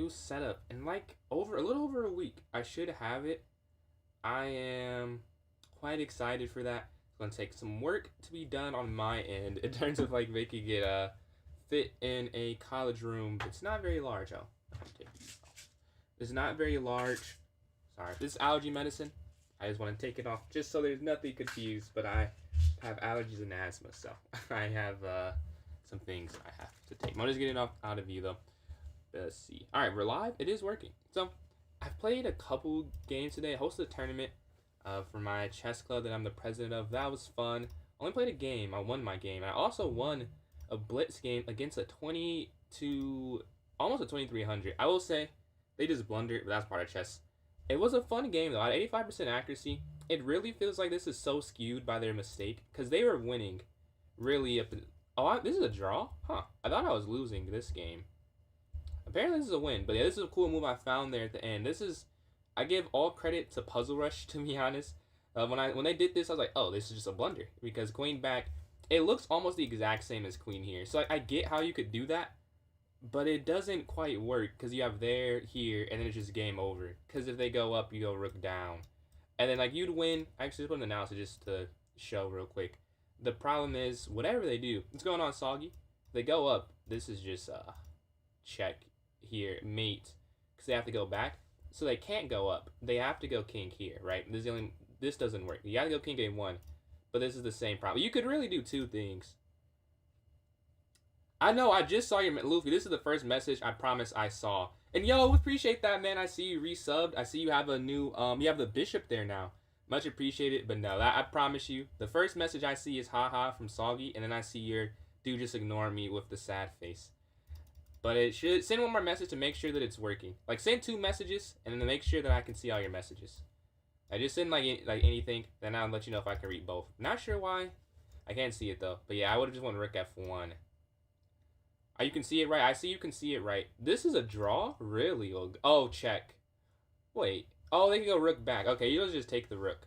new setup in like over a little over a week. I should have it. I am quite excited for that. It's gonna take some work to be done on my end in terms of like making it fit in a college room. It's not very large. Oh, it's not very large. Sorry, this is allergy medicine. I just want to take it off just so there's nothing confused. But I have allergies and asthma, so I have some things I have to take. I'm just getting off out of view though. Let's see. All right, we're live. It is working. So I've played a couple games today. I hosted a tournament for my chess club that I'm the president of. That was fun. I only played a game. I won my game. I also won a blitz game against a 22, almost a 2300. I will say they just blundered, but that's part of chess. It was a fun game though. I had 85% accuracy. It really feels like this is so skewed by their mistake because they were winning really up. This is a draw? Huh. I thought I was losing this game. Apparently this is a win. But yeah, this is a cool move I found there at the end. I give all credit to Puzzle Rush, to be honest. When they did this, I was like, oh, this is just a blunder. Because queen back, it looks almost the exact same as queen here. So I get how you could do that. But it doesn't quite work because you have there, here, and then it's just game over. Because if they go up, you go rook down. And then like you'd win. I actually put an analysis just to show real quick. The problem is, whatever they do, what's going on, Soggy? They go up. This is just check here, mate. Because they have to go back. So they can't go up. They have to go king here, right? This doesn't work. You gotta go king game one. But this is the same problem. You could really do two things. I know, I just saw your Luffy. This is the first message I promise I saw. And yo, appreciate that, man. I see you resubbed. I see you have a new, you have the bishop there now. Much appreciated, but no, I promise you, the first message I see is haha from Soggy, and then I see your dude just ignore me with the sad face. But it should, send one more message to make sure that it's working. Like, send two messages, and then make sure that I can see all your messages. I just send like anything, then I'll let you know if I can read both. Not sure why. I can't see it though. But yeah, I would have just won rook f1. You can see it right. I see you can see it right. This is a draw? Really? Oh, check. Wait. Oh, they can go rook back. Okay, you'll just take the rook.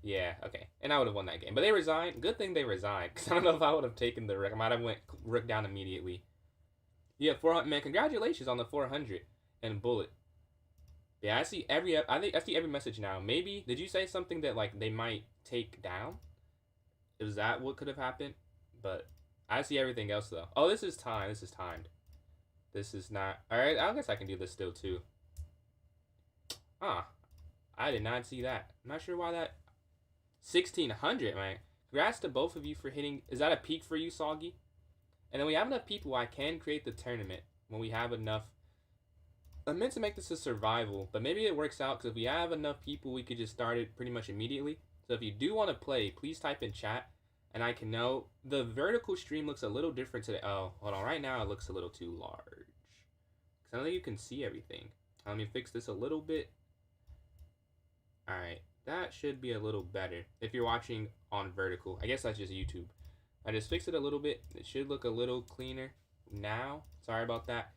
Yeah, okay. And I would have won that game. But they resigned. Good thing they resigned. Because I don't know if I would have taken the rook. I might have went rook down immediately. Yeah, 400. Man, congratulations on the 400 and bullet. Yeah, I see every message now. Maybe, did you say something that, like, they might take down? Is that what could have happened? But I see everything else, though. Oh, this is timed. This is timed. This is not... Alright, I guess I can do this still, too. Ah, I did not see that. I'm not sure why that... 1600, man. Congrats to both of you for hitting... Is that a peak for you, Soggy? And then we have enough people, I can create the tournament when we have enough... I meant to make this a survival, but maybe it works out, because if we have enough people, we could just start it pretty much immediately. So if you do want to play, please type in chat, and I can know. The vertical stream looks a little different today. Oh, hold on. Right now, it looks a little too large. Because I don't think you can see everything. Let me fix this a little bit. Alright, that should be a little better. If you're watching on vertical, I guess that's just YouTube. I just fixed it a little bit. It should look a little cleaner now. Sorry about that.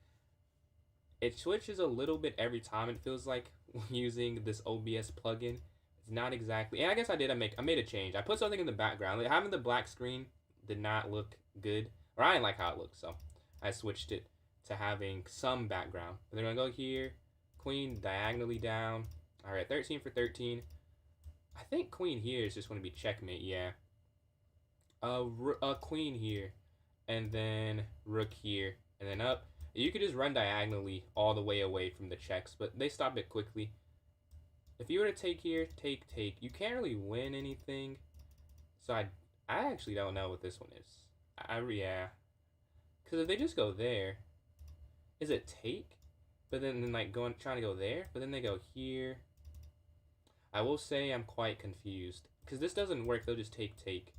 It switches a little bit every time. It feels like using this OBS plugin. It's not exactly. And I guess I made a change. I put something in the background. Like, having the black screen did not look good, or I didn't like how it looked, so I switched it to having some background. But then I'm gonna go here, queen diagonally down. All right, 13 for 13. I think queen here is just going to be checkmate. Yeah. Queen here, and then rook here, and then up. You could just run diagonally all the way away from the checks, but they stop it quickly. If you were to take here, take. You can't really win anything. So I actually don't know what this one is. Yeah. Because if they just go there, is it take? But then like trying to go there, but then they go here. I will say I'm quite confused. Because this doesn't work, they'll just take.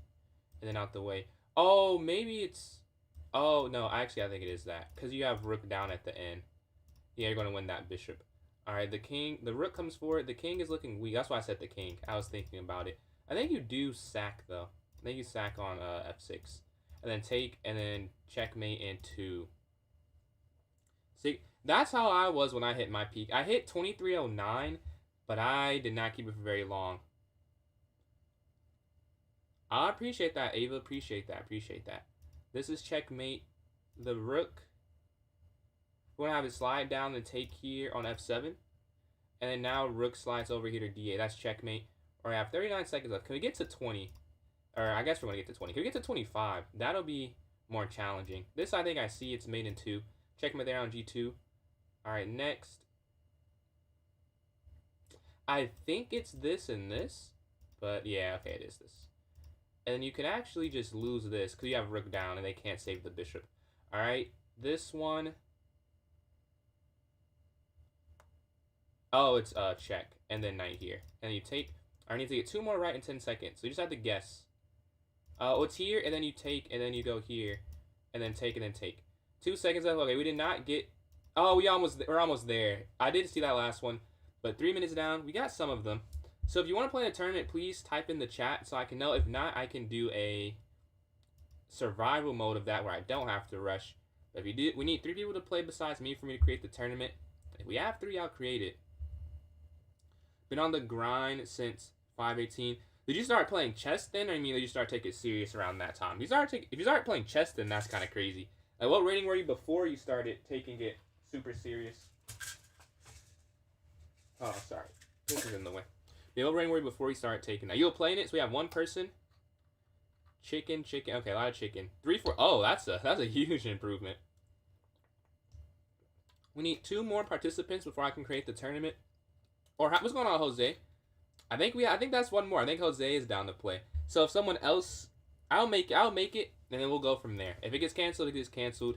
And then out the way. Oh, maybe it's... Oh, no, actually I think it is that. Because you have rook down at the end. Yeah, you're going to win that bishop. Alright, the rook comes forward. The king is looking weak. That's why I said the king. I was thinking about it. I think you do sack, though. I think you sack on f6. And then take, and then checkmate and 2. See, that's how I was when I hit my peak. I hit 2309, but I did not keep it for very long. I appreciate that, Ava. Appreciate that. This is checkmate. The rook. We're gonna have it slide down and take here on f7, and then now rook slides over here to d8. That's checkmate. Or I have 39 seconds left. Can we get to 20? Or I guess we're gonna get to 20. Can we get to 25? That'll be more challenging. This I think I see. It's made in 2. Checkmate there on g2. All right, next. I think it's this and this, but yeah, okay, it is this. And you can actually just lose this because you have rook down and they can't save the bishop. All right, this one. Oh, it's check, and then knight here. And you take, I need to get 2 more right in 10 seconds. So you just have to guess. It's here, and then you take, and then you go here, and then take, and then take. 2 seconds left. Okay, we did not get, oh, we're almost there. I did see that last one, but 3 minutes down, we got some of them. So if you want to play in a tournament, please type in the chat so I can know. If not, I can do a survival mode of that where I don't have to rush. But if you do, we need 3 people to play besides me for me to create the tournament. If we have 3, I'll create it. Been on the grind since 518. Did you start playing chess then, or did you start taking it serious around that time? If you start playing chess then, that's kind of crazy. Like, what rating were you before you started taking it super serious? Oh, sorry. This is in the way. The old rating were you before you started taking that? You were playing it, so we have 1 person. Chicken. Okay, a lot of chicken. 3, 4. Oh, that's a huge improvement. We need 2 more participants before I can create the tournament. Or what's going on, Jose? I think that's 1 more. I think Jose is down to play. So if someone else, I'll make it, and then we'll go from there. If it gets canceled, it gets canceled.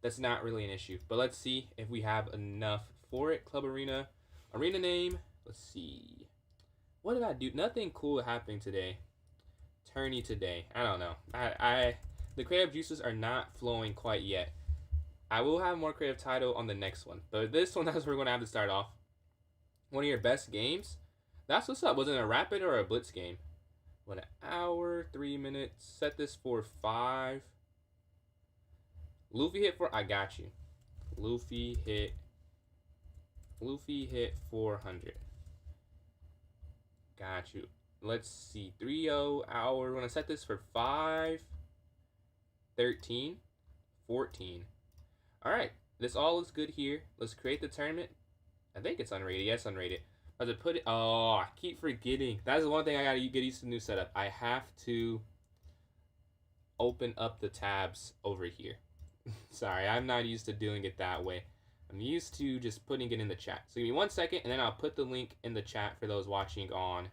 That's not really an issue. But let's see if we have enough for it. Club Arena name. Let's see. What did I do? Nothing cool happening today. Tourney today. I don't know. The creative juices are not flowing quite yet. I will have more creative title on the next one, but this one, that's where we're gonna have to start off. One of your best games. That's what's up. Was it a rapid or a blitz game? 1 hour, 3 minutes. Set this for 5. Luffy hit 4. I got you. Luffy hit 400. Got you. Let's see. 3-0 hour. We're gonna set this for 5. 13. 14. All right. This all looks good here. Let's create the tournament. I think it's unrated. Yes, unrated. I have to put it. Oh, I keep forgetting. That's the one thing I gotta get used to the new setup. I have to open up the tabs over here. Sorry, I'm not used to doing it that way. I'm used to just putting it in the chat. So give me 1 second, and then I'll put the link in the chat for those watching on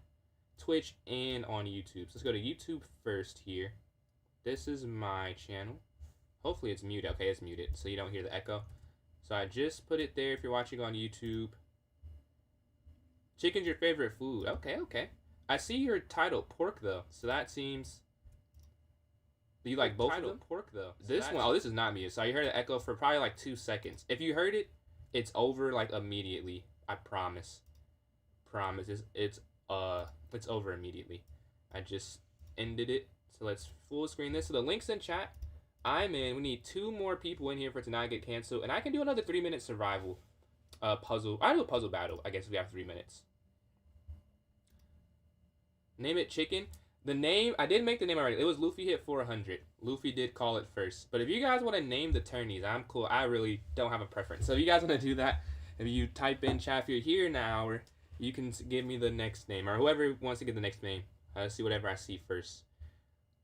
Twitch and on YouTube. So let's go to YouTube first here. This is my channel. Hopefully it's muted. Okay, it's muted, so you don't hear the echo. So I just put it there if you're watching on YouTube. Chicken's your favorite food. Okay. I see your title, pork, though. So that seems... Do you like both of them? Pork, though. This one, this is not muted. So you heard the echo for probably like 2 seconds. If you heard it, it's over like immediately. I promise. It's over immediately. I just ended it. So let's full screen this. So the link's in chat. I'm in. We need 2 more people in here for it to not get canceled. And I can do another 3-minute survival puzzle. I'll do a puzzle battle, I guess, if we have 3 minutes. Name it chicken. The name, I did make the name already. It was Luffy hit 400. Luffy did call it first. But if you guys want to name the tourneys, I'm cool. I really don't have a preference. So if you guys want to do that, if you type in chat, if you're here now, or you can give me the next name. Or whoever wants to get the next name. I'll see whatever I see first.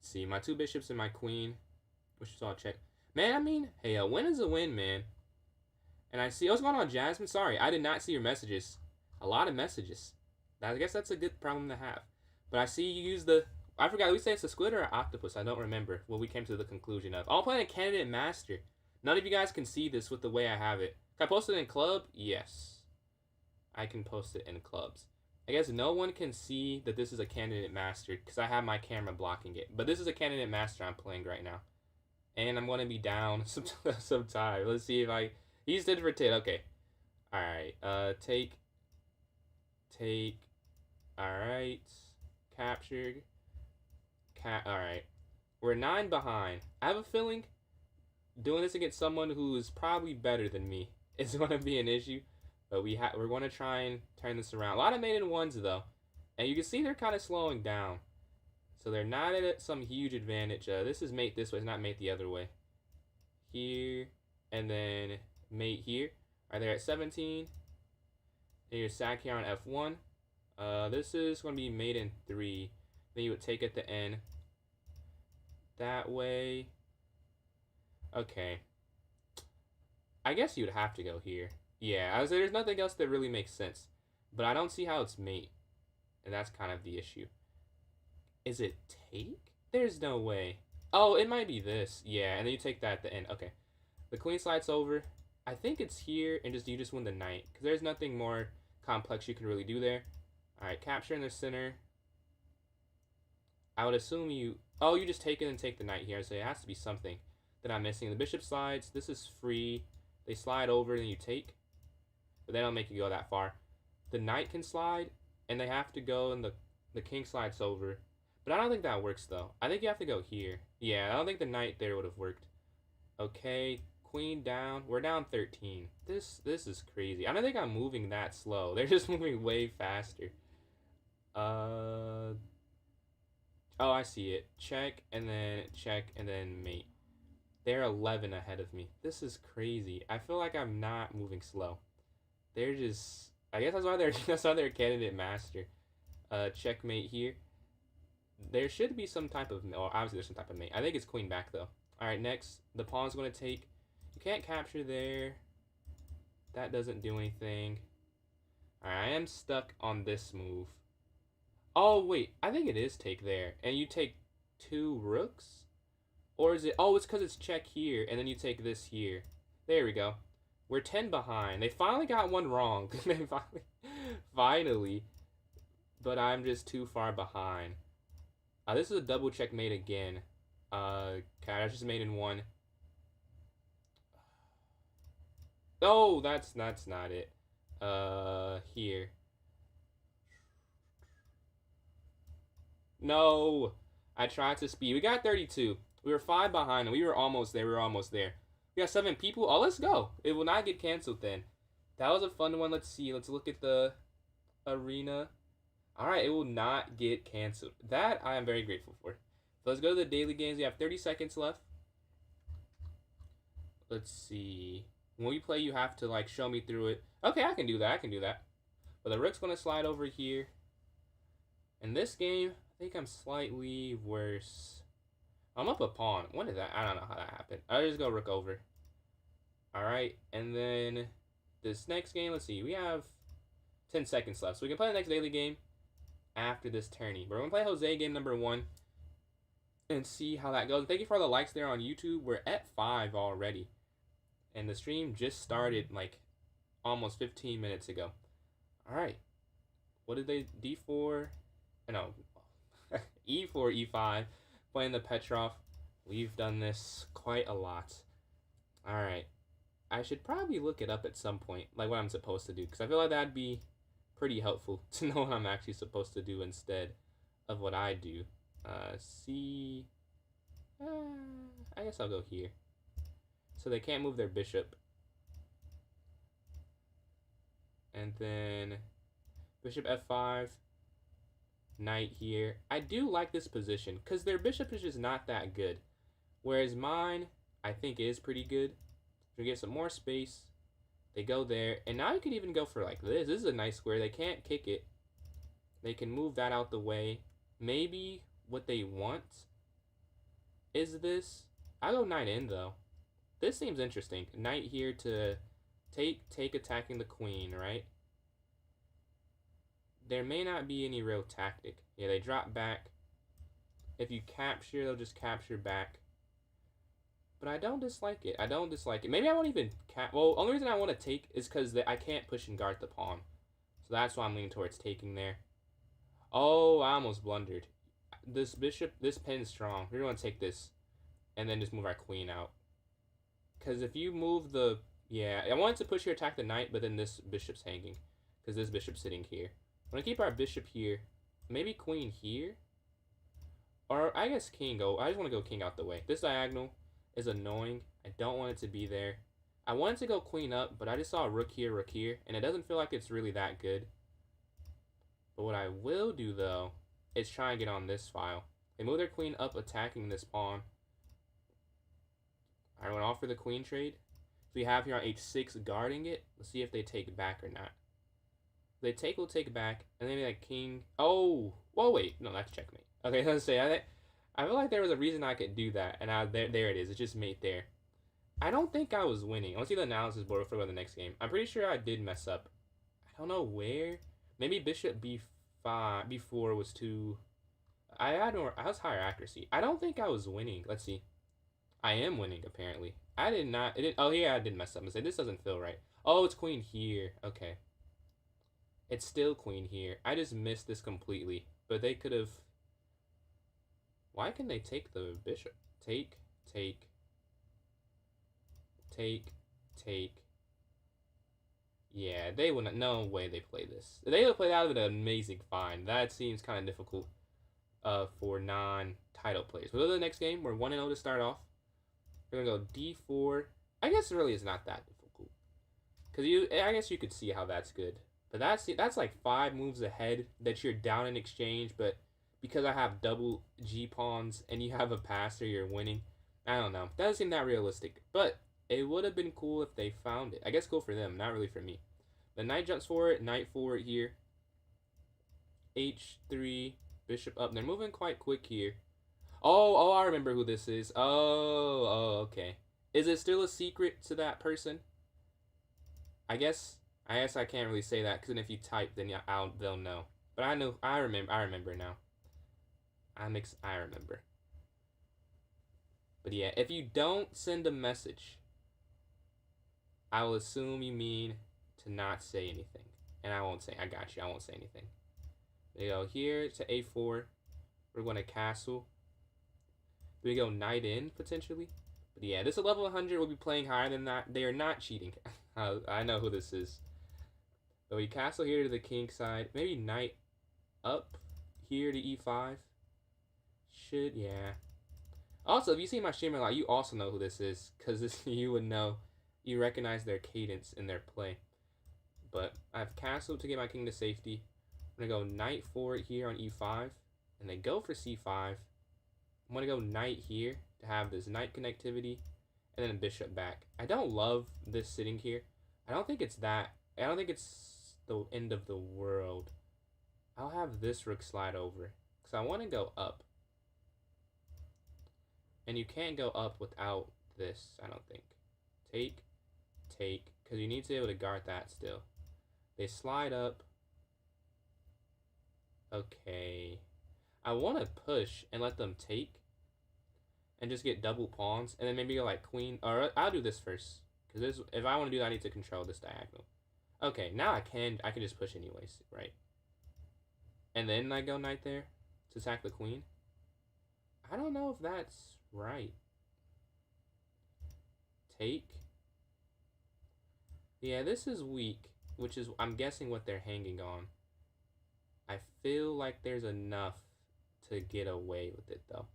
Let's see, my 2 bishops and my queen. Which is all check. Man, I mean, hey, a win is a win, man. And I see, what's going on, Jasmine? Sorry, I did not see your messages. A lot of messages. I guess that's a good problem to have. But I see you use the... I forgot, did we say it's a squid or an octopus? I don't remember what we came to the conclusion of. I'm playing a candidate master. None of you guys can see this with the way I have it. Can I post it in club? Yes. I can post it in clubs. I guess no one can see that this is a candidate master because I have my camera blocking it. But this is a candidate master I'm playing right now. And I'm going to be down some time. Let's see if I... He's did for tit. Okay. Alright. Take. Alright. Captured. Alright. We're 9 behind. I have a feeling doing this against someone who is probably better than me is going to be an issue. But we're going to try and turn this around. A lot of maiden ones, though. And you can see they're kind of slowing down. So they're not at some huge advantage. This is mate this way. It's not mate the other way. Here. And then mate here. All right, they're at 17. And your sack here on F1. This is going to be mate in 3. Then you would take at the end. That way. Okay. I guess you would have to go here. Yeah, I was there's nothing else that really makes sense. But I don't see how it's mate. And that's kind of the issue. Is it take? There's no way. Oh, it might be this. Yeah, and then you take that at the end. Okay. The queen slides over. I think it's here, and you just win the knight. Because there's nothing more complex you can really do there. Alright, capture in the center. I would assume you... Oh, you just take it and take the knight here. So it has to be something that I'm missing. The bishop slides. This is free. They slide over, and you take. But they don't make you go that far. The knight can slide, and they have to go, and the king slides over. But I don't think that works, though. I think you have to go here. Yeah, I don't think the knight there would have worked. Okay, queen down. We're down 13. This is crazy. I don't think I'm moving that slow. They're just moving way faster. Oh, I see it. Check, and then mate. They're 11 ahead of me. This is crazy. I feel like I'm not moving slow. They're just... I guess that's why they're candidate master. Checkmate here. There should be some type of... Oh, obviously there's some type of mate. I think it's queen back, though. Alright, next. The pawn's going to take... You can't capture there. That doesn't do anything. Alright, I am stuck on this move. Oh, wait. I think it is take there. And you take 2 rooks? Or is it... Oh, it's because it's check here. And then you take this here. There we go. We're 10 behind. They finally got one wrong. They finally. But I'm just too far behind. This is a double checkmate again. Okay, I just made in 1. Oh, that's not it. Here. No. I tried to speed. We got 32. We were 5 behind, and we were almost there. We got 7 people. Oh, let's go. It will not get canceled then. That was a fun one. Let's see. Let's look at the arena. Alright, it will not get canceled. That I am very grateful for. So let's go to the daily games. We have 30 seconds left. Let's see. When we play, you have to, like, show me through it. Okay, I can do that. But the rook's going to slide over here. In this game, I think I'm slightly worse. I'm up a pawn. When did that? I don't know how that happened. I'll just go rook over. Alright, and then this next game, let's see. We have 10 seconds left. So we can play the next daily game after this tourney. But we're going to play Jose game number 1 and see how that goes. Thank you for all the likes there on YouTube. We're at 5 already. And the stream just started like almost 15 minutes ago. Alright. What did they... D4... No. E4, E5. Playing the Petrov. We've done this quite a lot. Alright. I should probably look it up at some point. Like what I'm supposed to do. Because I feel like that'd be pretty helpful to know what I'm actually supposed to do instead of what I do. C... I guess I'll go here. So they can't move their bishop. And then bishop F5. Knight here. I do like this position because their bishop is just not that good. Whereas mine, I think, is pretty good. So we get some more space. They go there. And now you can even go for like this. This is a nice square. They can't kick it. They can move that out the way. Maybe what they want is this. I go knight in, though. This seems interesting. Knight here to take attacking the queen, right? There may not be any real tactic. Yeah, they drop back. If you capture, they'll just capture back. But I don't dislike it. Maybe I won't even well, only reason I want to take is because I can't push and guard the pawn. So that's why I'm leaning towards taking there. Oh, I almost blundered. This bishop, this pin's strong. We're going to take this. And then just move our queen out. Because if you move the... Yeah, I wanted to push here, attack the knight, but then this bishop's hanging. Because this bishop's sitting here. I'm going to keep our bishop here. Maybe queen here? Or I guess king go. I just want to go king out the way. This diagonal is annoying. I don't want it to be there. I wanted to go queen up, but I just saw rook here, and it doesn't feel like it's really that good. But what I will do, though, is try and get on this file. They move their queen up, attacking this pawn. I want to offer the queen trade. So we have here on h6 guarding it. Let's see if they take back or not. If they take, we'll take back. And then like king. Oh, well, wait. No, that's checkmate. Okay, let's say I feel like there was a reason I could do that, and there it is. It's just mate there. I don't think I was winning. Let's see the analysis board for the next game. I'm pretty sure I did mess up. I don't know where. Maybe bishop b5, b4 was too. I was higher accuracy. I don't think I was winning. Let's see. I am winning apparently. I did not. It did. Oh yeah, I did mess up. I said this doesn't feel right. Oh, it's queen here. Okay. It's still queen here. I just missed this completely. But they could have. Why can they take the bishop? Take. Yeah, they wouldn't. No way they play this. They would play that with an amazing fine. That seems kind of difficult for non-title players. We'll go to the next game. We're 1-0 to start off. We're going to go d4. I guess it really is not that difficult. Because I guess you could see how that's good. But that's like 5 moves ahead that you're down in exchange. But because I have double G-pawns and you have a passer, you're winning. I don't know. Doesn't seem that realistic. But it would have been cool if they found it. I guess go for them, not really for me. The knight jumps forward, knight forward here. h3, bishop up. They're moving quite quick here. Oh, I remember who this is. Oh, okay. Is it still a secret to that person? I guess I can't really say that, because then if you type, then yeah, they'll know. But I remember now. I remember. But yeah, if you don't send a message, I will assume you mean to not say anything. And I won't say, I got you, I won't say anything. They go here to a4. We're going to castle. Do we go knight in, potentially? But yeah, this is level 100. We'll be playing higher than that. They are not cheating. I know who this is. So we castle here to the king side. Maybe knight up here to e5. Yeah. Also, if you see my stream a lot, you also know who this is. Because you would know. You recognize their cadence in their play. But I have castle to get my king to safety. I'm going to go knight forward here on e5. And then go for c5. I'm going to go knight here to have this knight connectivity. And then a bishop back. I don't love this sitting here. I don't think it's the end of the world. I'll have this rook slide over. Because I want to go up. And you can't go up without this, I don't think. Take. Because you need to be able to guard that still. They slide up. Okay. I want to push and let them take. And just get double pawns. And then maybe go like queen. Or I'll do this first. Because if I want to do that, I need to control this diagonal. Okay, now I can just push anyways, right? And then I go knight there to attack the queen. I don't know if that's right. Take. Yeah, this is weak, which is, I'm guessing, what they're hanging on. I feel like there's enough to get away with it, though.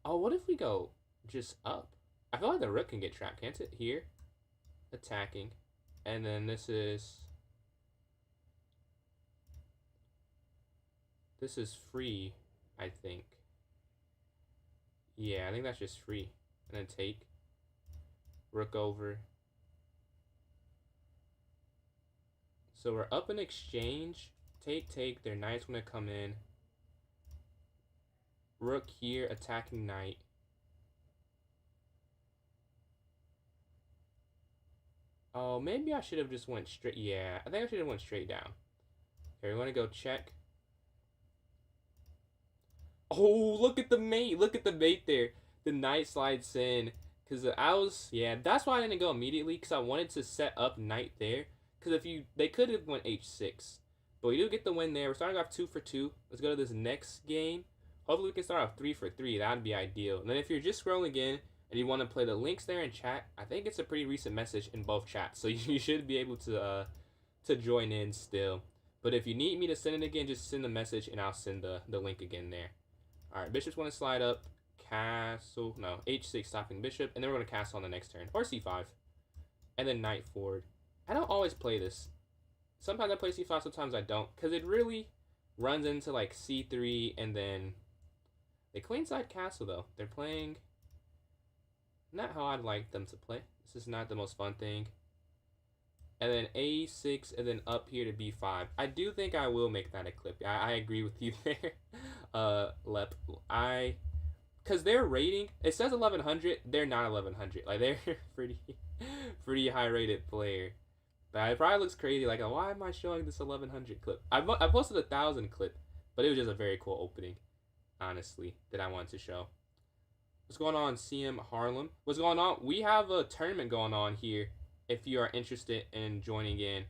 Oh, what if we go just up? I feel like the rook can get trapped, can't it? Here. Attacking. And then this is free, I think. Yeah, I think that's just free. And then take. Rook over. So we're up in exchange. Take. Their knight's going to come in. Rook here, attacking knight. Oh, maybe I should have just went straight. Yeah, I think I should have went straight down. Okay, we want to go check. Oh, look at the mate. Look at the mate there. The knight slides in. Because that's why I didn't go immediately. Because I wanted to set up knight there. Because they could have went h6. But we do get the win there. We're starting off 2 for 2. Let's go to this next game. Hopefully we can start off 3 for 3. That would be ideal. And then if you're just scrolling in and you want to play the links there in chat, I think it's a pretty recent message in both chats. So you should be able to join in still. But if you need me to send it again, just send the message and I'll send the link again there. Alright, bishop's going to slide up. Castle. No, h6 stopping bishop. And then we're going to castle on the next turn. Or c5. And then knight forward. I don't always play this. Sometimes I play c5, sometimes I don't. Because it really runs into like c3 and then... They queenside castle though. They're playing... Not how I'd like them to play. This is not the most fun thing. And then A6, and then up here to B5. I do think I will make that a clip. I agree with you there, Lep. Because their rating, it says 1100. They're not 1100. Like, they're pretty high rated player. But it probably looks crazy. Like, why am I showing this 1100 clip? I posted 1000 clip, but it was just a very cool opening, honestly, that I wanted to show. What's going on, CM Harlem? What's going on? We have a tournament going on here. If you are interested in joining in,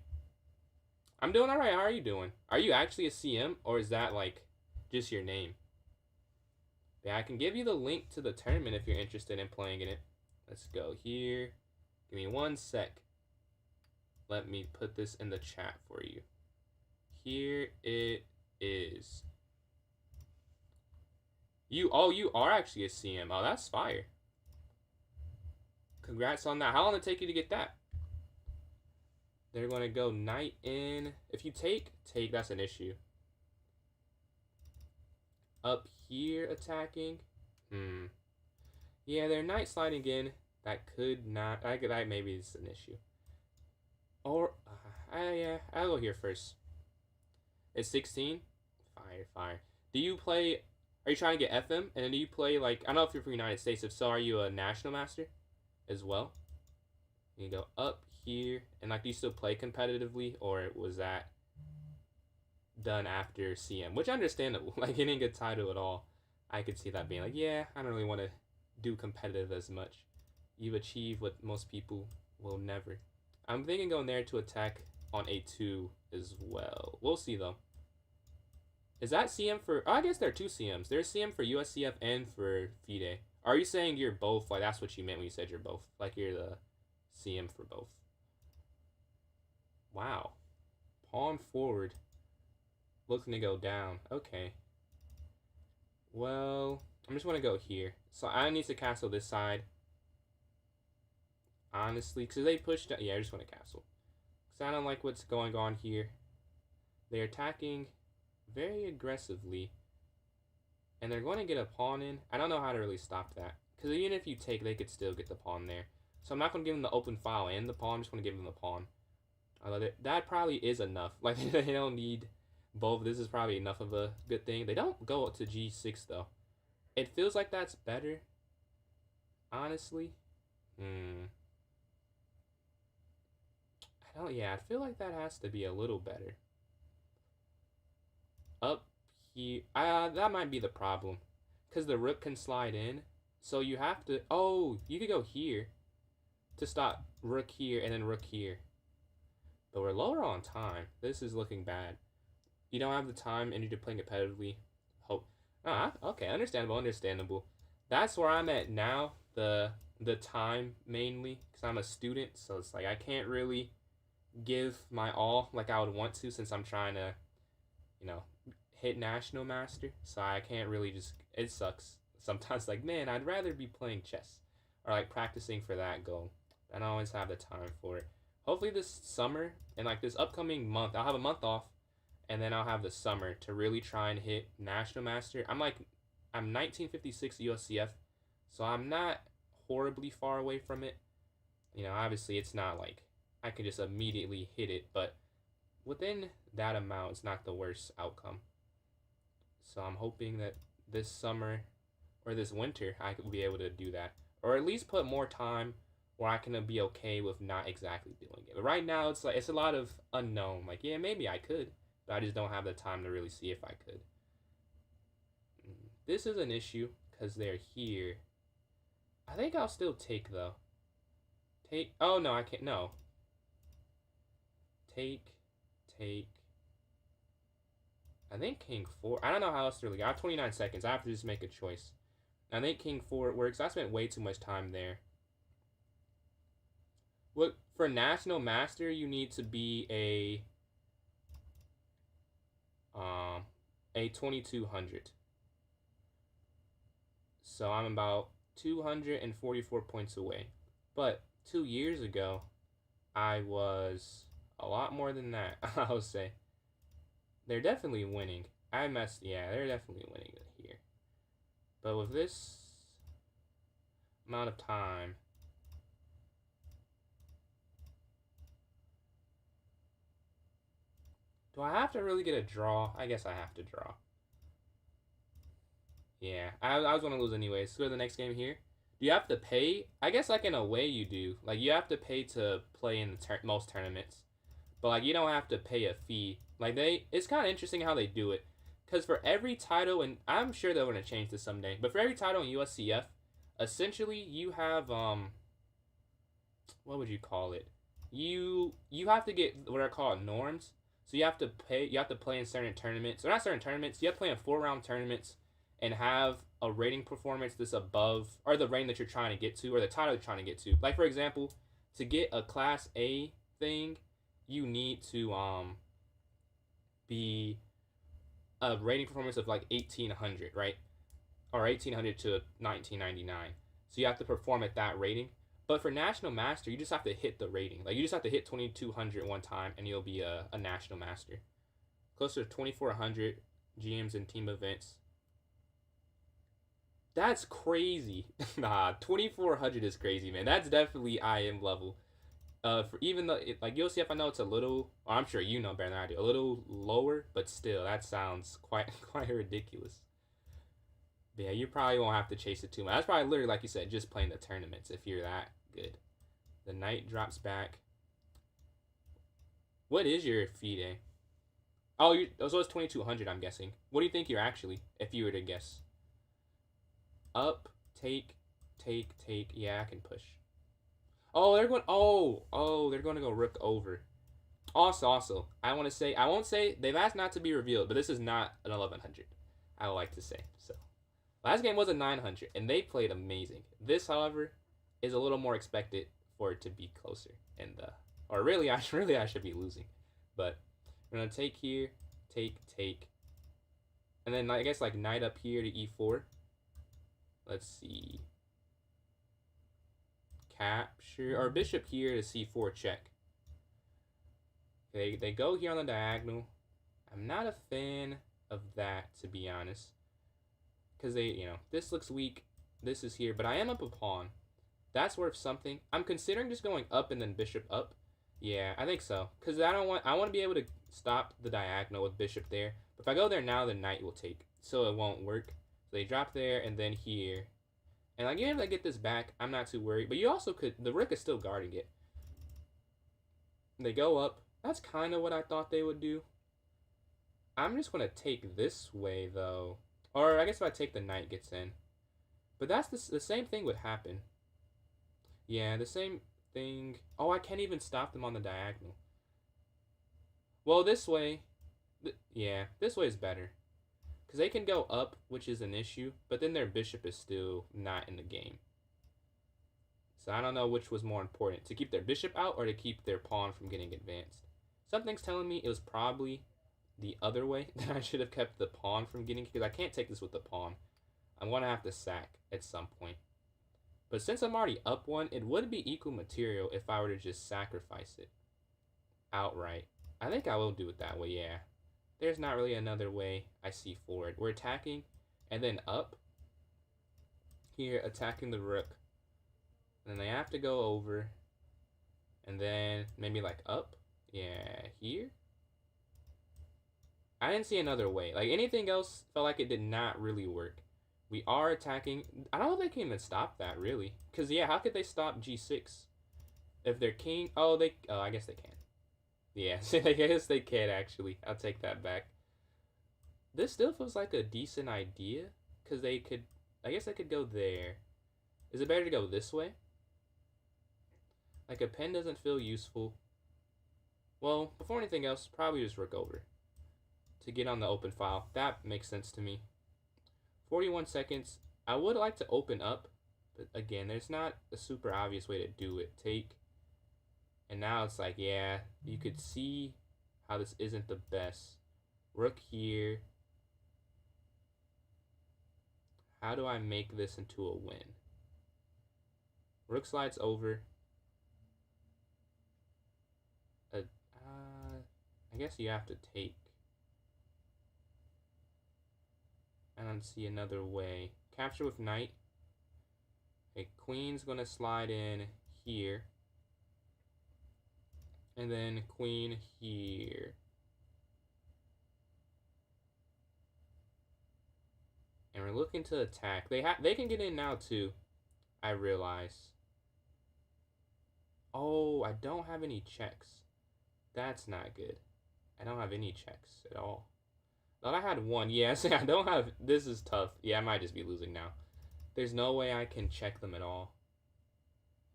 I'm doing all right. How are you doing? Are you actually a CM, or is that like just your name? Yeah, I can give you the link to the tournament if you're interested in playing in it. Let's go here. Give me 1 sec. Let me put this in the chat for you. Here it is. You are actually a CM. Oh, that's fire. Congrats on that. How long did it take you to get that? They're going to go knight in. If you take, that's an issue. Up here attacking. Yeah, they're knight sliding in. That could not. That maybe is an issue. Or, yeah, I'll go here first. It's 16. Fire. Do you play? Are you trying to get FM? And then do you play like? I don't know if you're from the United States. If so, are you a national master as well? You go up here, and like, do you still play competitively, or was that done after CM? Which understandable. Like, you didn't get title at all. I could see that being like, yeah, I don't really want to do competitive as much. You achieve what most people will never. I'm thinking going there to attack on A2 as well. We'll see though. Is that CM for? Oh, I guess there are 2 CMs. There's CM for USCF and for FIDE. Are you saying you're both? Like, that's what you meant when you said you're both. Like, you're the CM for both. Wow. Pawn forward. Looking to go down. Okay. Well, I'm just going to go here. So I need to castle this side. Honestly, because they pushed... Yeah, I just want to castle. Because I don't like what's going on here. They're attacking very aggressively. And they're going to get a pawn in. I don't know how to really stop that. Because even if you take, they could still get the pawn there. So I'm not going to give them the open file and the pawn. I'm just going to give them the pawn. That probably is enough. Like, they don't need both. This is probably enough of a good thing. They don't go to G6, though. It feels like that's better. Honestly. I feel like that has to be a little better. Up here. That might be the problem. Because the rook can slide in. So you have to... Oh, you could go here. To stop rook here and then rook here. But we're lower on time. This is looking bad. You don't have the time and you're playing competitively. Hope. Okay, understandable. That's where I'm at now. The time mainly. Because I'm a student. So it's like I can't really give my all like I would want to, since I'm trying to, hit National Master. So I can't really just... It sucks. Sometimes like, man, I'd rather be playing chess. Or like practicing for that goal. I don't always have the time for it. Hopefully this summer and like this upcoming month, I'll have a month off, and then I'll have the summer to really try and hit National Master. I'm 1956 USCF, so I'm not horribly far away from it. Obviously it's not like I can just immediately hit it, but within that amount, it's not the worst outcome. So I'm hoping that this summer or this winter, I could be able to do that, or at least put more time where I can be okay with not exactly doing it. But right now, it's a lot of unknown. Like, yeah, maybe I could, but I just don't have the time to really see if I could. This is an issue because they're here. I think I'll still take, though. Take. Oh, no, I can't. No. Take. I think King 4. I don't know how else to really go. I have 29 seconds. I have to just make a choice. I think King 4 works. I spent way too much time there. What, for National Master, you need to be a 2200. So I'm about 244 points away. But 2 years ago, I was a lot more than that, I would say. They're definitely winning. Yeah, they're definitely winning here. But with this... amount of time. Do I have to really get a draw? I guess I have to draw. Yeah, I was going to lose anyways. Let's go to the next game here. Do you have to pay? I guess like in a way you do. Like you have to pay to play in the most tournaments. But like you don't have to pay a fee. Like it's kind of interesting how they do it. Because for every title, and I'm sure they're going to change this someday, but for every title in USCF, essentially you have, what would you call it? You have to get what are called norms. So you have to pay. You have to play in certain tournaments, or not certain tournaments. You have to play in 4-round tournaments and have a rating performance that's above or the rating that you're trying to get to, or the title you're trying to get to. Like for example, to get a Class A thing, you need to be a rating performance of like 1800, right? Or 1800 to 1999. So you have to perform at that rating. But for National Master, you just have to hit the rating. Like you just have to hit 2200 one time and you'll be a National Master. Closer to 2400 GMs and team events. That's crazy. Nah, 2400 is crazy, man. That's definitely IM level. For even though like you'll see if I know it's a little, or I'm sure you know better than I do, a little lower, but still that sounds quite ridiculous. But yeah, you probably won't have to chase it too much. That's probably literally like you said, just playing the tournaments if you're that good. The knight drops back. What is your FIDE? Oh, so it's 2200. I'm guessing. What do you think you're actually, if you were to guess? Up, take. Yeah, I can push. Oh, they're going. Oh, they're going to go rook over. Also, I want to say, I won't say they've asked not to be revealed, but this is not an 1100. I would like to say so. Last game was a 900, and they played amazing. This, however, is a little more expected for it to be closer, and or really, I should be losing, but we're gonna take here, take, and then I guess like knight up here to e4. Let's see. Capture or bishop here to c4 check. They go here on the diagonal. I'm not a fan of that, to be honest, because this looks weak. This is here, but I am up a pawn. That's worth something. I'm considering just going up and then bishop up. Yeah, I think so, because I want to be able to stop the diagonal with bishop there. But if I go there now, the knight will take, so it won't work. So they drop there and then here. And like, even if I get this back, I'm not too worried. But you also could, the rook is still guarding it. They go up. That's kind of what I thought they would do. I'm just going to take this way, though. Or I guess if I take the knight gets in. But that's the same thing would happen. Yeah, the same thing. Oh, I can't even stop them on the diagonal. Well, this way. Yeah, this way is better. Because they can go up, which is an issue. But then their bishop is still not in the game. So I don't know which was more important. To keep their bishop out or to keep their pawn from getting advanced. Something's telling me it was probably the other way. That I should have kept the pawn from getting... Because I can't take this with the pawn. I'm going to have to sack at some point. But since I'm already up one, it would be equal material if I were to just sacrifice it outright. I think I will do it that way, yeah. There's not really another way I see forward. We're attacking and then up. Here, attacking the rook. And then they have to go over. And then maybe like up. Yeah, here. I didn't see another way. Like anything else felt like it did not really work. We are attacking. I don't know if they can even stop that, really. Because, yeah, how could they stop g6? If they're king... Oh, I guess they can. Yeah, I guess they can, actually. I'll take that back. This still feels like a decent idea. Because they could... I guess they could go there. Is it better to go this way? Like, a pen doesn't feel useful. Well, before anything else, probably just rook over. To get on the open file. That makes sense to me. 41 seconds. I would like to open up, but again, there's not a super obvious way to do it. Take, and now it's like, yeah, you could see how this isn't the best. Rook here. How do I make this into a win? Rook slides over. I guess you have to take. I don't see another way. Capture with knight. Okay, queen's gonna slide in here. And then queen here. And we're looking to attack. They can get in now too, I realize. Oh, I don't have any checks. That's not good. I don't have any checks at all. Thought I had one. Yes, I don't have. This is tough. Yeah, I might just be losing now. There's no way I can check them at all.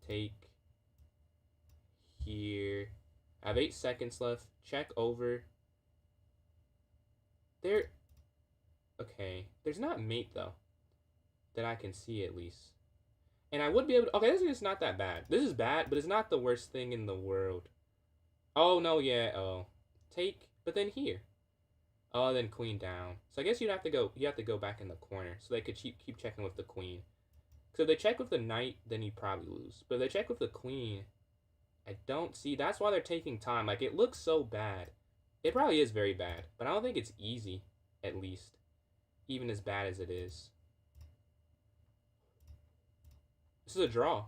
Take here. I have 8 seconds left. Check over. There. Okay. There's not mate though. That I can see at least. And I would be able to. Okay, this is not that bad. This is bad, but it's not the worst thing in the world. Oh, no, yeah. Oh. Take. But then here. Oh, then queen down. So I guess you have to go back in the corner. So they could keep checking with the queen. So if they check with the knight, then you probably lose. But if they check with the queen, I don't see. That's why they're taking time. Like, it looks so bad. It probably is very bad. But I don't think it's easy, at least. Even as bad as it is. This is a draw.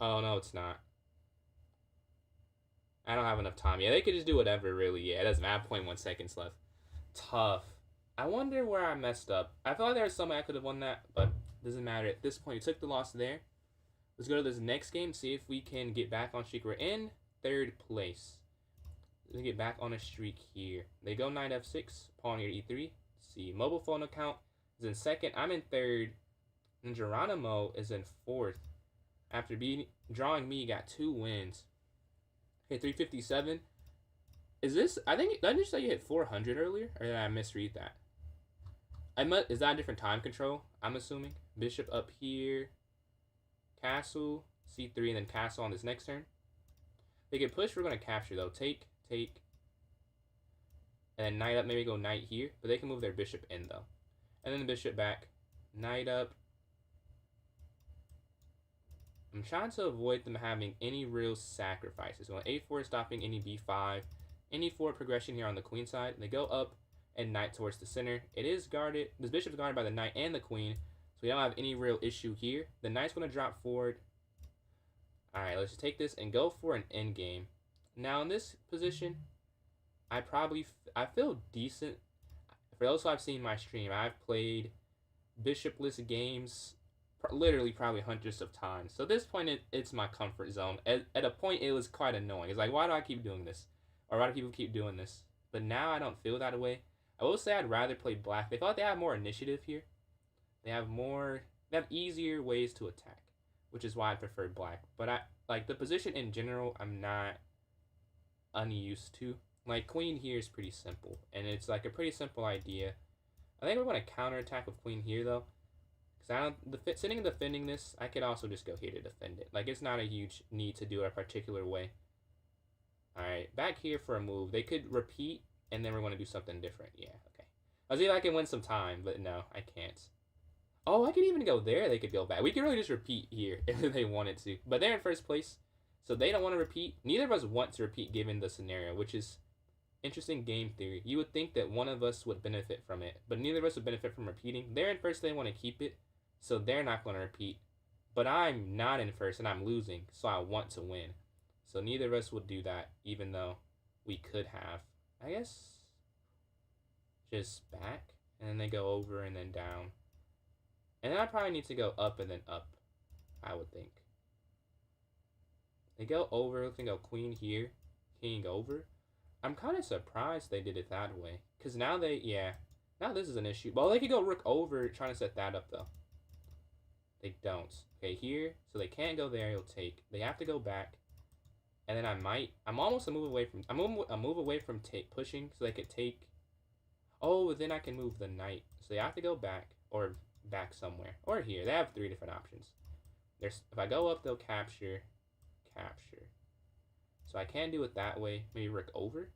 Oh, no, it's not. I don't have enough time. Yeah, they could just do whatever, really. Yeah, it doesn't matter. I have 0.1 seconds left. Tough. I wonder where I messed up. I feel like there was some way I could have won that, but it doesn't matter. At this point, we took the loss there. Let's go to this next game, see if we can get back on streak. We're in 3rd place. Let's get back on a streak here. They go knight f6, pawn here e3. Let's see, mobile phone account is in 2nd. I'm in 3rd. And Geronimo is in 4th. After drawing me, got 2 wins. Okay, 357. Is this? I think. Did I just say you hit 400 earlier, or did I misread that? Is that a different time control? I'm assuming. Bishop up here. Castle, c3, and then castle on this next turn. They can push. We're gonna capture though. Take, and then knight up. Maybe go knight here, but they can move their bishop in though. And then the bishop back. Knight up. I'm trying to avoid them having any real sacrifices. So on a4 stopping any b5, any forward progression here on the queen side. They go up and knight towards the center. It is guarded. This bishop's guarded by the knight and the queen, so we don't have any real issue here. The knight's going to drop forward. All right, let's just take this and go for an endgame. Now in this position, I feel decent. For those who have seen my stream, I've played bishopless games literally probably hundreds of times. So at this point, it's my comfort zone. At a point, it was quite annoying. It's like, why do I keep doing this? Or why do people keep doing this? But now I don't feel that way. I will say I'd rather play black. They thought they have more initiative here. They have easier ways to attack, which is why I prefer black. But I like the position in general, I'm not unused to. Like, queen here is pretty simple, and it's like a pretty simple idea. I think we're going to counterattack with queen here, though. Sitting and defending this, I could also just go here to defend it. Like, it's not a huge need to do it a particular way. Alright, back here for a move. They could repeat, and then we're going to do something different. Yeah, okay. I'll see if I can win some time, but no, I can't. Oh, I could even go there. They could go back. We could really just repeat here if they wanted to. But they're in 1st place, so they don't want to repeat. Neither of us want to repeat given the scenario, which is interesting game theory. You would think that one of us would benefit from it, but neither of us would benefit from repeating. They're in 1st, they want to keep it. So they're not going to repeat. But I'm not in 1st and I'm losing. So I want to win. So neither of us would do that. Even though we could have. I guess. Just back. And then they go over and then down. And then I probably need to go up and then up. I would think. They go over. We can go queen here. King over. I'm kind of surprised they did it that way. Because now now this is an issue. Well, they could go rook over trying to set that up though. They don't. Okay, here. So they can't go there. He'll take. They have to go back. And then I'm almost a move away from. Pushing, so they could take. Oh, then I can move the knight. So they have to go back or back somewhere or here. They have 3 different options. If I go up, they'll capture. So I can do it that way. Maybe rook over.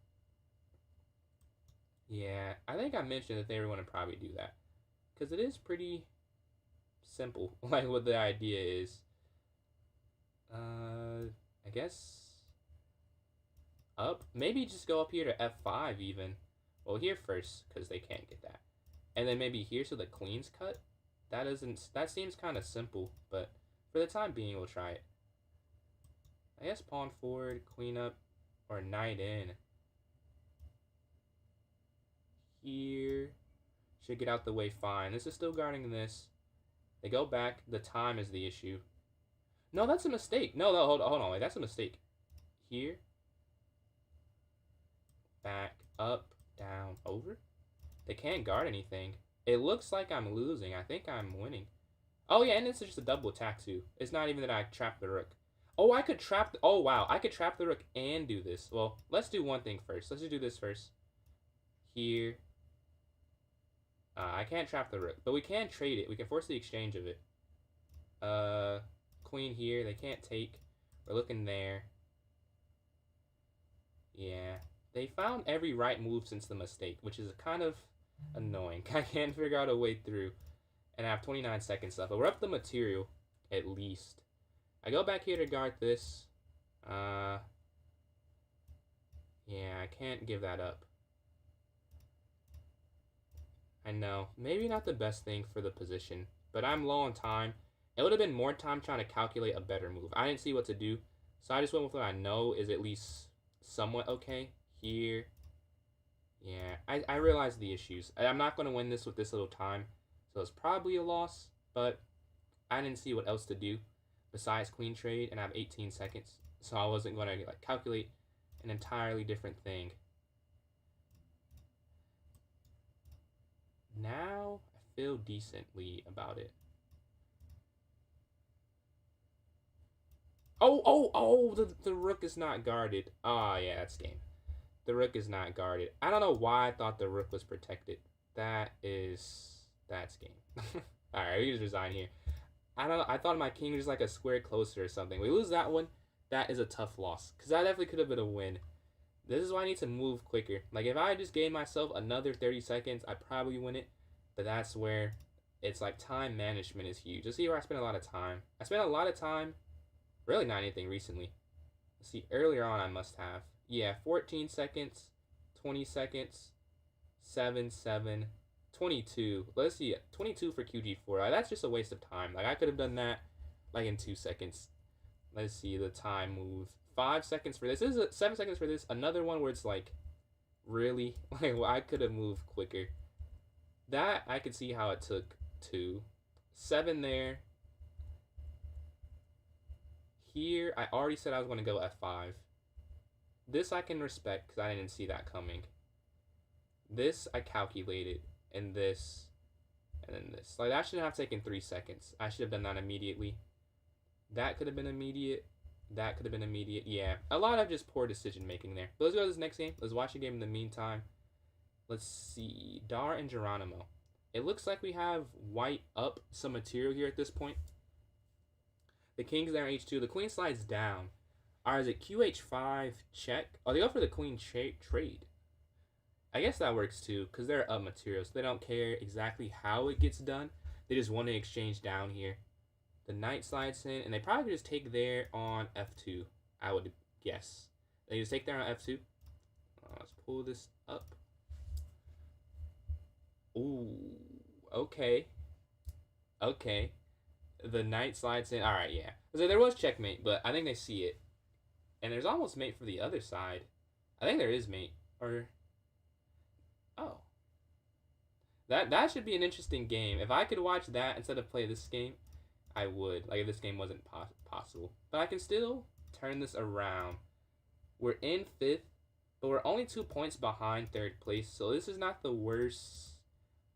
Yeah, I think I mentioned that they were going to probably do that because it is pretty simple, like what the idea is. I guess up. Maybe just go up here to f5 even. Well, here first because they can't get that, and then maybe here so the queen's cut. That seems kind of simple, but for the time being, we'll try it. I guess pawn forward, queen up, or knight in. Here. Should get out the way fine. This is still guarding this. They go back. The time is the issue. No, that's a mistake. No, hold on. Wait, that's a mistake. Here. Back, up, down, over. They can't guard anything. It looks like I'm losing. I think I'm winning. Oh, yeah, and it's just a double attack, too. It's not even that I trapped the rook. Oh, I could trap... Oh, wow. I could trap the rook and do this. Well, let's do one thing first. Let's just do this first. Here. I can't trap the rook, but we can trade it. We can force the exchange of it. Queen here. They can't take. We're looking there. Yeah. They found every right move since the mistake, which is kind of annoying. I can't figure out a way through. And I have 29 seconds left. But we're up the material, at least. I go back here to guard this. Yeah, I can't give that up. I know. Maybe not the best thing for the position, but I'm low on time. It would have been more time trying to calculate a better move. I didn't see what to do, so I just went with what I know is at least somewhat okay. Here. Yeah, I realize the issues. I'm not going to win this with this little time, so it's probably a loss, but I didn't see what else to do besides queen trade, and I have 18 seconds, so I wasn't going to calculate an entirely different thing. Now I feel decently about it. Oh, the rook is not guarded. Oh, yeah, that's game. The rook is not guarded. I don't know why I thought the rook was protected. That's game. Alright, we can just resign here. I don't know. I thought my king was like a square closer or something. We lose that one. That is a tough loss. Because that definitely could have been a win. This is why I need to move quicker. Like, if I just gave myself another 30 seconds, I'd probably win it. But that's where it's like time management is huge. Let's see where I spent a lot of time. I spent a lot of time. Really not anything recently. Let's see. Earlier on, I must have. Yeah, 14 seconds, 20 seconds, 7, 22. Let's see. 22 for QG4. Like, that's just a waste of time. Like, I could have done that like in 2 seconds. Let's see the time move. 5 seconds for this. This is 7 seconds for this. Another one where it's like, really? Like, well, I could have moved quicker. That, I could see how it took 2. 7 there. Here, I already said I was going to go F5. This I can respect because I didn't see that coming. This I calculated. And this. And then this. Like, that shouldn't have taken 3 seconds. I should have done that immediately. That could have been immediate. That could have been immediate. Yeah, a lot of just poor decision making there. But let's go to this next game. Let's watch the game in the meantime. Let's see. Dar and Geronimo. It looks like we have white up some material here at this point. The king's there in h2. The queen slides down. Or is it QH5 check? Oh, they go for the queen trade. I guess that works too, because they're up material, so they don't care exactly how it gets done. They just want to exchange down here. The knight slides in, and they probably just take there on f2, I would guess. They just take there on f2. Let's pull this up. Ooh, okay. Okay. The knight slides in. All right, yeah. So there was checkmate, but I think they see it. And there's almost mate for the other side. I think there is mate. Or... Oh. That should be an interesting game. If I could watch that instead of play this game, I would. Like, if this game wasn't possible. But I can still turn this around. We're in 5th, but we're only 2 points behind 3rd place. So this is not the worst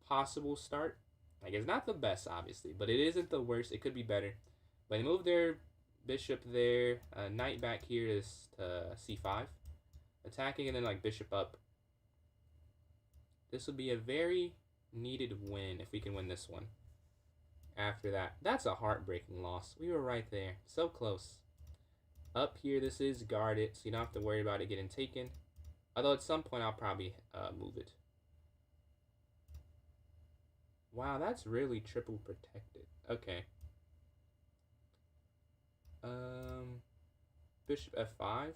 possible start. Like, it's not the best, obviously, but it isn't the worst. It could be better. But they move their bishop there. Knight back here is to c5. Attacking and then, like, bishop up. This would be a very needed win if we can win this one. After that, that's a heartbreaking loss. We were right there. So close. Up here, this is guarded, so you don't have to worry about it getting taken. Although at some point, I'll probably move it. Wow, that's really triple protected. Okay. Bishop f5.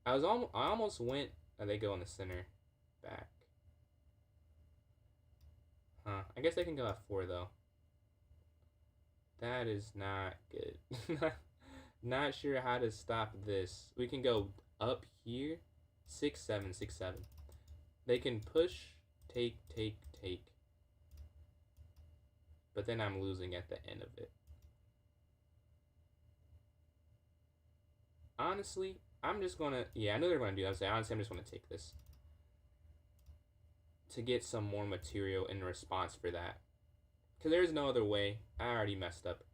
I almost went. Oh, they go in the center. Back. Huh. I guess they can go f4 though. That is not good. Not sure how to stop this. We can go up here. 6-7, 6-7. They can push, take, take, take. But then I'm losing at the end of it. Honestly, I'm just gonna, yeah, I know they're gonna do that. Honestly, I'm just gonna take this to get some more material in response for that. Because there's no other way. I already messed up.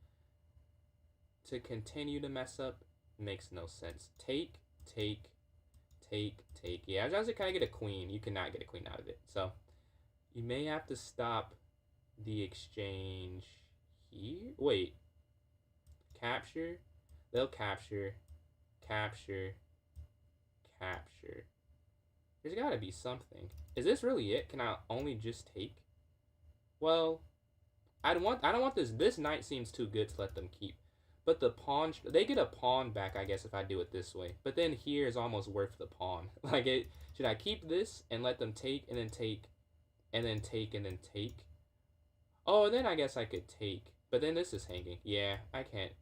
To continue to mess up makes no sense. Take, take, take, take. Yeah, as you kind of get a queen, you cannot get a queen out of it. So you may have to stop the exchange here. Wait. Capture. They'll capture. Capture. Capture. There's got to be something. Is this really it? Can I only just take? Well, I don't want this. This knight seems too good to let them keep. But the pawn, they get a pawn back, I guess, if I do it this way. But then here is almost worth the pawn. Like, should I keep this and let them take and then take and then take and then take? Oh, then I guess I could take. But then this is hanging. Yeah, I can't.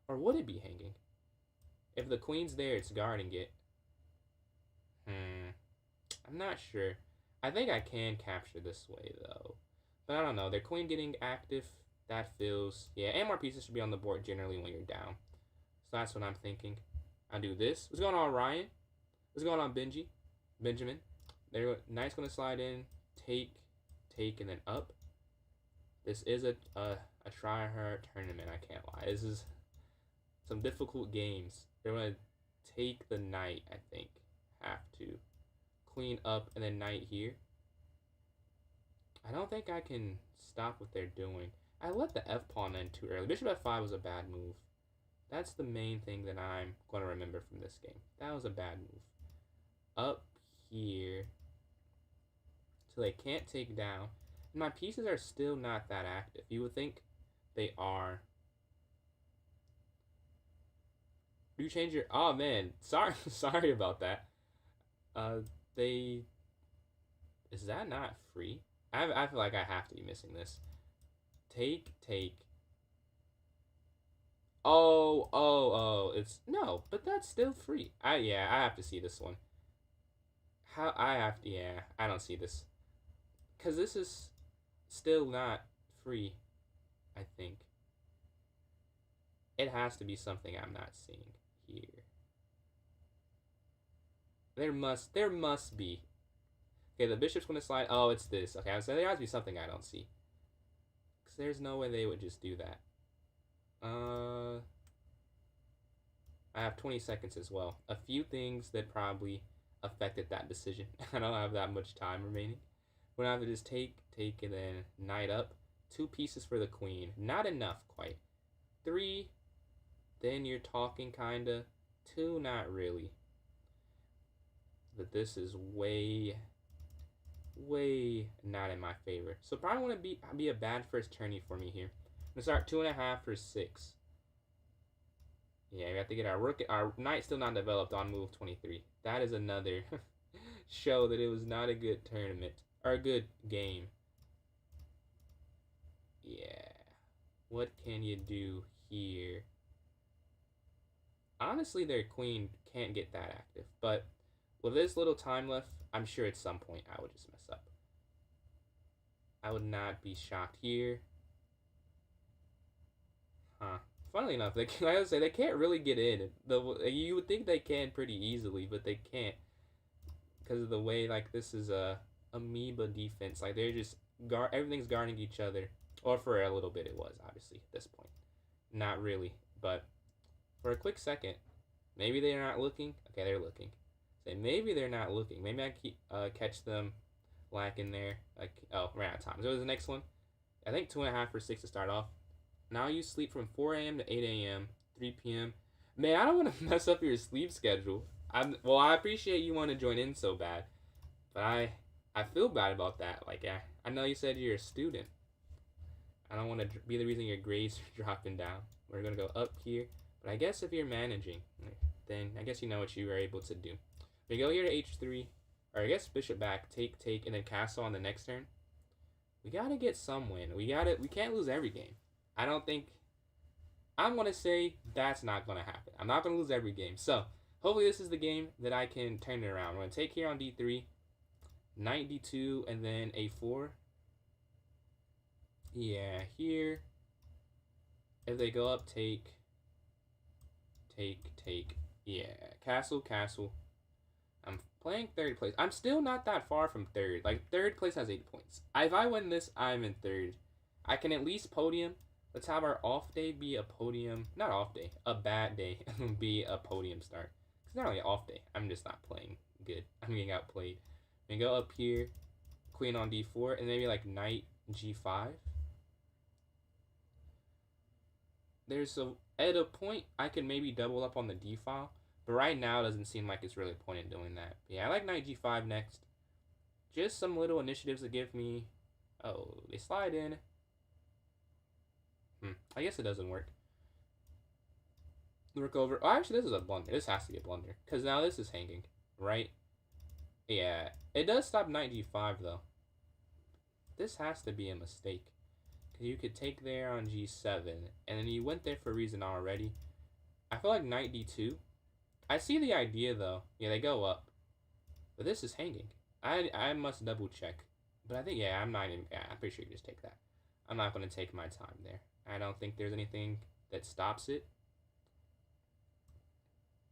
Or would it be hanging? If the queen's there, it's guarding it. I'm not sure. I think I can capture this way, though. But I don't know. Their queen getting active, that feels... Yeah, and more pieces should be on the board generally when you're down. So that's what I'm thinking. I do this. What's going on, Ryan? What's going on, Benjamin? Knight's going to slide in, take, and then up. This is a try-hard tournament, I can't lie. This is some difficult games. They're going to take the knight, I think. Have to. Queen up and then knight here. I don't think I can stop what they're doing. I let the f-pawn in too early. Bishop f5 was a bad move. That's the main thing that I'm going to remember from this game. That was a bad move. Up here. So they can't take down. And my pieces are still not that active. You would think they are. Do you change your... Oh, man. Sorry about that. Is that not free? I feel like I have to be missing this. Take. Oh, it's... No, but that's still free. I have to see this one. Yeah, I don't see this. Because this is still not free, I think. It has to be something I'm not seeing here. There must be. Okay, the bishop's going to slide. Oh, it's this. Okay, I was saying there has to be something I don't see. Because there's no way they would just do that. I have 20 seconds as well. A few things that probably affected that decision. I don't have that much time remaining. We're going to have to just take, and then knight up. 2 pieces for the queen. Not enough, quite. 3, then you're talking, kinda. 2, not really. But this is way not in my favor. So probably want to be a bad first tourney for me here. I'm going to start 2.5 for 6. Yeah, we have to get our knight still not developed on move 23. That is another show that it was not a good tournament. Or a good game. Yeah. What can you do here? Honestly, their queen can't get that active. But with this little time left, I'm sure at some point I would just mess up. I would not be shocked here. Huh. Funnily enough, like I would say, they can't really get in. You would think they can pretty easily, but they can't. Because of the way, like, this is a amoeba defense. Like, they're just... everything's guarding each other. Or for a little bit it was, obviously, at this point. Not really. But for a quick second, maybe they're not looking. Okay, they're looking. Say, maybe they're not looking. Maybe I catch them lacking there. Like, oh, ran out of time. So the next one. I think 2.5 for 6 to start off. Now you sleep from 4 a.m. to 8 a.m., 3 p.m. Man, I don't want to mess up your sleep schedule. Well, I appreciate you want to join in so bad. But I feel bad about that. Like, I know you said you're a student. I don't want to be the reason your grades are dropping down. We're going to go up here. But I guess if you're managing, then I guess you know what you were able to do. We go here to h3. Or I guess bishop back, take, and then castle on the next turn. We gotta get some win. We can't lose every game. I don't think I'm gonna say that's not gonna happen. I'm not gonna lose every game. So hopefully this is the game that I can turn it around. We're gonna take here on D3, knight D2, and then A4. Yeah, here. If they go up, take. Yeah, castle, castle. I'm playing third place. I'm still not that far from third. Like, third place has 8 points. If I win this, I'm in third. I can at least podium. Let's have our off day be a podium. Not off day. A bad day be a podium start. It's not really off day. I'm just not playing good. I'm getting outplayed. And go up here. Queen on D4. And maybe like knight G5. At a point, I can maybe double up on the D file. But right now, it doesn't seem like it's really a point in doing that. But yeah, I like knight G5 next. Just some little initiatives that give me... Oh, they slide in. I guess it doesn't work. Rook over. Oh, actually, this is a blunder. This has to be a blunder. Because now this is hanging, right? Yeah. It does stop knight G5, though. This has to be a mistake. Because you could take there on G7. And then you went there for a reason already. I feel like knight D2. I see the idea, though. Yeah, they go up. But this is hanging. I must double check. But I think, yeah, I'm pretty sure you just take that. I'm not going to take my time there. I don't think there's anything that stops it.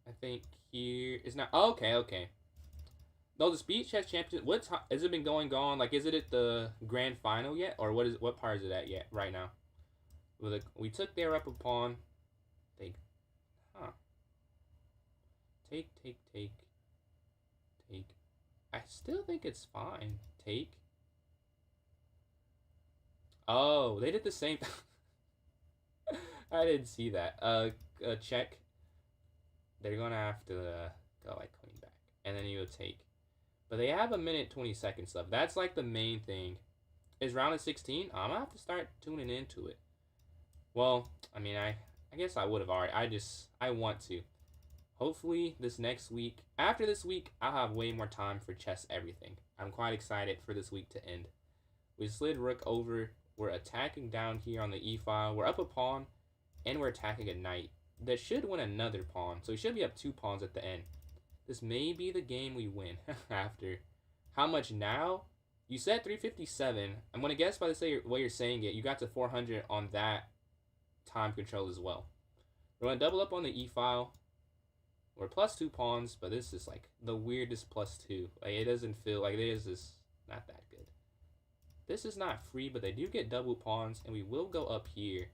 I think here is not... Oh, okay. No, the Speed Chess Championship... What time has it been going on? Like, is it at the grand final yet? Or what part is it at yet, right now? We took their up a pawn. Take. I still think it's fine. Take. Oh, they did the same. I didn't see that. Check. They're gonna have to go like queen back, and then you would take. But they have a minute 20 seconds left. That's like the main thing. Is round of 16? I'm gonna have to start tuning into it. Well, I mean, I guess I would have already. I want to. Hopefully this next week, after this week, I'll have way more time for chess everything. I'm quite excited for this week to end. We slid rook over. We're attacking down here on the e file. We're up a pawn, and we're attacking a knight. That should win another pawn, so we should be up 2 pawns at the end. This may be the game we win after. How much now? You said 357. I'm going to guess by the way you're saying it, you got to 400 on that time control as well. We're going to double up on the e file. We're plus 2 pawns, but this is like the weirdest plus 2. Like, it doesn't feel like this is not that good. This is not free, but they do get double pawns, and we will go up here.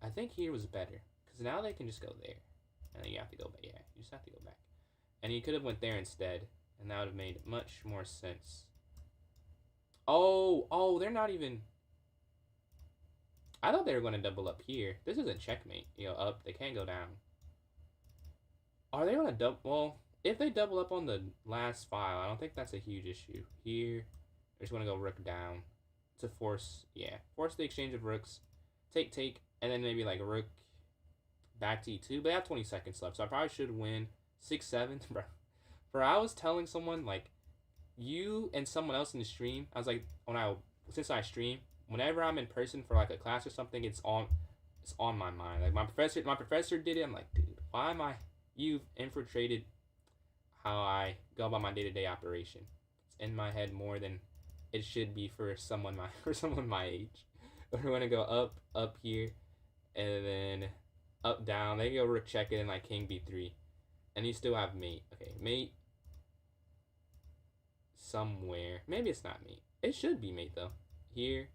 I think here was better, because now they can just go there. And then you have to go back. Yeah, you just have to go back. And you could have went there instead, and that would have made much more sense. Oh, they're not even... I thought they were going to double up here. This isn't checkmate. Up. They can't go down. Are they going to double? Well, if they double up on the last file, I don't think that's a huge issue. Here, they're just going to go rook down to force the exchange of rooks. Take, and then maybe like a rook back to e2. But they have 20 seconds left, so I probably should win 6-7. Bro, I was telling someone, like, you and someone else in the stream, I was like, since I stream, whenever I'm in person for like a class or something, it's on my mind. Like, my professor did it. I'm like, dude, why am I... You've infiltrated how I go about my day-to-day operation. It's in my head more than it should be for someone my age. We're gonna go up here, and then up down. They go rook check it and like king b3, and you still have mate. Okay, mate somewhere. Maybe it's not mate. It should be mate though. Here,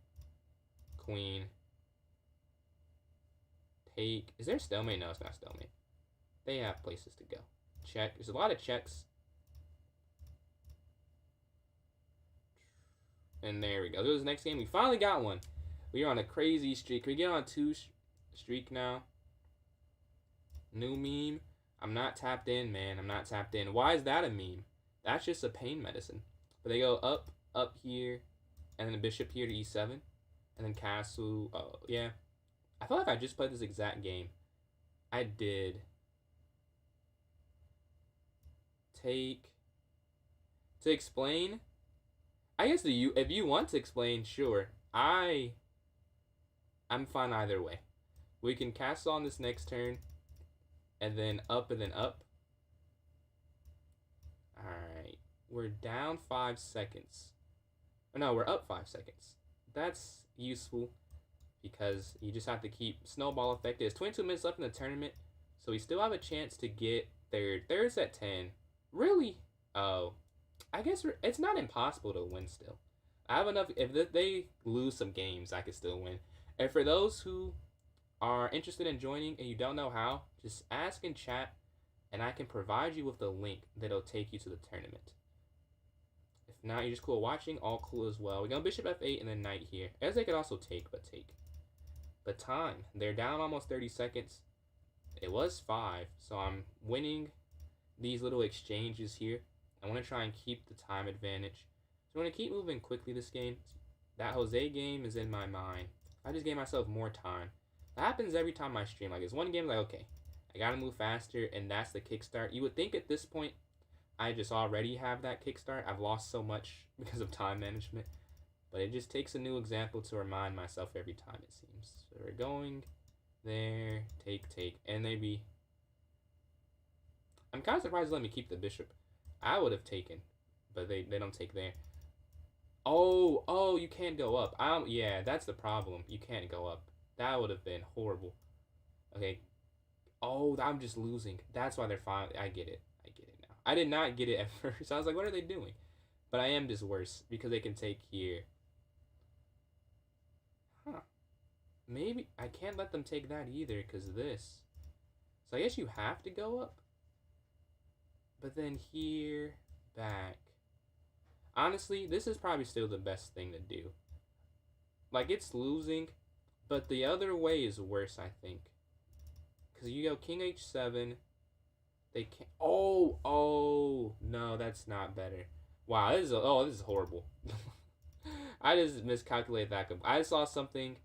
queen. Take. Is there stalemate? No, it's not stalemate. They have places to go. Check. There's a lot of checks. And there we go. This was the next game. We finally got one. We are on a crazy streak. Can we get on a 2 streak now? New meme. I'm not tapped in, man. I'm not tapped in. Why is that a meme? That's just a pain medicine. But they go up here, and then the bishop here to e7, and then castle. Oh, yeah. I feel like I just played this exact game. I did. Take. To explain, I guess if you want to explain, sure. I'm fine either way. We can castle on this next turn, and then up and then up. Alright. We're down 5 seconds. Oh, no, we're up 5 seconds. That's useful because you just have to keep snowball effect. There's 22 minutes left in the tournament, so we still have a chance to get third. Third's at 10. Really? Oh. I guess it's not impossible to win still. I have enough. If they lose some games, I could still win. And for those who are interested in joining and you don't know how, just ask in chat and I can provide you with the link that'll take you to the tournament. If not, you're just cool watching, all cool as well. We're going bishop f8 and then knight here. As they could also take, but take. But time. They're down almost 30 seconds. It was 5, so I'm winning these little exchanges here. I want to try and keep the time advantage. So I'm going to keep moving quickly this game. That Jose game is in my mind. I just gave myself more time. That happens every time I stream. Like, it's one game, like, okay, I got to move faster, and that's the kickstart. You would think at this point, I just already have that kickstart. I've lost so much because of time management. But it just takes a new example to remind myself every time, it seems. So we're going there, take, and maybe... I'm kind of surprised they let me keep the bishop. I would have taken, but they don't take there. Oh, you can't go up. Yeah, that's the problem. You can't go up. That would have been horrible. Okay. Oh, I'm just losing. That's why they're fine. I get it now. I did not get it at first. I was like, what are they doing? But I am just worse because they can take here. Huh. Maybe I can't let them take that either because of this. So I guess you have to go up. But then here, back. Honestly, this is probably still the best thing to do. Like, it's losing, but the other way is worse, I think. Because you go king h7. They can't. Oh, no, that's not better. Wow, this is horrible. I just miscalculated that. I saw something.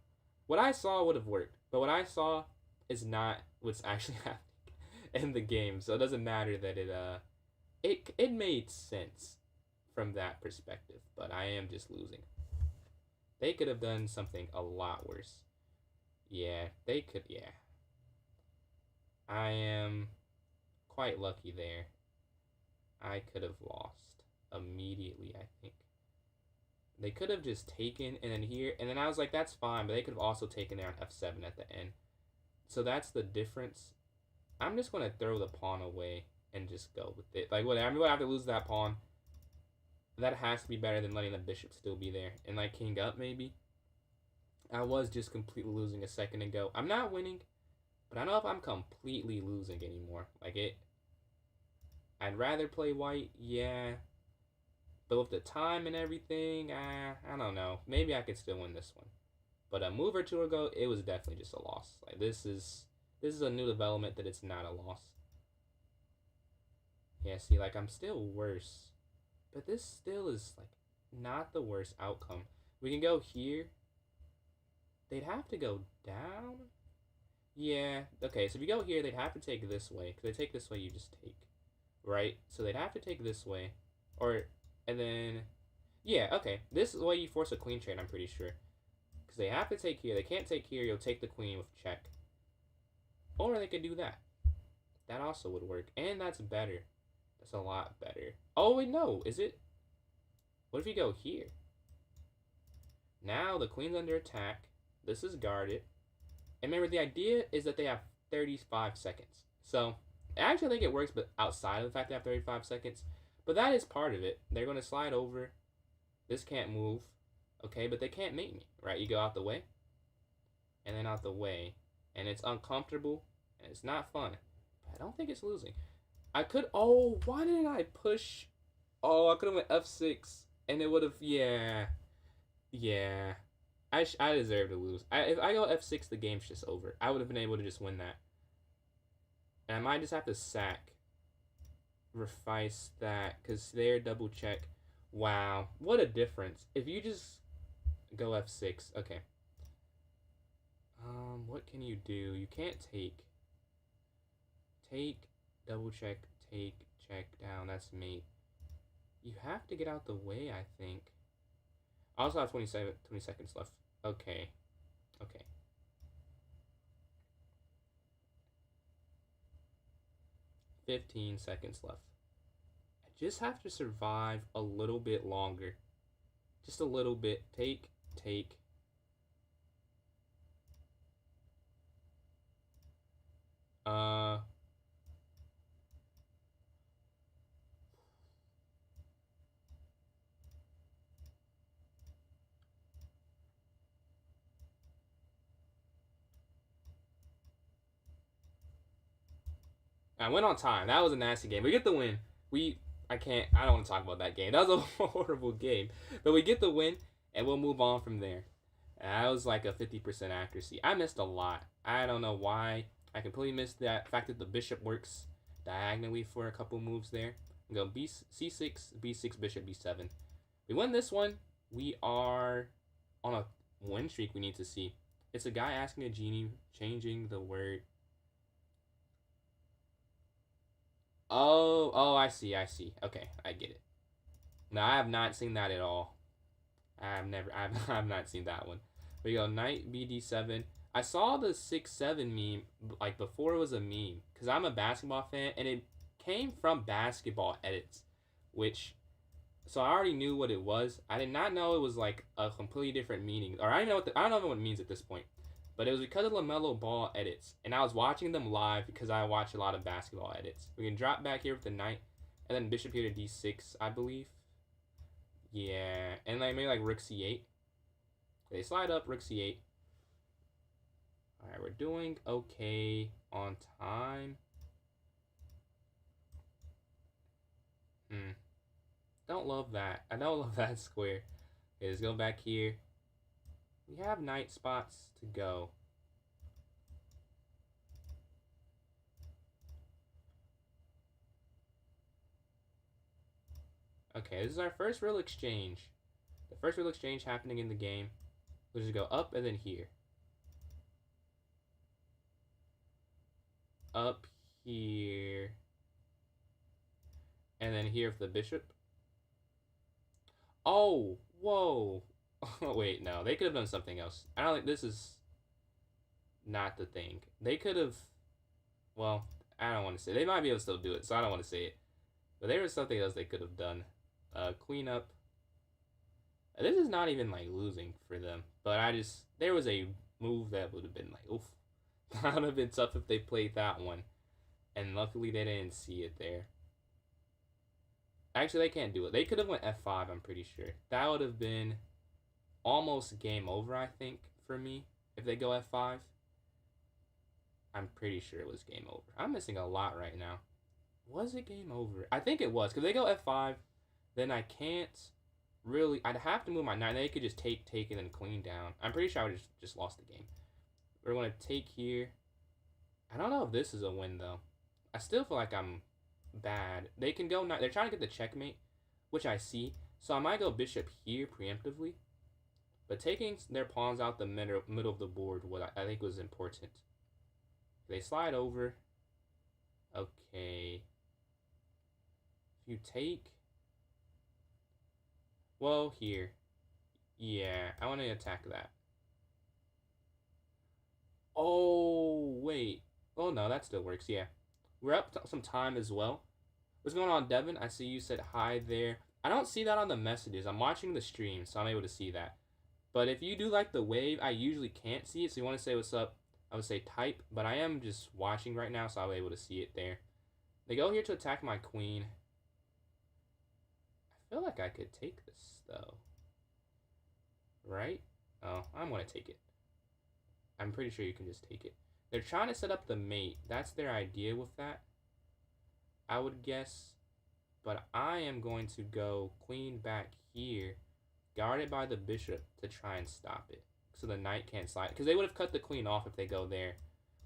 What I saw would have worked, but what I saw is not what's actually happening in the game. So it doesn't matter that it made sense from that perspective, but I am just losing. They could have done something a lot worse. Yeah, they could. Yeah, I am quite lucky there. I could have lost immediately, I think. They could have just taken and then here, and then I was like, that's fine, but they could have also taken there on f7 at the end. So that's the difference. I'm just going to throw the pawn away and just go with it. Like, whatever. I'm going to have to lose that pawn. That has to be better than letting the bishop still be there. And, like, king up, maybe. I was just completely losing a second ago. I'm not winning, but I don't know if I'm completely losing anymore. Like, I'd rather play white, yeah. But with the time and everything, I don't know. Maybe I could still win this one. But a move or two ago, it was definitely just a loss. Like, this is a new development that it's not a loss. Yeah, see, like, I'm still worse. But this still is, like, not the worst outcome. We can go here. They'd have to go down? Yeah, okay, so if you go here, they'd have to take this way. Because they take this way, you just take. Right? So they'd have to take this way. And then... Yeah, okay. This is the way you force a queen trade, I'm pretty sure. Because they have to take here. They can't take here. You'll take the queen with check. Or they could do that. That also would work. And that's better. That's a lot better. Oh, wait, no. Is it? What if you go here? Now the queen's under attack. This is guarded. And remember, the idea is that they have 35 seconds. So, actually, I think it works, but outside of the fact they have 35 seconds. But that is part of it. They're going to slide over. This can't move. Okay, but they can't mate me, right? You go out the way. And then out the way. And it's uncomfortable. And it's not fun. But I don't think it's losing. I could... Oh, why didn't I push... Oh, I could have went f6. And it would have... Yeah. Yeah. I deserve to lose. If I go f6, the game's just over. I would have been able to just win that. And I might just have to sack. Refice that. Because they're double check. Wow. What a difference. If you just go f6. Okay. What can you do? You can't take. Take. Double check. Take. Check down. That's mate. You have to get out the way, I think. I also have 20 seconds left. Okay. Okay. 15 seconds left. I just have to survive a little bit longer. Just a little bit. Take, take. Uh, I went on time. That was a nasty game. We get the win. I can't. I don't want to talk about that game. That was a horrible game. But we get the win, and we'll move on from there. That was like a 50% accuracy. I missed a lot. I don't know why. I completely missed that fact that the bishop works diagonally for a couple moves there. We go c6, b6, bishop, b7. We win this one. We are on a win streak we need to see. It's a guy asking a genie, changing the word. Oh, I see. Okay, I get it. No, I have not seen that at all. I've not seen that one. We go knight bd7. I saw the 6-7 meme like before it was a meme because I'm a basketball fan and it came from basketball edits, which so I already knew what it was. I did not know it was like a completely different meaning, or I don't know what it means at this point. But it was because of LaMelo Ball edits, and I was watching them live because I watch a lot of basketball edits. We can drop back here with the knight, and then bishop here to d6, I believe. Yeah, and like maybe like rook c8. They slide up rook c8. All right, we're doing okay on time. Don't love that. I don't love that square. Okay, let's go back here. We have knight spots to go. Okay, this is our first real exchange. The first real exchange happening in the game. We'll just go up and then here. Up here. And then here for the bishop. Oh, whoa. Wait, no. They could have done something else. I don't think this is not the thing. They could have... Well, I don't want to say. They might be able to still do it, so I don't want to say it. But there was something else they could have done. Queen up. This is not even, like, losing for them. But there was a move that would have been, like, oof. That would have been tough if they played that one. And luckily they didn't see it there. Actually, they can't do it. They could have went f5, I'm pretty sure. That would have been almost game over, I think, for me. If they go f5. I'm pretty sure it was game over. I'm missing a lot right now. Was it game over? I think it was. Because they go f5, then I can't really... I'd have to move my knight. They could just take, and then queen down. I'm pretty sure I would have just lost the game. We're going to take here. I don't know if this is a win, though. I still feel like I'm bad. They can go... They're trying to get the checkmate, which I see. So I might go bishop here preemptively. But taking their pawns out the middle of the board, what I think was important. They slide over. Okay. If you take... Well, here. Yeah, I want to attack that. Oh, wait. Oh, no, that still works, yeah. We're up some time as well. What's going on, Devin? I see you said hi there. I don't see that on the messages. I'm watching the stream, so I'm able to see that. But if you do like the wave, I usually can't see it. So you want to say what's up, I would say type. But I am just watching right now, so I'll be able to see it there. They go here to attack my queen. I feel like I could take this, though. Right? Oh, I'm going to take it. I'm pretty sure you can just take it. They're trying to set up the mate. That's their idea with that, I would guess. But I am going to go queen back here, guarded by the bishop to try and stop it. So the knight can't slide. Because they would have cut the queen off if they go there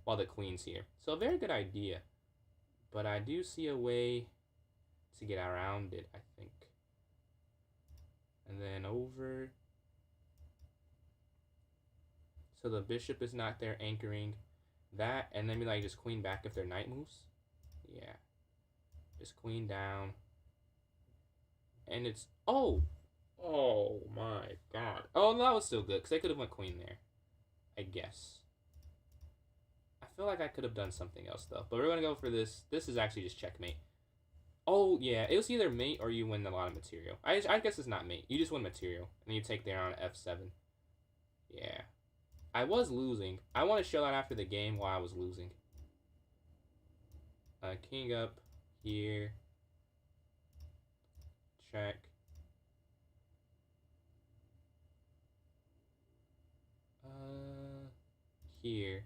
while the queen's here. So a very good idea. But I do see a way to get around it, I think. And then over. So the bishop is not there anchoring that. And then we like just queen back if their knight moves. Yeah. Just queen down. And it's... Oh! Oh my god. Oh, no, that was still good because they could have went queen there. I guess. I feel like I could have done something else though. But we're gonna go for this. This is actually just checkmate. Oh yeah, it was either mate or you win a lot of material. I guess it's not mate. You just win material and you take there on f7. Yeah. I was losing. I want to show that after the game while I was losing. King up here. Check. Here.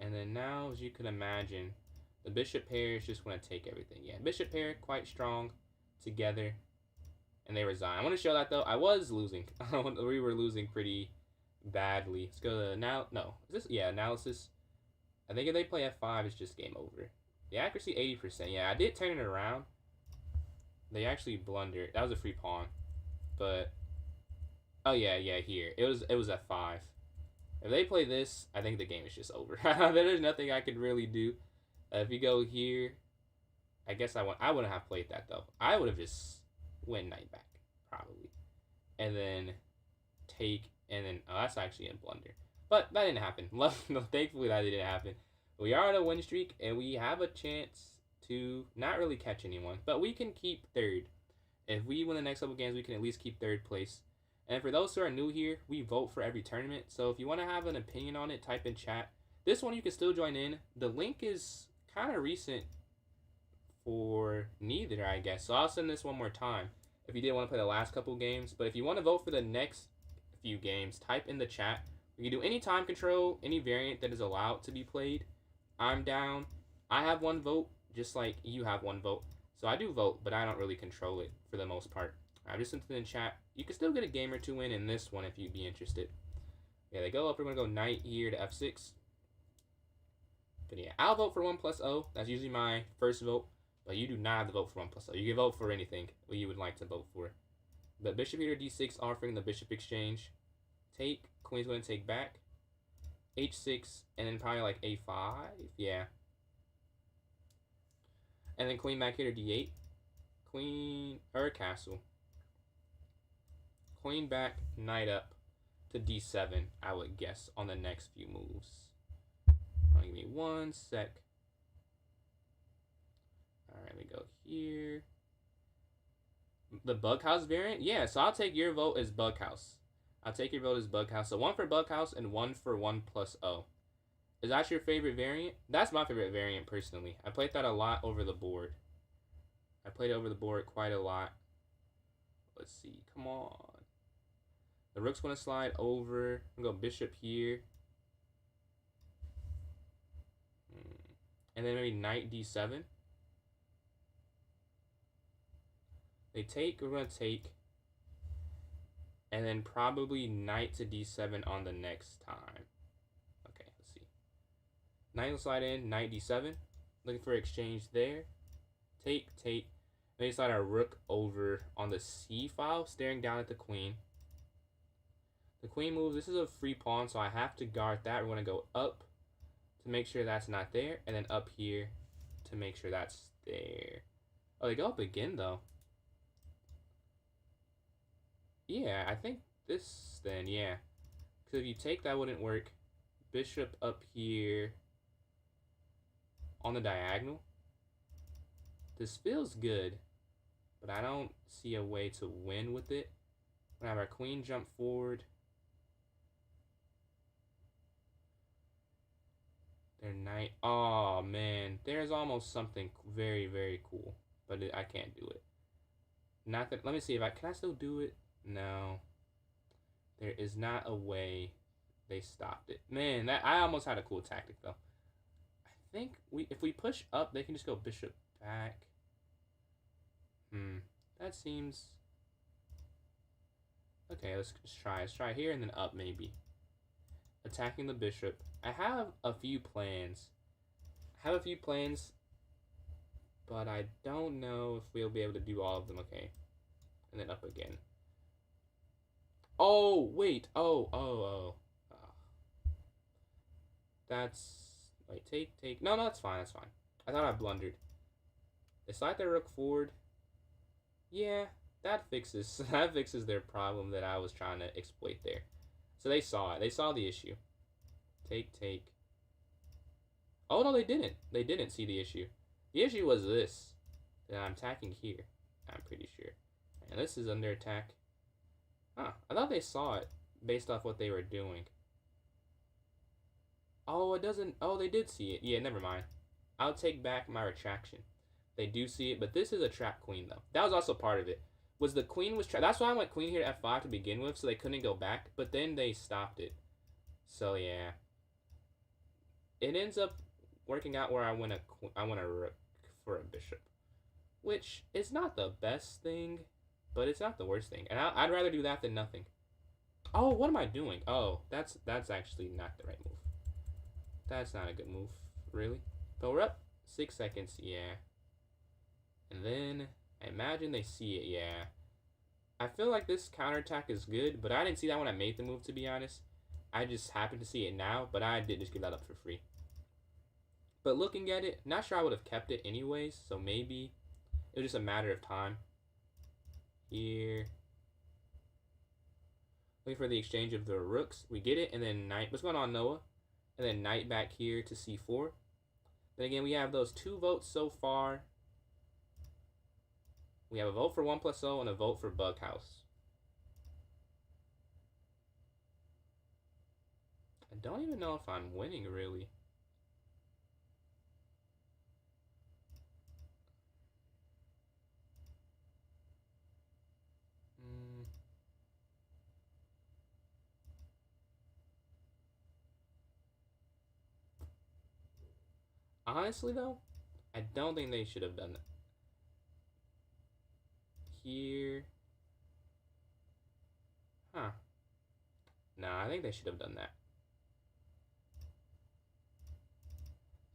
And then now, as you can imagine, the bishop pair is just going to take everything. Yeah, bishop pair quite strong together, and they resign. I want to show that though. I was losing. We were losing pretty badly. Let's go to now. No, is this analysis? I think if they play f5, it's just game over. The accuracy 80%. Yeah, I did turn it around. They actually blundered. That was a free pawn, but oh yeah, here it was f5. If they play this, I think the game is just over. There's nothing I could really do. If you go here, I guess I wouldn't have played that though. I would have just went knight back probably, and then take, and then oh, that's actually a blunder. But that didn't happen. Thankfully, that didn't happen. We are on a win streak, and we have a chance to not really catch anyone, but we can keep third. If we win the next couple games, we can at least keep third place. And for those who are new here, we vote for every tournament. So if you want to have an opinion on it, type in chat. This one you can still join in. The link is kind of recent for neither, I guess. So I'll send this one more time if you didn't want to play the last couple games. But if you want to vote for the next few games, type in the chat. We can do any time control, any variant that is allowed to be played. I'm down. I have one vote, just like you have one vote. So I do vote, but I don't really control it for the most part. I just sent it in chat. You can still get a game or two win in this one if you'd be interested. Yeah, they go up. We're going to go knight here to f6. But yeah, I'll vote for 1 plus O. That's usually my first vote. But you do not have to vote for 1 plus O. You can vote for anything what you would like to vote for. But bishop here to d6, offering the bishop exchange. Take. Queen's going to take back. h6, and then probably like a5. Yeah. And then queen back here to d8. Queen, or castle. Queen back, knight up to d7, I would guess, on the next few moves. Give me 1 sec. Alright, we go here. The Bughouse variant? Yeah, so I'll take your vote as Bughouse. I'll take your vote as Bughouse. So 1 for Bughouse and 1 for 1 plus O. Is that your favorite variant? That's my favorite variant, personally. I played that a lot over the board. I played it over the board quite a lot. Let's see. Come on. The rook's going to slide over. I'm going to go bishop here. And then maybe knight d7. They take. We're going to take. And then probably knight to d7 on the next time. Okay, let's see. Knight will slide in. Knight d7. Looking for exchange there. Take, take. They slide our rook over on the c file, staring down at the queen. The queen moves. This is a free pawn, so I have to guard that. We're going to go up to make sure that's not there, and then up here to make sure that's there. Oh, they go up again, though. Yeah, I think this then, yeah. Because if you take, that wouldn't work. Bishop up here on the diagonal. This feels good, but I don't see a way to win with it. We're going to have our queen jump forward. Their knight. Oh, man. There's almost something very, very cool. But I can't do it. Not that. Let me see if I... Can I still do it? No. There is not a way they stopped it. Man, I almost had a cool tactic, though. I think if we push up, they can just go bishop back. That seems... Okay, let's try. Let's try here and then up, maybe. Attacking the bishop. I have a few plans. But I don't know if we'll be able to do all of them. Okay. And then up again. Oh, wait. Oh. That's... Wait, take. No, that's fine. That's fine. I thought I blundered. They slide their rook forward. Yeah, that fixes that fixes their problem that I was trying to exploit there. So they saw it. They saw the issue. Take. Oh no, they didn't. They didn't see the issue. The issue was this. That I'm attacking here. I'm pretty sure. And this is under attack. Huh. I thought they saw it based off what they were doing. Oh, it doesn't. Oh, they did see it. Yeah, never mind. I'll take back my retraction. They do see it, but this is a trap queen though. That was also part of it. Was the queen was trapped? That's why I went queen here to f5 to begin with, so they couldn't go back. But then they stopped it. So yeah, it ends up working out where I win a rook for a bishop, which is not the best thing, but it's not the worst thing. And I'd rather do that than nothing. Oh, what am I doing? Oh, that's actually not the right move. That's not a good move, really. But we're up 6 seconds, yeah. And then, I imagine they see it, yeah. I feel like this counterattack is good, but I didn't see that when I made the move, to be honest. I just happened to see it now, but I did just give that up for free. But looking at it, not sure I would have kept it anyways, so maybe it was just a matter of time. Here. Looking for the exchange of the rooks. We get it, and then knight. What's going on, Noah? And then knight back here to c4. Then again, we have those 2 votes so far. We have a vote for 1+0 and a vote for Bughouse. I don't even know if I'm winning, really. Honestly, though, I don't think they should have done that. Here. Huh. Nah, I think they should have done that.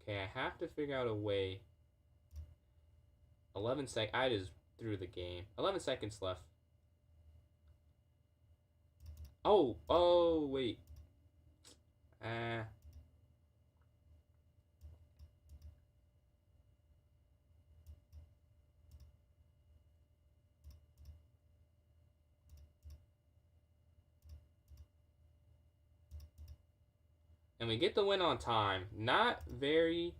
Okay, I have to figure out a way. 11 seconds. I just threw the game. 11 seconds left. Oh, wait. And we get the win on time. Not very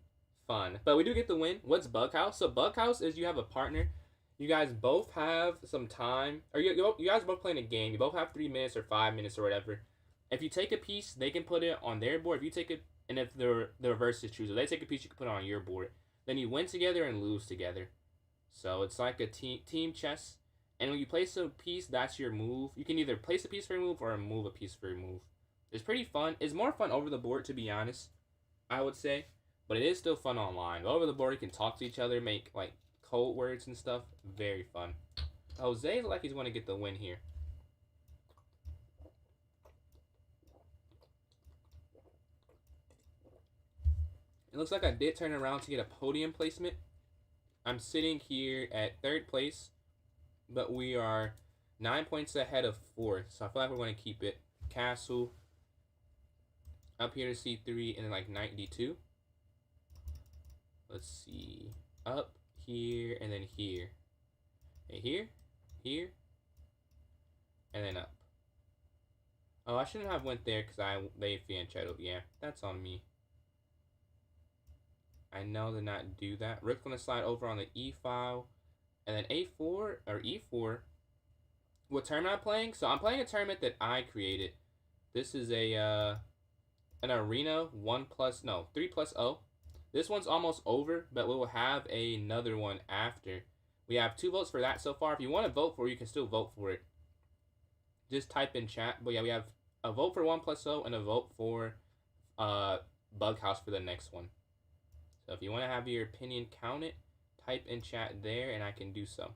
fun, but we do get the win. What's Bughouse? So Bughouse is you have a partner. You guys both have some time, or you guys both playing a game. You both have 3 minutes or 5 minutes or whatever. If you take a piece, they can put it on their board. If you take it, and if the reverse is true, so they take a piece, you can put it on your board. Then you win together and lose together. So it's like a team chess. And when you place a piece, that's your move. You can either place a piece for your move or move a piece for your move. It's pretty fun. It's more fun over the board, to be honest, I would say. But it is still fun online. Over the board, you can talk to each other, make like code words and stuff. Very fun. Jose like he's going to get the win here. It looks like I did turn around to get a podium placement. I'm sitting here at 3rd place, but we are 9 points ahead of 4th. So I feel like we're going to keep it. Castle. Up here to c3 and then like knight d2. Let's see. Up here and then here. And here, and then up. Oh, I shouldn't have went there because they fianchettoed. Yeah, that's on me. I know to not do that. Rook's gonna slide over on the e file, and then a4 or e4. What tournament I'm playing? So I'm playing a tournament that I created. This is a an arena 3+0. This one's almost over, but we will have another one after. We have 2 votes for that so far. If you want to vote for it, you can still vote for it. Just type in chat. But yeah, we have a vote for 1+0 and a vote for Bughouse for the next one. So if you want to have your opinion counted, type in chat there and I can do so.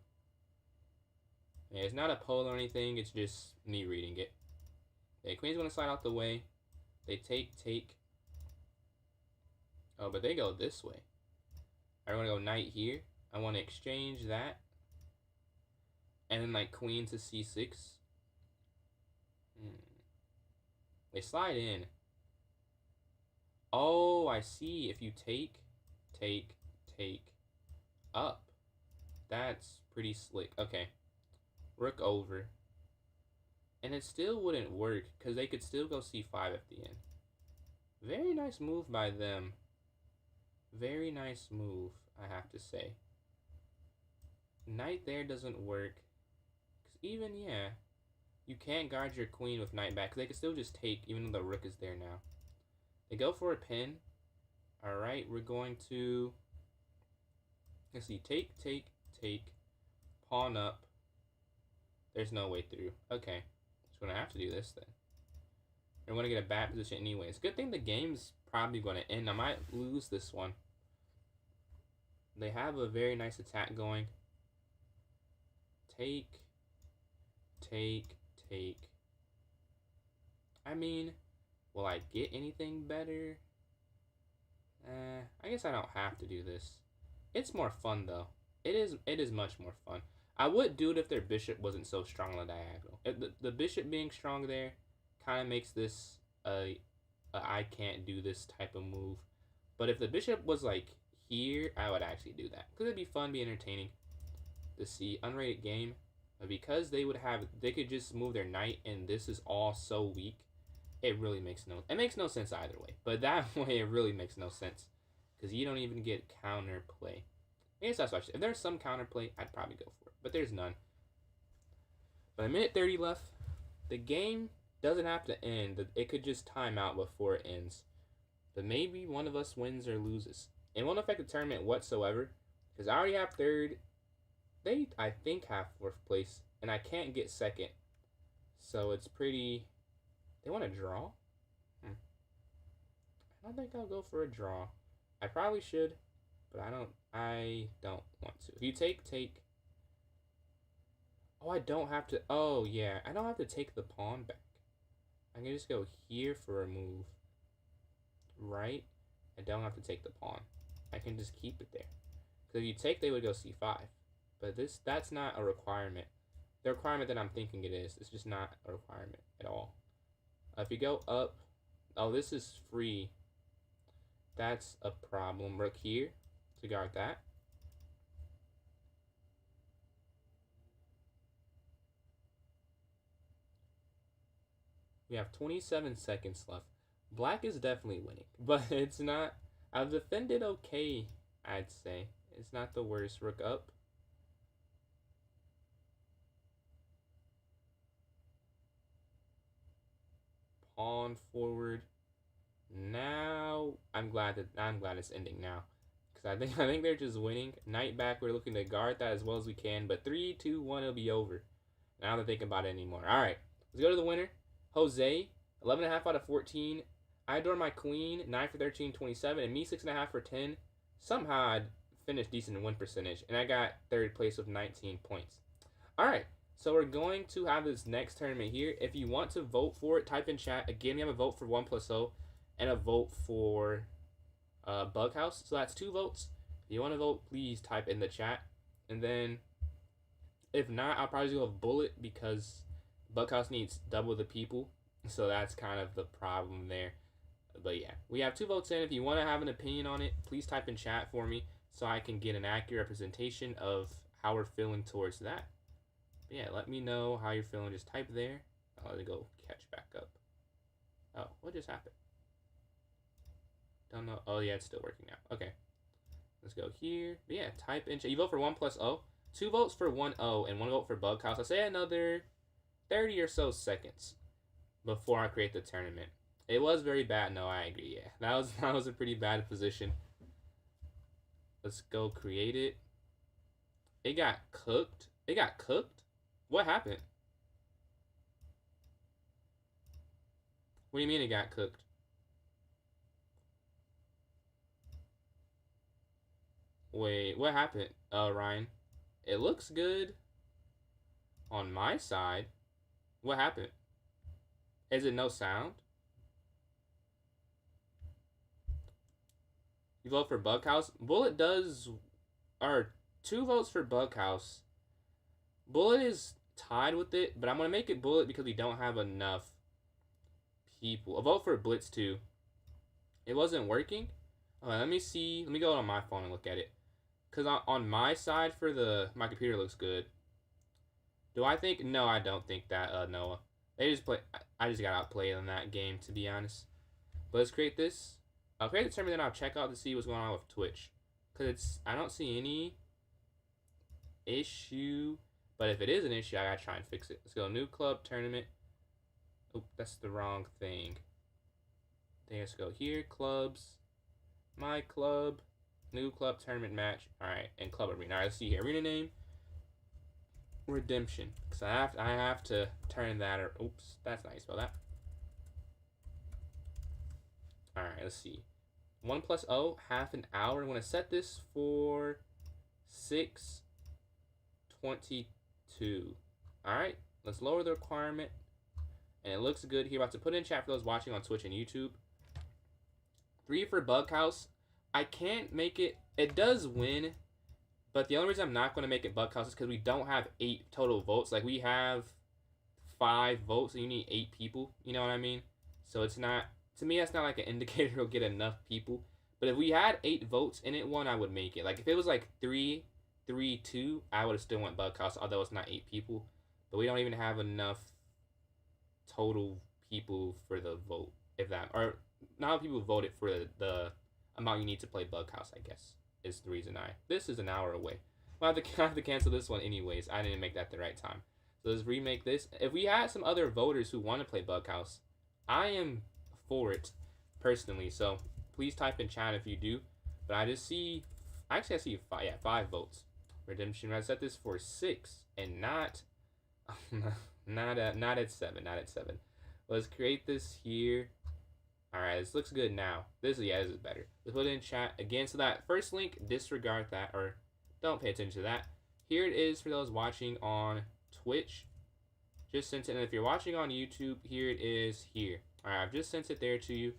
Yeah, it's not a poll or anything, it's just me reading it. Okay, queen's going to slide out the way. They take. Oh, but they go this way. I want to go knight here. I want to exchange that. And then like queen to c6. They slide in. Oh, I see. If you take, take up. That's pretty slick. Okay. Rook over. And it still wouldn't work because they could still go c5 at the end. Very nice move by them. Very nice move, I have to say. Knight there doesn't work. Because even, yeah, you can't guard your queen with knight back. Because they can still just take, even though the rook is there now. They go for a pin. Alright, we're going to... Let's see. Take, take, take. Pawn up. There's no way through. Okay. Just going to have to do this then. I want to get a bad position anyways. Good thing the game's probably going to end. I might lose this one. They have a very nice attack going. Take, take, take. I mean, will I get anything better? I guess I don't have to do this. It's more fun though. It is much more fun. I would do it if their bishop wasn't so strong on the diagonal. The bishop being strong there kind of makes this a I can't do this type of move. But if the bishop was like here, I would actually do that. Because it'd be fun, be entertaining to see. Unrated game. But because they could just move their knight and this is all so weak, it makes no sense either way. But that way it really makes no sense. Because you don't even get counterplay. I guess that's what I should. If there's some counterplay, I'd probably go for it. But there's none. But a minute 30 left. The game doesn't have to end. It could just time out before it ends. But maybe one of us wins or loses. It won't affect the tournament whatsoever. Because I already have third. They, I think, have fourth place. And I can't get second. So it's pretty... They want to draw? I don't think I'll go for a draw. I probably should. But I don't want to. If you take... Oh, I don't have to... Oh, yeah. I don't have to take the pawn back. I can just go here for a move. Right? I don't have to take the pawn. I can just keep it there. Because if you take, they would go c5. But that's not a requirement. The requirement that I'm thinking it is. It's just not a requirement at all. If you go up... Oh, this is free. That's a problem. Rook here to guard that. We have 27 seconds left. Black is definitely winning, but it's not... I've defended okay, I'd say. It's not the worst. Rook up. Pawn forward. Now I'm glad it's ending now. Because I think they're just winning. Knight back, we're looking to guard that as well as we can. But 3, 2, 1, it'll be over. Now I'm not thinking about it anymore. Alright, let's go to the winner. Jose, 11.5 out of 14. I adore my queen, 9 for 13, 27. And me, 6.5 for 10. Somehow I finished decent in win percentage. And I got third place with 19 points. Alright, so we're going to have this next tournament here. If you want to vote for it, type in chat. Again, we have a vote for 1+0 and a vote for Bughouse. So that's 2 votes. If you want to vote, please type in the chat. And then, if not, I'll probably go with Bullet because Bughouse needs double the people. So that's kind of the problem there. But yeah, we have 2 votes in. If you want to have an opinion on it, please type in chat for me so I can get an accurate representation of how we're feeling towards that. But yeah, let me know how you're feeling. Just type there. I'll let it go catch back up. Oh, what just happened? Don't know. Oh yeah, it's still working now. Okay. Let's go here. But yeah, type in chat. You vote for 1+0. 2 votes for 1-0 and 1 vote for Bughouse. I'll say another 30 or so seconds before I create the tournament. It was very bad. No, I agree. Yeah, that was a pretty bad position. Let's go create it. It got cooked. It got cooked? What happened? What do you mean it got cooked? Wait, what happened, Ryan? It looks good on my side. What happened? Is it no sound? You vote for Bughouse? Bullet does... Or 2 votes for Bughouse. Bullet is tied with it, but I'm going to make it Bullet because we don't have enough people. A vote for Blitz too. It wasn't working. Let me see. Let me go on my phone and look at it. Cause on my side for my computer looks good. Do I think? No, I don't think that. Noah, they just play. I just got outplayed in that game, to be honest. But let's create this. I'll create the tournament, then I'll check out to see what's going on with Twitch. Cause I don't see any issue. But if it is an issue, I gotta try and fix it. Let's go new club tournament. Oh, that's the wrong thing. Then let's go here, clubs, my club, new club tournament match. All right, and club arena. All right, let's see here. Arena name, Redemption. Cause I have to turn that. Or oops, that's not how you spell that. All right, let's see. 1 + 0, half an hour. I'm gonna set this for 6:22. All right, let's lower the requirement. And it looks good here. About to put in chat for those watching on Twitch and YouTube. 3 for Bughouse. I can't make it. It does win. But the only reason I'm not going to make it Bughouse is because we don't have 8 total votes. Like, we have 5 votes, and you need 8 people. You know what I mean? So it's not. To me, that's not like an indicator we'll get enough people. But if we had 8 votes and it won, I would make it. Like, if it was like 3-3-2, I would have still went Bughouse, although it's not 8 people. But we don't even have enough total people for the vote, if that, or not people voted for the amount you need to play Bughouse, I guess, is the reason this is an hour away. Well, I have to cancel this one anyways. I didn't make that the right time. So let's remake this. If we had some other voters who want to play Bughouse, I am for it, personally. So please type in chat if you do. But I just see, actually I see 5 votes. Redemption, I set this for 6 and not not at 7. Let's create this here. All right, this looks good now. This is better. Let's put it in chat again. So that first link, disregard that, or don't pay attention to that. Here it is for those watching on Twitch. Just sent it. And if you're watching on YouTube, here it is here. All right, I've just sent it there to you.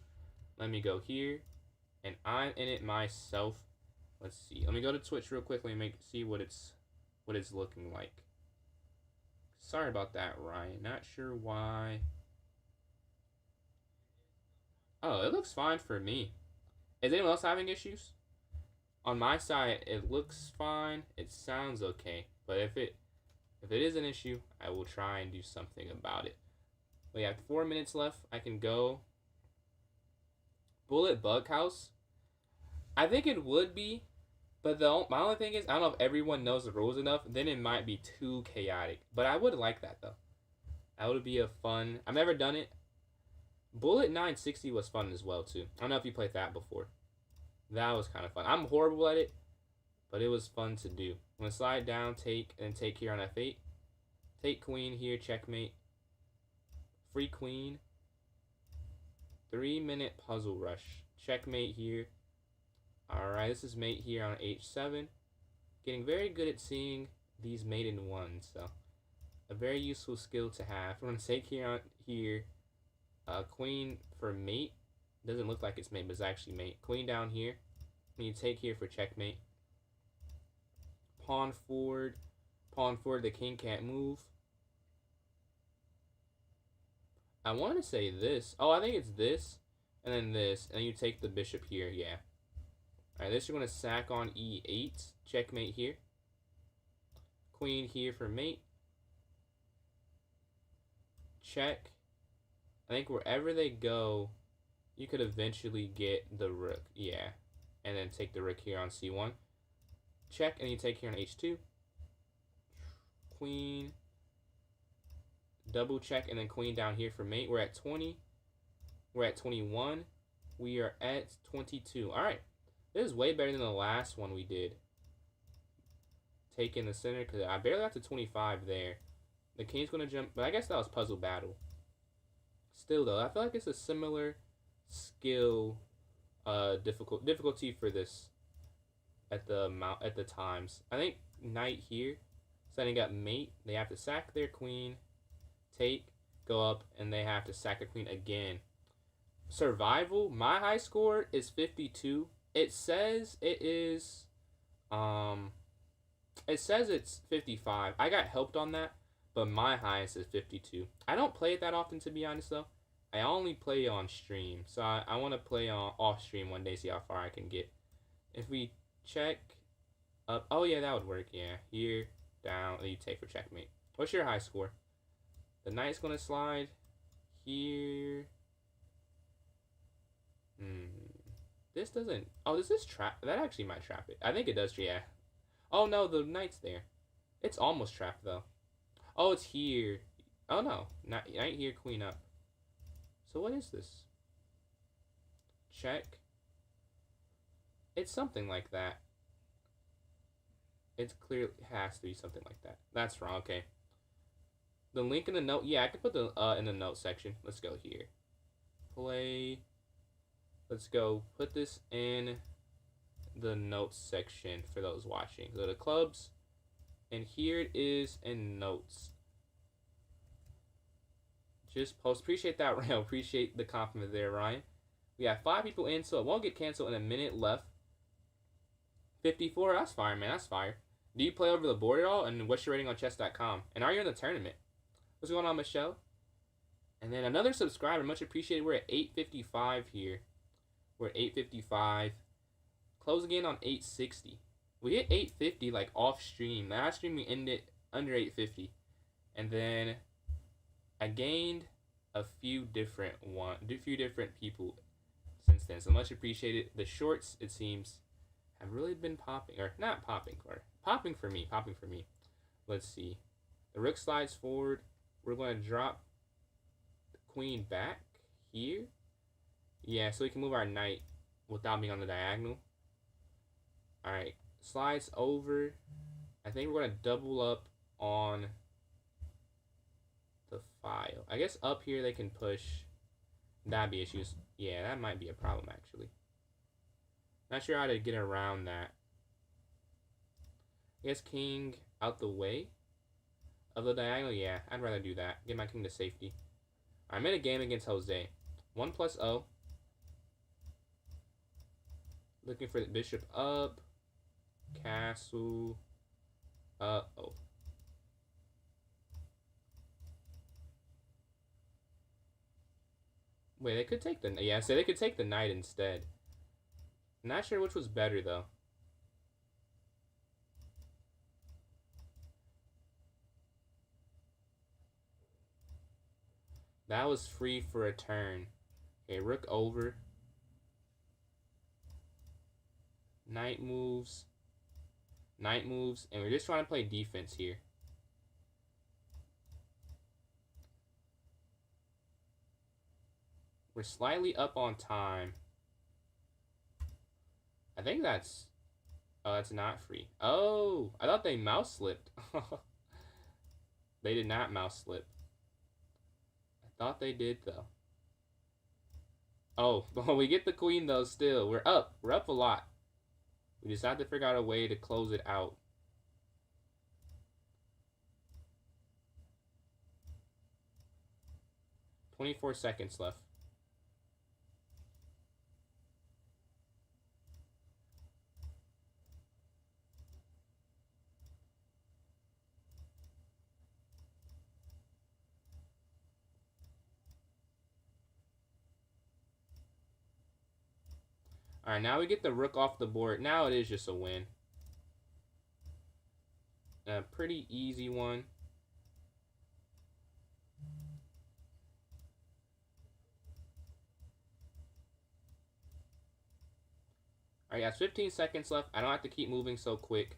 Let me go here, and I'm in it myself. Let's see. Let me go to Twitch real quickly and see what it's looking like. Sorry about that, Ryan. Not sure why. Oh, it looks fine for me. Is anyone else having issues? On my side, it looks fine. It sounds okay. But if it is an issue, I will try and do something about it. We have 4 minutes left. I can go. Bullet Bughouse. I think it would be. But my only thing is, I don't know if everyone knows the rules enough. Then it might be too chaotic. But I would like that, though. That would be a fun. I've never done it. Bullet 960 was fun as well, too. I don't know if you played that before. That was kind of fun. I'm horrible at it. But it was fun to do. I'm going to slide down, take, and take here on F8. Take queen here, checkmate. Free queen. 3-minute puzzle rush. Checkmate here. Alright, this is mate here on H7. Getting very good at seeing these mate in one, so a very useful skill to have. We're going to take here on here. Queen for mate. Doesn't look like it's mate, but it's actually mate. Queen down here. And you take here for checkmate. Pawn forward. Pawn forward, the king can't move. I want to say this. Oh, I think it's this. And then this. And then you take the bishop here, yeah. Alright, this you're going to sack on E8. Checkmate here. Queen here for mate. Check. I think wherever they go, you could eventually get the rook. Yeah. And then take the rook here on C1. Check, and you take here on H2. Queen. Double check, and then queen down here for mate. We're at 20. We're at 21. We are at 22. Alright. This is way better than the last one we did. Take in the center, because I barely got to 25 there. The king's going to jump, but I guess that was puzzle battle. Still, though, I feel like it's a similar skill difficulty for this at the times. I think knight here, setting up mate. They have to sack their queen, take, go up, and they have to sack the queen again. Survival, my high score is 52. It says it is, it says it's 55. I got helped on that, but my highest is 52. I don't play it that often, to be honest, though. I only play on stream, so I want to play on off stream one day, see how far I can get. If we check up, oh yeah, that would work. Yeah, here, down, and you take for checkmate. What's your high score? The knight's gonna slide here. This doesn't. Oh, does this trap? That actually might trap it. I think it does. Yeah. Oh no, the knight's there. It's almost trapped though. Oh, it's here. Oh no, knight here, queen up. So what is this? Check. It's something like that. It's clearly has to be something like that. That's wrong. Okay. The link in the note. Yeah, I can put the in the note section. Let's go here. Play. Let's go put this in the notes section for those watching. Go to clubs, and here it is in notes. Just post. Appreciate that, Ryan. Appreciate the compliment there, Ryan. We have 5 people in, so it won't get canceled in a minute left. 54. That's fire, man. That's fire. Do you play over the board at all? And what's your rating on chess.com? And are you in the tournament? What's going on, Michelle? And then another subscriber. Much appreciated. We're at 855 here. We're at 855. Close again on 860. We hit 850 like off stream. Last stream we ended under 850. And then I gained a few different people since then. So much appreciated. The shorts, it seems, have really been popping, or not popping, or popping for me. Let's see. The rook slides forward. We're going to drop the queen back here. Yeah, so we can move our knight without being on the diagonal. All right, slides over. I think we're going to double up on the file. I guess up here they can push. That'd be issues. Yeah, that might be a problem actually. Not sure how to get around that. I guess king out the way of the diagonal. Yeah, I'd rather do that. Get my king to safety. I'm in a game against Jose. 1+0. Looking for the bishop up. Castle. Oh. Wait, they could take the... Yeah, so they could take the knight instead. Not sure which was better, though. That was free for a turn. Okay, rook over. Knight moves. Knight moves. And we're just trying to play defense here. We're slightly up on time. I think that's... Oh, that's not free. Oh, I thought they mouse slipped. They did not mouse slip. I thought they did, though. Oh, we get the queen, though, still. We're up. We're up a lot. We just have to figure out a way to close it out. "24 seconds left. Alright, now we get the rook off the board. Now it is just a win. A pretty easy one. Alright, yeah, 15 seconds left. I don't have to keep moving so quick.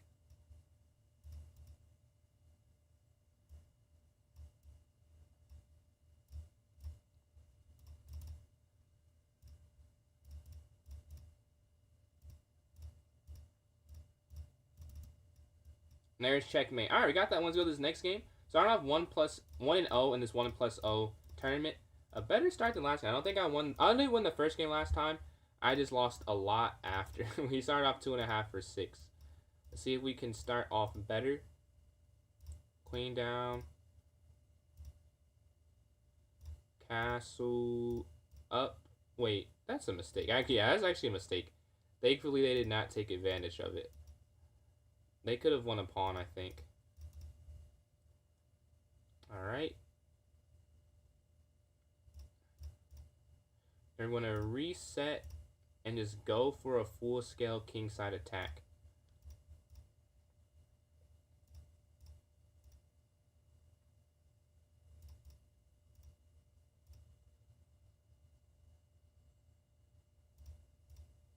And there's checkmate. Alright, we got that one. Let's go to this next game. So I don't have 1+1-0 in this 1+0 tournament. A better start than last time. I don't think I won. I didn't win the first game last time. I just lost a lot after. We started off 2.5 for 6. Let's see if we can start off better. Queen down. Castle up. Wait, that's a mistake. Actually, yeah, that's actually a mistake. Thankfully, they did not take advantage of it. They could have won a pawn, I think. Alright. They're going to reset and just go for a full-scale kingside attack.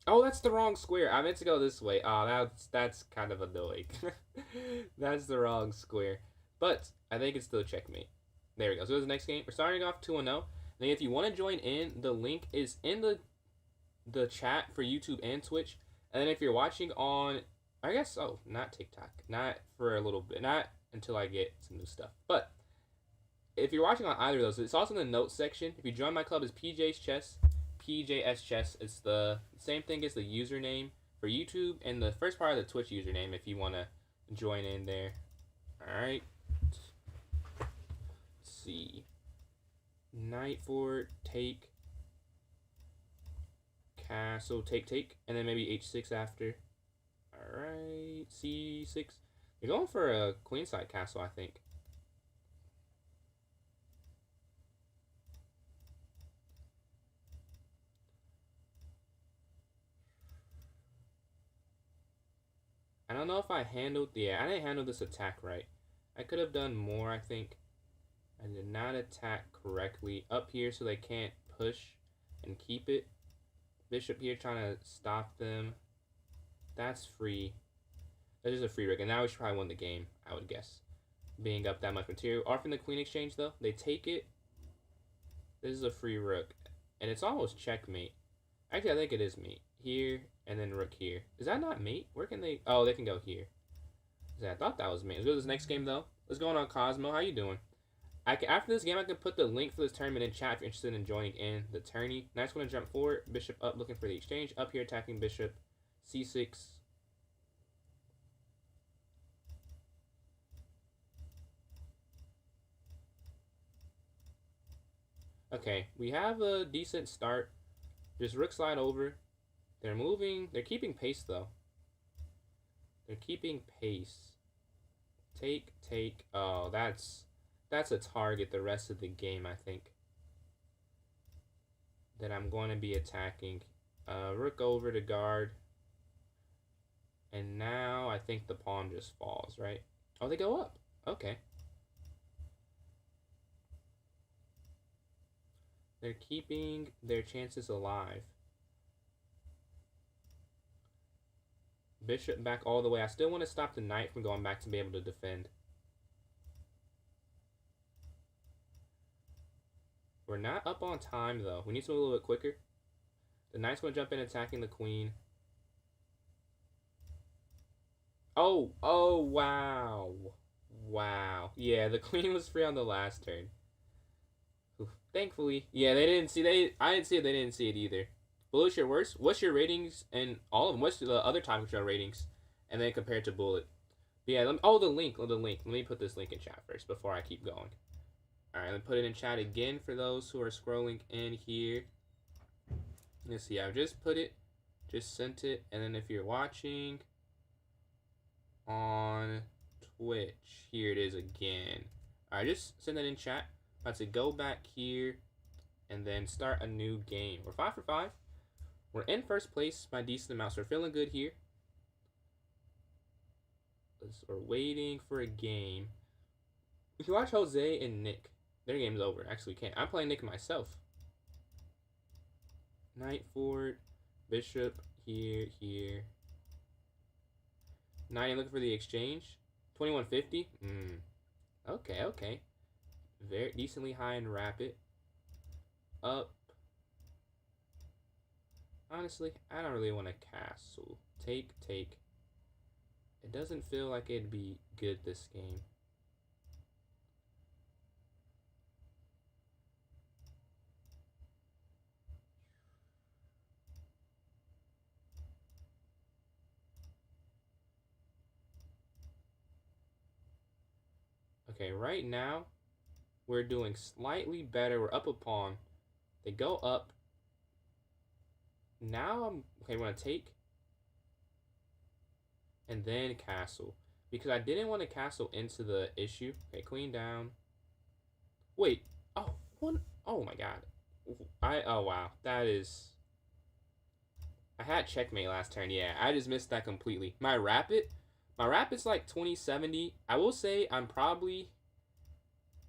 Oh, that's the wrong square. I meant to go this way. Oh, that's kind of annoying. That's the wrong square. But I think it's still checkmate. There we go. So the next game. We're starting off 2-0. And if you want to join in, the link is in the chat for YouTube and Twitch. And then if you're watching on, I guess, oh, not TikTok. Not for a little bit. Not until I get some new stuff. But if you're watching on either of those, it's also in the notes section. If you join my club, it's PJ's Chess. PJS Chess. It's the same thing as the username for YouTube and the first part of the Twitch username if you want to join in there. Alright. Let's see. Knight forward, take. Castle, take. And then maybe h6 after. Alright. c6. You're going for a queenside castle, I think. I don't know if I handled... Yeah, I didn't handle this attack right. I could have done more, I think. I did not attack correctly. Up here so they can't push and keep it. Bishop here trying to stop them. That's free. That's just a free rook. And now we should probably win the game, I would guess. Being up that much material. Offering the queen exchange, though. They take it. This is a free rook. And it's almost checkmate. Actually, I think it is mate. Here, and then rook here. Is that not mate? Where can they... Oh, they can go here. I thought that was mate. Let's go to this next game, though. Let's go on Cosmo. How you doing? After this game, I can put the link for this tournament in chat if you're interested in joining in the tourney. Knight's going to jump forward. Bishop up, looking for the exchange. Up here, attacking bishop. c6. Okay, we have a decent start. Just rook slide over. They're moving. They're keeping pace, though. They're keeping pace. Take. Oh, that's a target the rest of the game, I think. That I'm going to be attacking. Rook over to guard. And now I think the pawn just falls, right? Oh, they go up. Okay. They're keeping their chances alive. Bishop back all the way. I still want to stop the knight from going back to be able to defend. We're not up on time, though. We need to move a little bit quicker. The knight's going to jump in attacking the queen. Oh, wow. Wow. Yeah, the queen was free on the last turn. Oof. Thankfully. Yeah, they didn't see... I didn't see it. They didn't see it either. Bullet's your worst? What's your time What's the other time control ratings? And then compare it to Bullet. But yeah, the link. Let me put this link in chat first before I keep going. Alright, let me put it in chat again for those who are scrolling in here. Let's see, I've just sent it. And then if you're watching on Twitch, here it is again. Alright, just send that in chat. I'm about to go back here and then start a new game. We're 5 for 5. We're in first place by a decent amount, so we're feeling good here. We're waiting for a game. If you watch Jose and Nick, their game's over. Actually, can't. I'm playing Nick myself. Knight forward, bishop here. Knight looking for the exchange. 2150. Okay. Very decently high and rapid. Up. Honestly, I don't really want to castle. Take. It doesn't feel like it'd be good this game. Okay, right now, we're doing slightly better. We're up a pawn. They go up. Now we're going to take. And then castle. Because I didn't want to castle into the issue. Okay, queen down. Wait. Oh my god. Oh wow, that is. I had checkmate last turn. Yeah, I just missed that completely. My rapid's like 2070. I will say I'm probably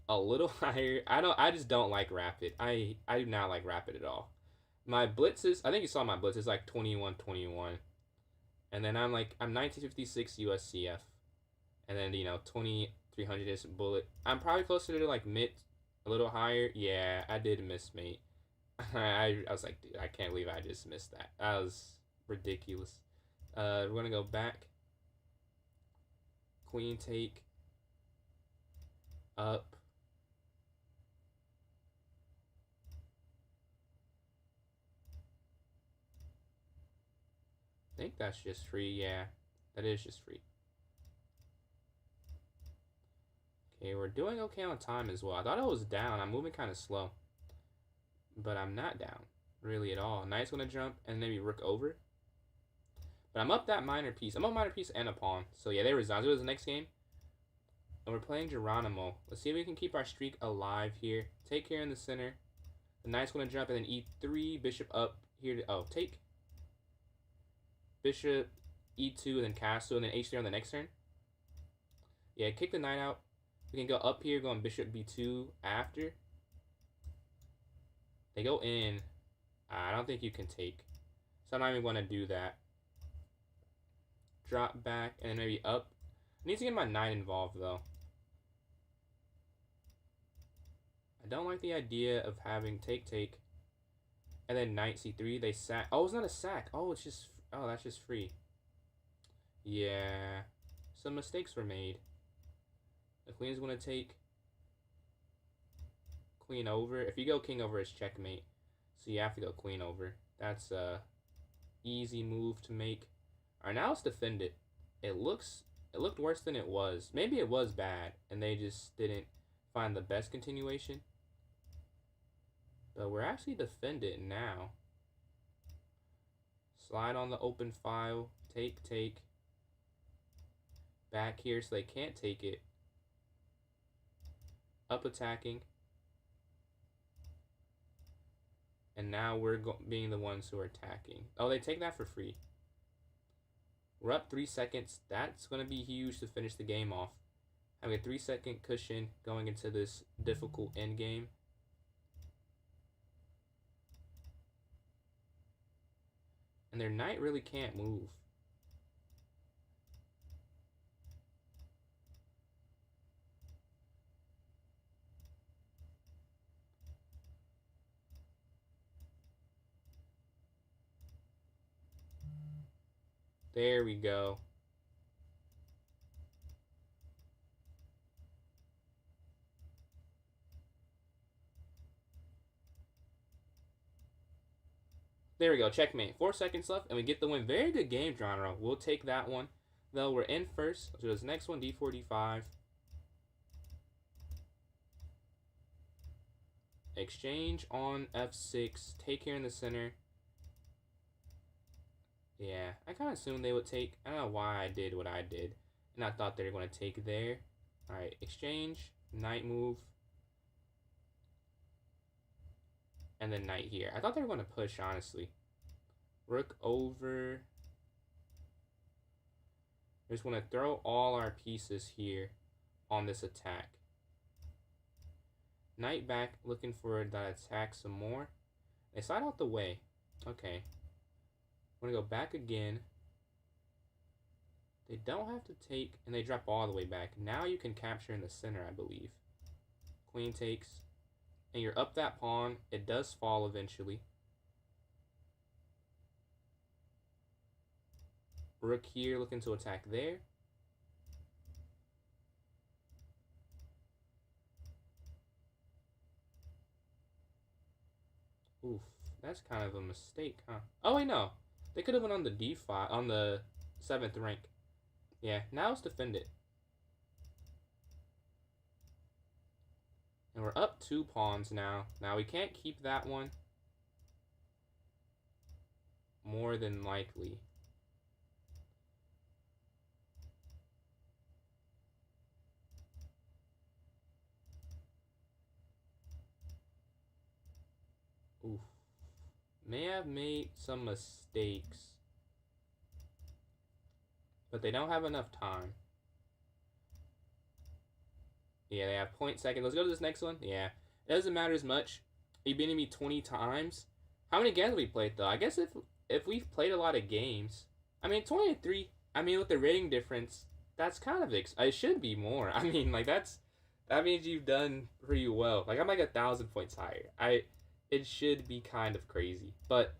a little higher. I just don't like rapid. I do not like rapid at all. My blitzes, I think you saw my blitz is like 21-21. And then I'm 1956 USCF. And then 2300 is bullet. I'm probably closer to like mid, a little higher. Yeah, I did miss mate. I was like, dude, I can't believe I just missed that. That was ridiculous. We're gonna go back. Queen take. Up. I think that's just free. Yeah, that is just free. Okay, we're doing okay on time as well. I thought I was down. I'm moving kind of slow. But I'm not down. Really at all. Knight's gonna jump and maybe rook over. But I'm up that minor piece. I'm up minor piece and a pawn. So yeah, they resign. So it was the next game. And we're playing Geronimo. Let's see if we can keep our streak alive here. Take here in the center. The knight's gonna jump and then e3. Bishop up here to take. Bishop e2 and then castle and then h3 on the next turn. Yeah, kick the knight out. We can go up here, going bishop b2 after. They go in. I don't think you can take. So I'm not even going to do that. Drop back and then maybe up. I need to get my knight involved though. I don't like the idea of having take. And then knight c3. They sack. Oh, it's not a sack. Oh, it's just. Oh, that's just free. Yeah. Some mistakes were made. The queen's going to take. Queen over. If you go king over, it's checkmate. So you have to go queen over. That's a easy move to make. Alright, now let's defend it. It looked worse than it was. Maybe it was bad, and they just didn't find the best continuation. But we're actually defend it now. Slide on the open file. Take. Back here so they can't take it. Up attacking. And now we're being the ones who are attacking. Oh, they take that for free. We're up 3 seconds. That's going to be huge to finish the game off. Having a 3-second cushion going into this difficult end game. And their knight really can't move. There we go. There we go. Checkmate. 4 seconds left, and we get the win. Very good game, genre. We'll take that one. Though we're in first. So this next one, d4, d5. Exchange on f6. Take here in the center. Yeah, I kind of assumed they would take. I don't know why I did what I did. And I thought they were going to take there. Alright, exchange. Knight move. And then knight here. I thought they were going to push, honestly. Rook over. I just want to throw all our pieces here on this attack. Knight back, looking for that attack some more. They slide out the way. Okay. I'm going to go back again. They don't have to take, and they drop all the way back. Now you can capture in the center, I believe. Queen takes. And you're up that pawn. It does fall eventually. Rook here looking to attack there. Oof, that's kind of a mistake, huh? Oh, wait, no. They could have went on the d5, on the 7th rank. Yeah, now let's defend it. And we're up 2 pawns now. Now we can't keep that one. More than likely. may have made some mistakes, but they don't have enough time. Yeah, they have 0.2. Let's go to this next one. Yeah, it doesn't matter as much. He beating me 20 times. How many games have we played though? I guess if we've played a lot of games, I mean 23. I mean with the rating difference, that's kind of it should be more. I mean like that means you've done pretty well. Like I'm like 1,000 points higher. It should be kind of crazy, but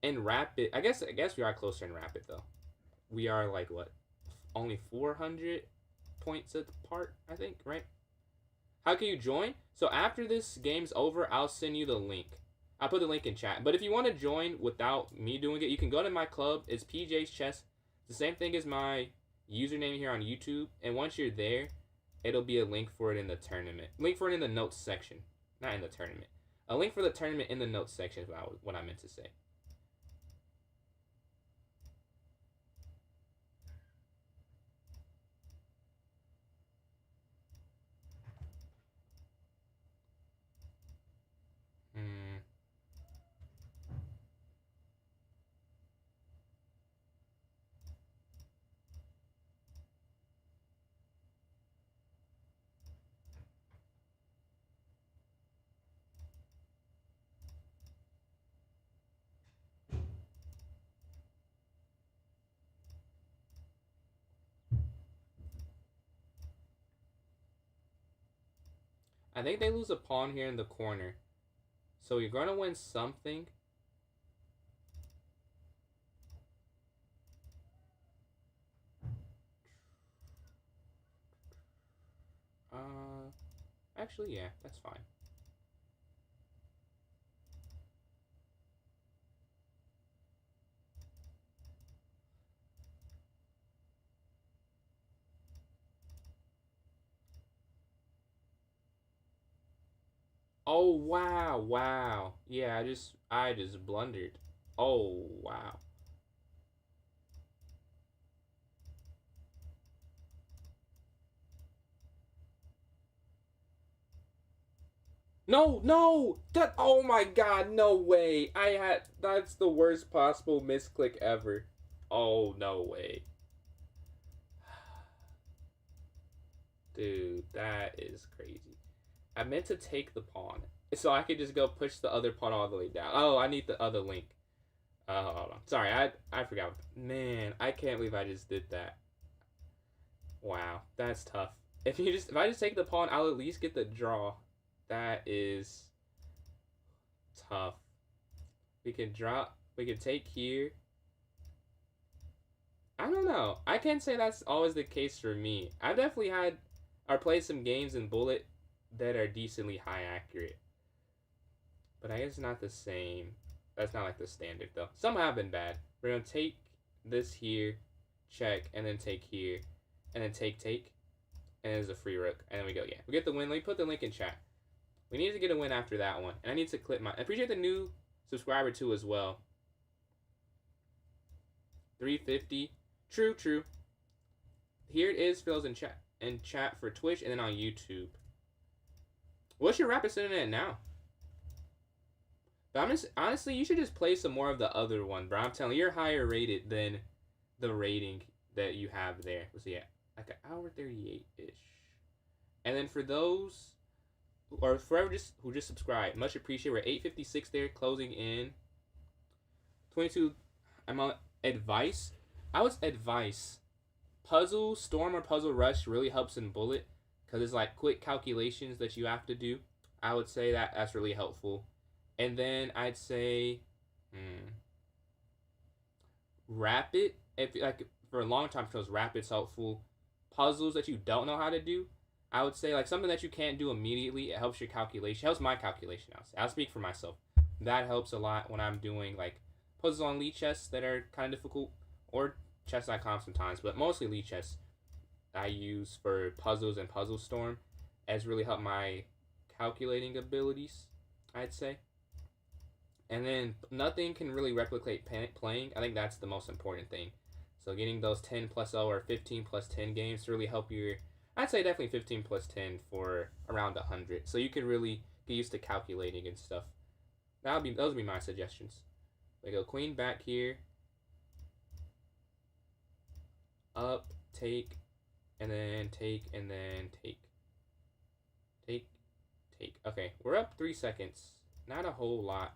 in rapid, I guess we are closer in rapid though. We are like what, only 400 points apart, I think, right? How can you join? So after this game's over, I'll send you the link. I'll put the link in chat. But if you want to join without me doing it, you can go to my club. It's PJ's Chess. It's the same thing as my username here on YouTube. And once you're there, it'll be a link for it in the tournament. Link for it in the notes section. Not in the tournament. A link for the tournament in the notes section is what I meant to say. I think they lose a pawn here in the corner. So you're going to win something. Actually, yeah, that's fine. Oh wow, wow. Yeah, I just blundered. Oh wow. No, no! That oh my god, no way. That's the worst possible misclick ever. Oh no way. Dude, that is crazy. I meant to take the pawn. So I could just go push the other pawn all the way down. Oh, I need the other link. Hold on. Sorry, I forgot. Man, I can't believe I just did that. Wow, that's tough. If I just take the pawn, I'll at least get the draw. That is tough. We can drop. We can take here. I don't know. I can't say that's always the case for me. I've definitely had or played some games in Bullet that are decently high accurate. But I guess not the same. That's not like the standard though. Some have been bad. We're gonna take this here, check, and then take here, and then take, and there's a free rook, and then we go. Yeah, we get the win. Let me put the link in chat. We need to get a win after that one, and I need to clip my. I appreciate the new subscriber too as well. 350. True, true. Here it is, Phil's in chat for Twitch and then on YouTube. What's your rapid internet now? But honestly, you should just play some more of the other one, bro. I'm telling you, you're higher rated than the rating that you have there. Let's see, like an hour 38-ish. And then for those, or forever who just subscribed, much appreciated. We're 856 there, closing in. 22. I'm on advice. I would advice. Puzzle Storm or Puzzle Rush really helps in Bullet because it's like quick calculations that you have to do. I would say that's really helpful. And then I'd say Rapid. If like for a long time shows, Rapid's helpful. Puzzles that you don't know how to do, I would say like something that you can't do immediately. It helps your calculation. It helps my calculation. I'll speak for myself. That helps a lot when I'm doing like puzzles on Lichess that are kind of difficult, or chess.com sometimes, but mostly Lichess I use for puzzles, and Puzzle Storm has really helped my calculating abilities, I'd say. And then nothing can really replicate playing. I think that's the most important thing. So getting those 10 plus 0 or 15 plus 10 games to really help your, I'd say definitely 15 plus 10 for around 100. So you can really get used to calculating and stuff. Those would be my suggestions. We go queen back here, up, take, and then take, and then take. Take, take. Okay, we're up 3 seconds. Not a whole lot.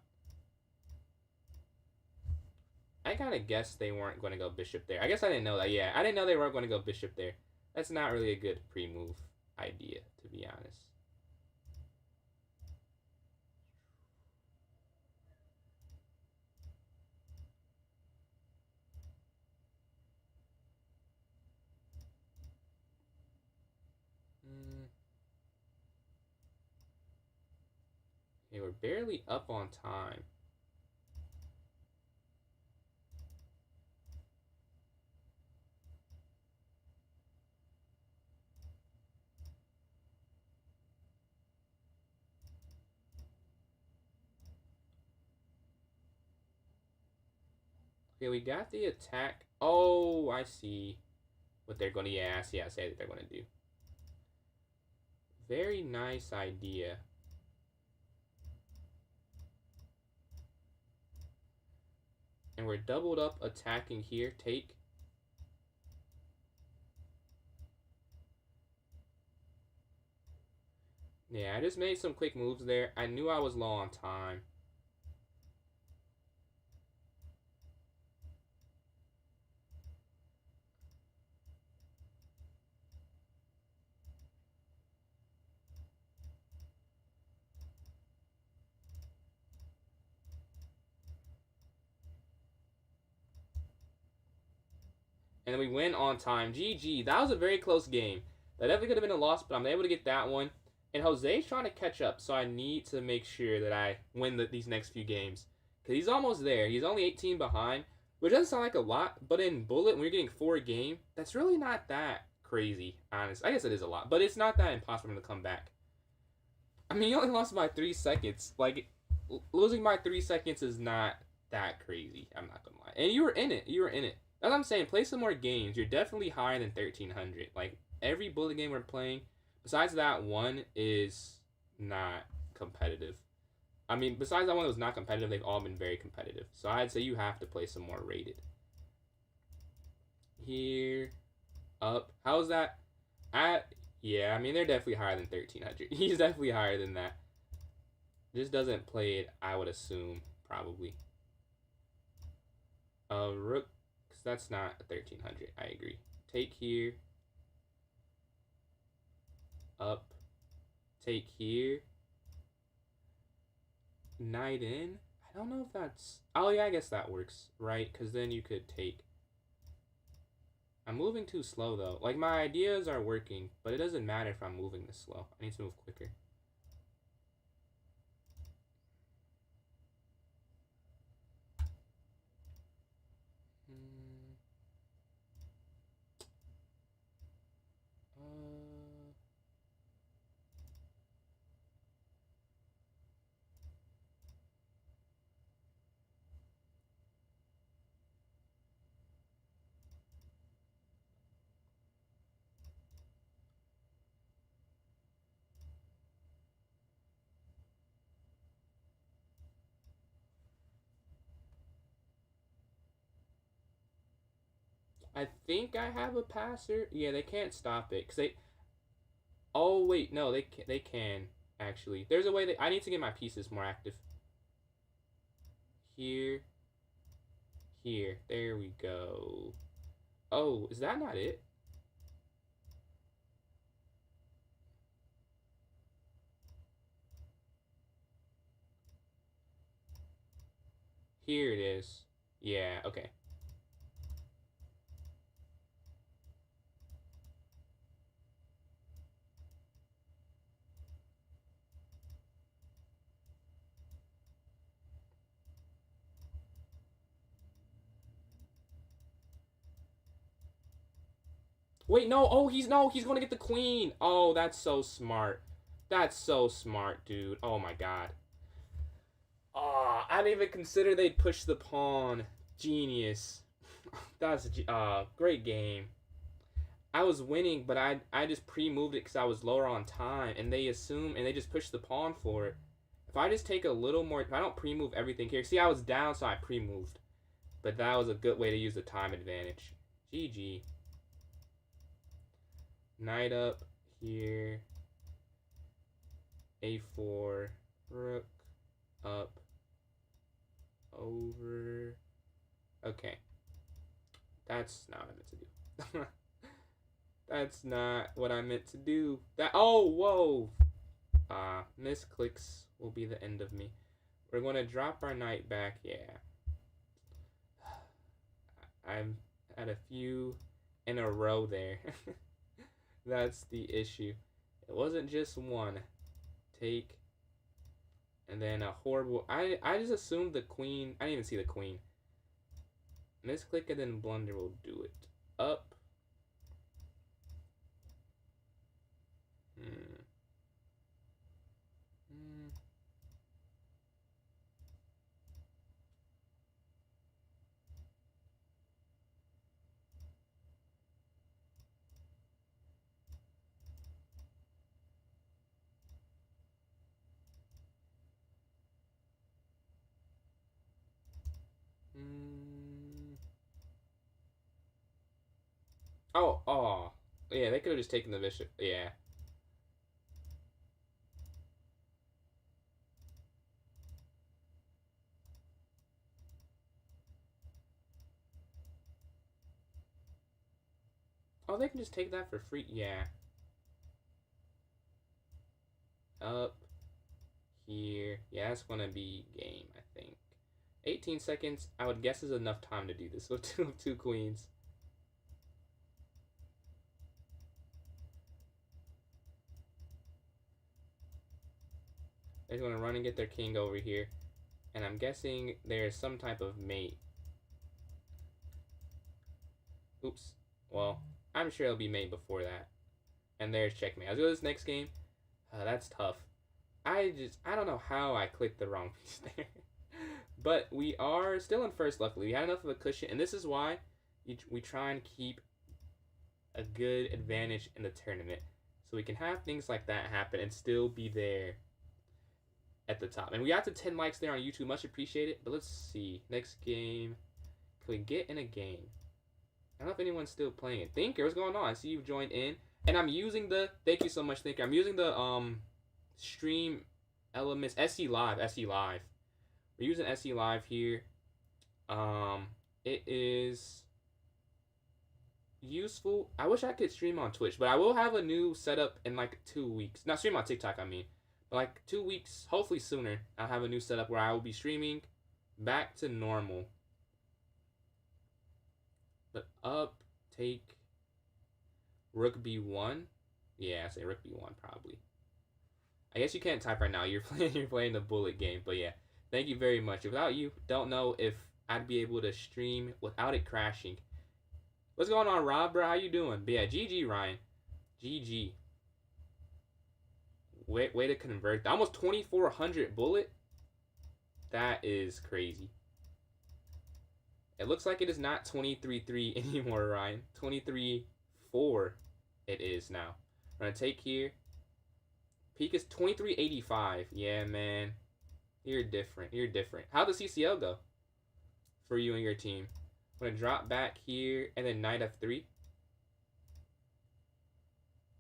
I kind of guessed they weren't going to go bishop there. I guess I didn't know that. Yeah, I didn't know they weren't going to go bishop there. That's not really a good pre-move idea, to be honest. Okay, we're barely up on time. Okay, we got the attack. Oh, I see what they're going to... Yeah, I see what they're going to do. Very nice idea. And we're doubled up attacking here. Take. Yeah, I just made some quick moves there. I knew I was low on time. And we win on time. GG. That was a very close game. That definitely could have been a loss, but I'm able to get that one. And Jose's trying to catch up, so I need to make sure that I win these next few games. Because he's almost there. He's only 18 behind, which doesn't sound like a lot, but in Bullet, when you're getting 4 a game, that's really not that crazy, honestly. I guess it is a lot, but it's not that impossible for him to come back. I mean, he only lost by 3 seconds. Like, losing by 3 seconds is not that crazy. I'm not going to lie. And you were in it. You were in it. That's what I'm saying. Play some more games. You're definitely higher than 1,300. Like, every Bullet game we're playing, besides that one, is not competitive. I mean, besides that one that was not competitive, they've all been very competitive. So I'd say you have to play some more rated. Here, up. How's that? Yeah, I mean, they're definitely higher than 1,300. He's definitely higher than that. Just doesn't play it, I would assume, probably. Rook, because that's not 1,300. I agree. Take here. Up. Take here. Knight in. I don't know if that's... Oh, yeah, I guess that works, right? Because then you could take... I'm moving too slow, though. Like, my ideas are working, but it doesn't matter if I'm moving this slow. I need to move quicker. I think I have a passer. Yeah, they can't stop it because they. Oh wait, no, they can actually. There's a way that I need to get my pieces more active. Here. Here. There we go. Oh, is that not it? Here it is. Yeah. Okay. Wait, no. Oh, he's going to get the queen. Oh, that's so smart. That's so smart, dude. Oh my god. Oh, I didn't even consider they'd push the pawn. Genius. That's a great game. I was winning, but I just pre-moved it because I was lower on time, and they just pushed the pawn for it. If I just take a little more, if I don't pre-move everything here. See, I was down, so I pre-moved. But that was a good way to use the time advantage. GG. Knight up here. A4. Rook up. Over. Okay. That's not what I meant to do. That's not what I meant to do. Oh, whoa. Misclicks will be the end of me. We're going to drop our knight back. Yeah. I'm at a few in a row there. That's the issue. It wasn't just one. Take. And then a horrible... I just assumed the queen... I didn't even see the queen. Misclick and then blunder will do it. Up. Oh. Yeah, they could have just taken the bishop. Yeah. Oh, they can just take that for free. Yeah. Up. Here. Yeah, that's going to be game, I think. 18 seconds, I would guess, is enough time to do this with two queens. They're going to run and get their king over here. And I'm guessing there's some type of mate. Oops. Well, I'm sure it'll be mate before that. And there's checkmate. Let's go to this next game. That's tough. I don't know how I clicked the wrong piece there. But we are still in first, luckily. We had enough of a cushion. And this is why we try and keep a good advantage in the tournament. So we can have things like that happen and still be there at the top. And we got to 10 likes there on YouTube. Much appreciated. But let's see. Next game. Can we get in a game? I don't know if anyone's still playing it. Thinker, what's going on? I see you've joined in. And I'm using the... Thank you so much, Thinker. I'm using the stream elements. SE Live. SE Live. We're using SE Live here. It is useful. I wish I could stream on Twitch, but I will have a new setup in like 2 weeks. Not stream on TikTok, I mean. But like 2 weeks, hopefully sooner, I'll have a new setup where I will be streaming back to normal. But up, take Rook B1. Yeah, I say Rook B1 probably. I guess you can't type right now. You're playing the bullet game, but yeah. Thank you very much. Without you, don't know if I'd be able to stream without it crashing. What's going on, Rob, bro? How you doing? But yeah, GG, Ryan. GG. Way to convert. Almost 2,400 bullet. That is crazy. It looks like it is not 23-3 anymore, Ryan. 23-4 it is now. I'm going to take here. Peak is 2385. Yeah, man. You're different. You're different. How'd the CCL go for you and your team? I'm going to drop back here and then knight f3.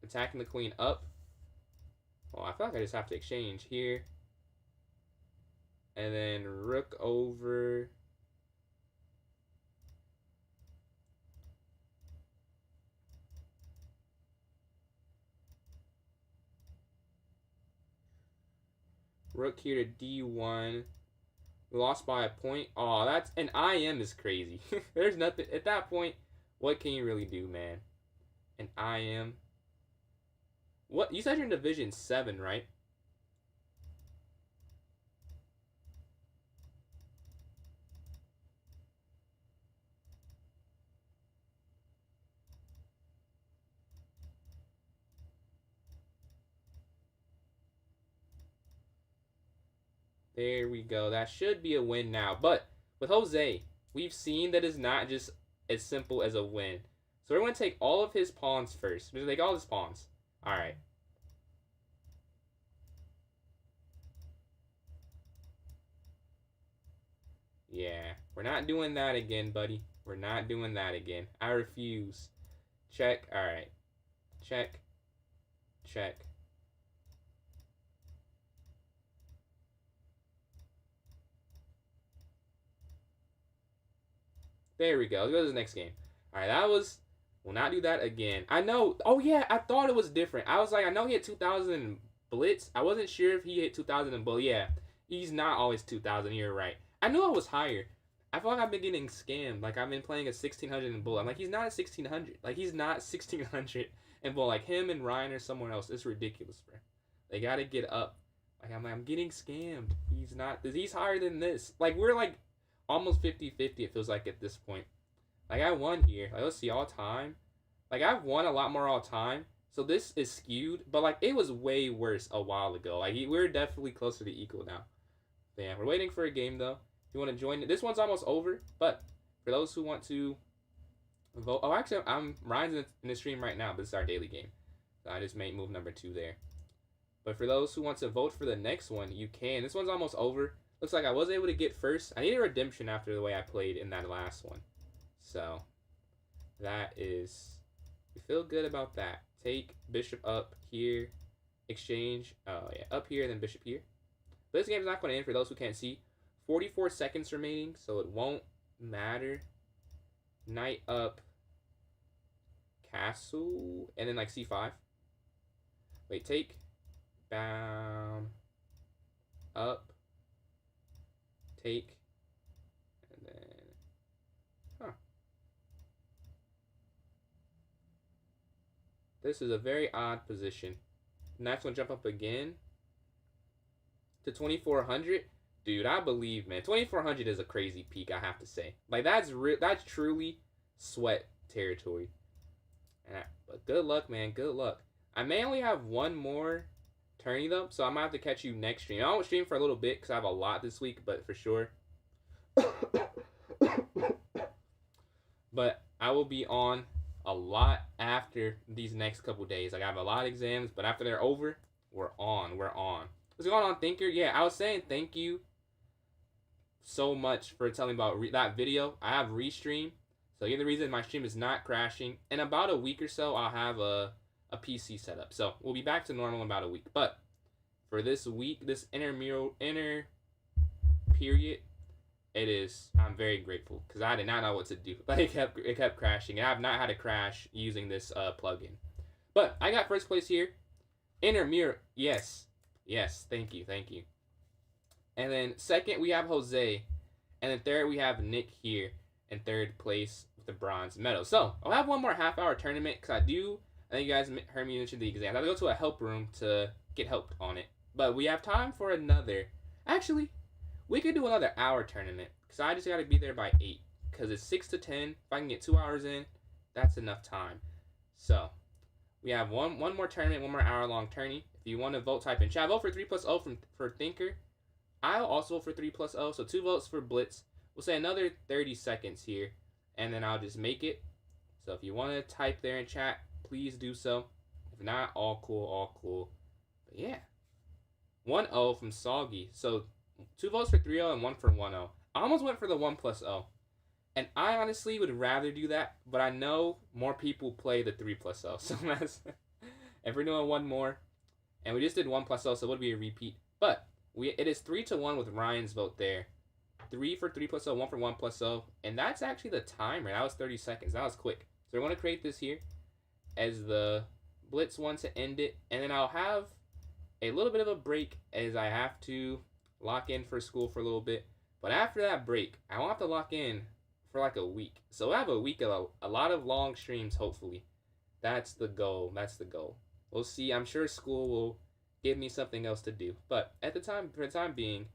Attacking the queen up. Well, I feel like I just have to exchange here. And then rook over. Rook here to d1. We lost by a point. Oh, that's... An IM is crazy. There's nothing... At that point, what can you really do, man? An IM. What? You said you're in Division 7, right? There we go. That should be a win now. But with Jose, we've seen that it's not just as simple as a win. So we're going to take all of his pawns first. We're going to take all his pawns. All right. Yeah, we're not doing that again, buddy. We're not doing that again. I refuse. Check. All right. Check. Check. There we go. Let's go to the next game. All right, that was. We'll not do that again. I know. Oh yeah, I thought it was different. I was like, I know he had 2,000 blitz. I wasn't sure if he hit 2,000 in bullet. Yeah, he's not always 2,000. You're right. I knew I was higher. I feel like I've been getting scammed. Like I've been playing a 1,600 in bullet. I'm like, he's not a 1,600. Like he's not 1,600 in bullet. Like him and Ryan or someone else. It's ridiculous, bro. They gotta get up. I'm getting scammed. He's not. He's higher than this. Like we're like almost 50-50. It feels like at this point. Like I won here. Like let's see all time. Like I've won a lot more all time. So this is skewed, but like it was way worse a while ago. Like we're definitely closer to equal now. Yeah, we're waiting for a game though. If you want to join it, this one's almost over. But for those who want to vote, oh actually I'm Ryan's in the stream right now. But this is our daily game. So I just made move number 2 there. But for those who want to vote for the next one, you can. This one's almost over. Looks like I was able to get first. I need a redemption after the way I played in that last one. So that is, we feel good about that. Take bishop up here, exchange, oh yeah, up here, then bishop here. But this game's not going to end for those who can't see. 44 seconds remaining, so it won't matter. Knight up, castle, and then like c5. Wait, take, down, up, take, and then, this is a very odd position. Knight's gonna jump up again to 2,400. Dude, I believe, man. 2,400 is a crazy peak, I have to say. Like that's truly sweat territory. But good luck, man. Good luck. I may only have one more tourney though, so I might have to catch you next stream. I won't stream for a little bit because I have a lot this week, but for sure. But I will be on a lot after these next couple days. Like I have a lot of exams, but after they're over, we're on. What's going on, Thinker? Yeah, I was saying thank you so much for telling me about that video. I have restream, so you're the reason my stream is not crashing. In about a week or so, I'll have a PC setup. So we'll be back to normal in about a week. But for this week, this inner period, it is. I'm very grateful because I did not know what to do. Like it kept crashing. And I've not had a crash using this plugin. But I got first place here. Inner mirror, yes. Thank you. And then second we have Jose, and then third we have Nick here in third place with the bronze medal. So I'll have one more half-hour tournament because I think you guys heard me mention the exam. I have to go to a help room to get helped on it. But we have time for another. Actually, we could do another hour tournament because I just got to be there by 8 because it's 6 to 10. If I can get 2 hours in, that's enough time. So we have one more tournament, one more hour-long tourney. If you want to vote, type in chat. Vote for 3+0 for Thinker. I'll also vote for 3+0, so 2 votes for Blitz. We'll say another 30 seconds here, and then I'll just make it. So if you want to type there in chat, please do so. If not, all cool. But yeah. 1-0 from Soggy. So 2 votes for 3-0 and 1 for 1-0. I almost went for the 1+0. And I honestly would rather do that, but I know more people play the 3+0. So that's, if we're doing one more, and we just did 1+0, so it would be a repeat. But it is 3-1 with Ryan's vote there. 3 for 3+0, 1 for 1+0. And that's actually the timer. That was 30 seconds. That was quick. So we're going to create this here as the Blitz one to end it. And then I'll have a little bit of a break as I have to lock in for school for a little bit. But after that break, I won't have to lock in for like a week. So we'll have a week of a lot of long streams, hopefully. That's the goal. We'll see. I'm sure school will give me something else to do. But for the time being,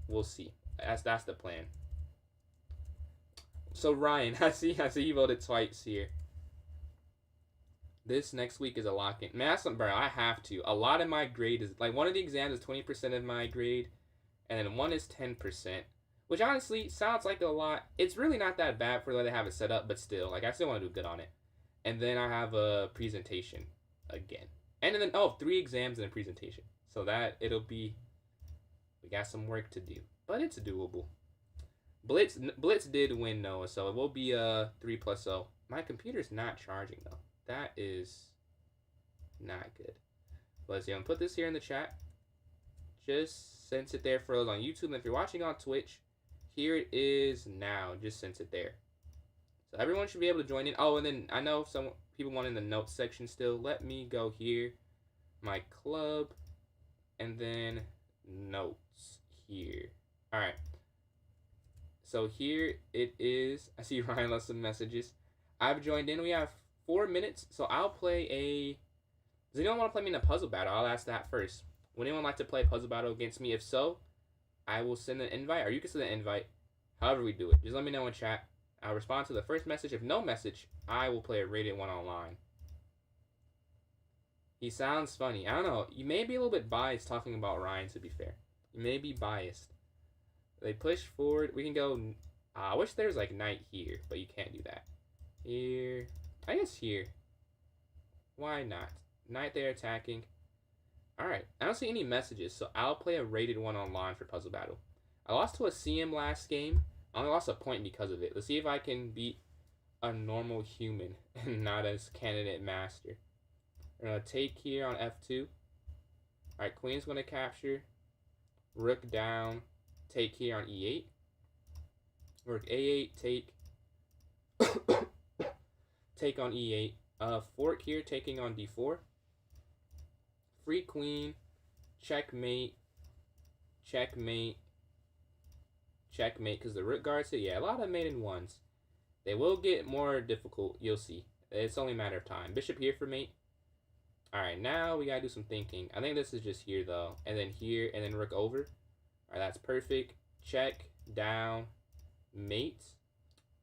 we'll see. That's the plan. So Ryan, I see you voted twice here. This next week is a lock-in. Man, that's something, bro. I have to. A lot of my grade is, like, one of the exams is 20% of my grade, and then one is 10%, which honestly sounds like a lot. It's really not that bad for the way they have it set up, but still, like, I still want to do good on it. And then I have a presentation again. And then, 3 exams and a presentation. So that, we got some work to do. But it's doable. Blitz did win Noah, so it will be a 3+0. My computer's not charging though. That is not good. Let's see. I'm gonna put this here in the chat. Just sense it there for those on YouTube. And if you're watching on Twitch, here it is now. Just sense it there. So everyone should be able to join in. Oh, and then I know some people want in the notes section still. Let me go here, my club, and then notes here. All right. So here it is. I see Ryan left some messages. I've joined in. We have 4 minutes, so I'll play a. Does anyone want to play me in a puzzle battle? I'll ask that first. Would anyone like to play a puzzle battle against me? If so, I will send an invite, or you can send an invite. However we do it. Just let me know in chat. I'll respond to the first message. If no message, I will play a rated one online. He sounds funny. I don't know. You may be a little bit biased talking about Ryan, to be fair. You may be biased. They push forward. We can go. I wish there was like knight here, but you can't do that. Here. I guess here. Why not? Knight there attacking. Alright. I don't see any messages, so I'll play a rated one online for Puzzle Battle. I lost to a CM last game. I only lost a point because of it. Let's see if I can beat a normal human and not as candidate master. We're going to take here on F2. Alright, Queen's going to capture. Rook down. Take here on E8. Rook A8, take. Take on E8. Fork here, taking on D4. Free queen. Checkmate. Checkmate. Checkmate, because the rook guards it. Yeah, a lot of maiden ones. They will get more difficult, you'll see. It's only a matter of time. Bishop here for mate. Alright, now we gotta do some thinking. I think this is just here, though. And then here, and then rook over. Alright, that's perfect. Check, down, mate.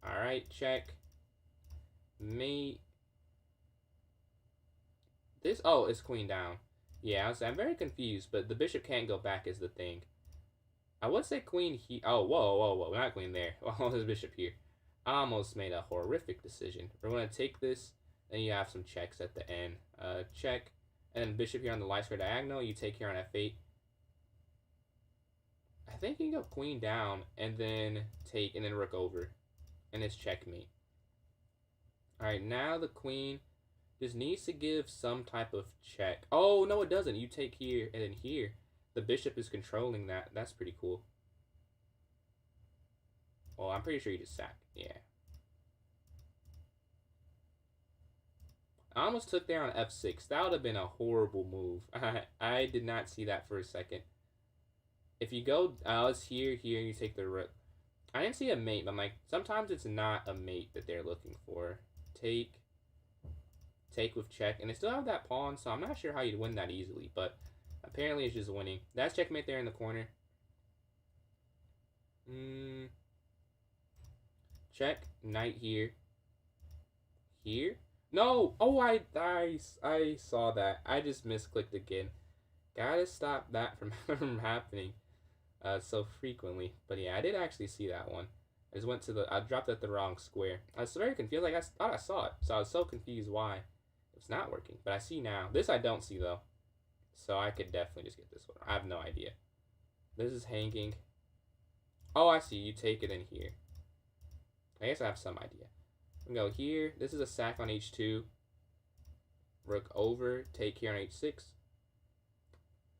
Alright, check, mate. This, oh, it's queen down. Yeah, I'm very confused, but the bishop can't go back is the thing. I would say queen here. Oh, whoa. Not queen there. Oh, there's bishop here. I almost made a horrific decision. We're going to take this, then you have some checks at the end. Check, and then bishop here on the light square diagonal. You take here on F8. I think you can go queen down, and then take, and then rook over. And it's checkmate. Alright, now the queen just needs to give some type of check. Oh, no, it doesn't. You take here, and then here. The bishop is controlling that. That's pretty cool. Well, I'm pretty sure you just sack. Yeah. I almost took there on F6. That would have been a horrible move. I did not see that for a second. If you go, it's here, you take the rook. I didn't see a mate, but I'm like, sometimes it's not a mate that they're looking for. Take with check. And they still have that pawn, so I'm not sure how you'd win that easily, but apparently it's just winning. That's checkmate there in the corner. Check. Knight here. Here. No! Oh, I saw that. I just misclicked again. Gotta stop that from happening so frequently. But yeah, I did actually see that one. I dropped at the wrong square. I was very confused. Like, I thought I saw it. So I was so confused why it's not working. But I see now. This I don't see, though. So I could definitely just get this one. I have no idea. This is hanging. Oh, I see. You take it in here. I guess I have some idea. We go here. This is a sack on H2. Rook over. Take here on H6.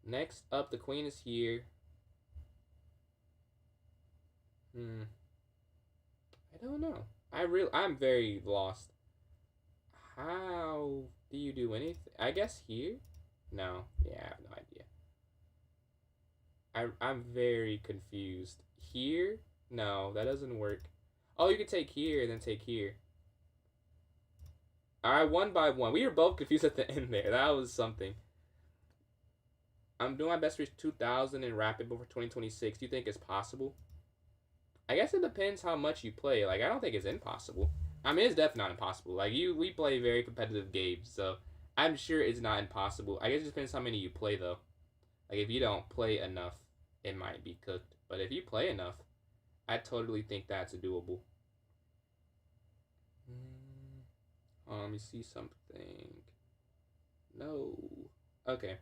Next up, the queen is here. I don't know. I'm very lost. How do you do anything? I guess here? No. Yeah, I have no idea. I'm very confused. Here? No, that doesn't work. Oh, you can take here and then take here. Alright, 1 by 1. We were both confused at the end there. That was something. I'm doing my best to reach 2,000 in rapid before 2026. Do you think it's possible? I guess it depends how much you play. Like, I don't think it's impossible. I mean, it's definitely not impossible. Like, we play very competitive games, so I'm sure it's not impossible. I guess it depends how many you play, though. Like, if you don't play enough, it might be cooked. But if you play enough, I totally think that's doable. Let me see something. No. Okay.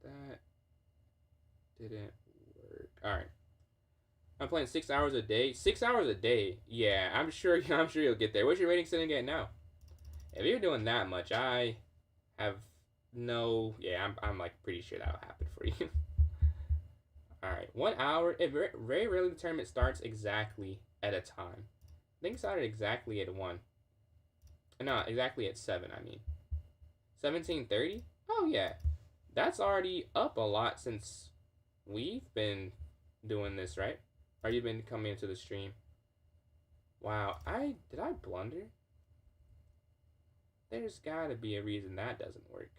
That didn't work. Alright. I'm playing 6 hours a day. 6 hours a day. Yeah, I'm sure. I'm sure you'll get there. What's your rating sitting at now? If you're doing that much, I have no. Yeah, I'm like pretty sure that'll happen for you. All right, 1 hour. It very rarely the tournament starts exactly at a time. I think it started exactly at 1. No, exactly at 7. I mean, 17:30. Oh yeah, that's already up a lot since we've been doing this, right? Or you've been coming into the stream. Wow, did I blunder? There's gotta be a reason that doesn't work.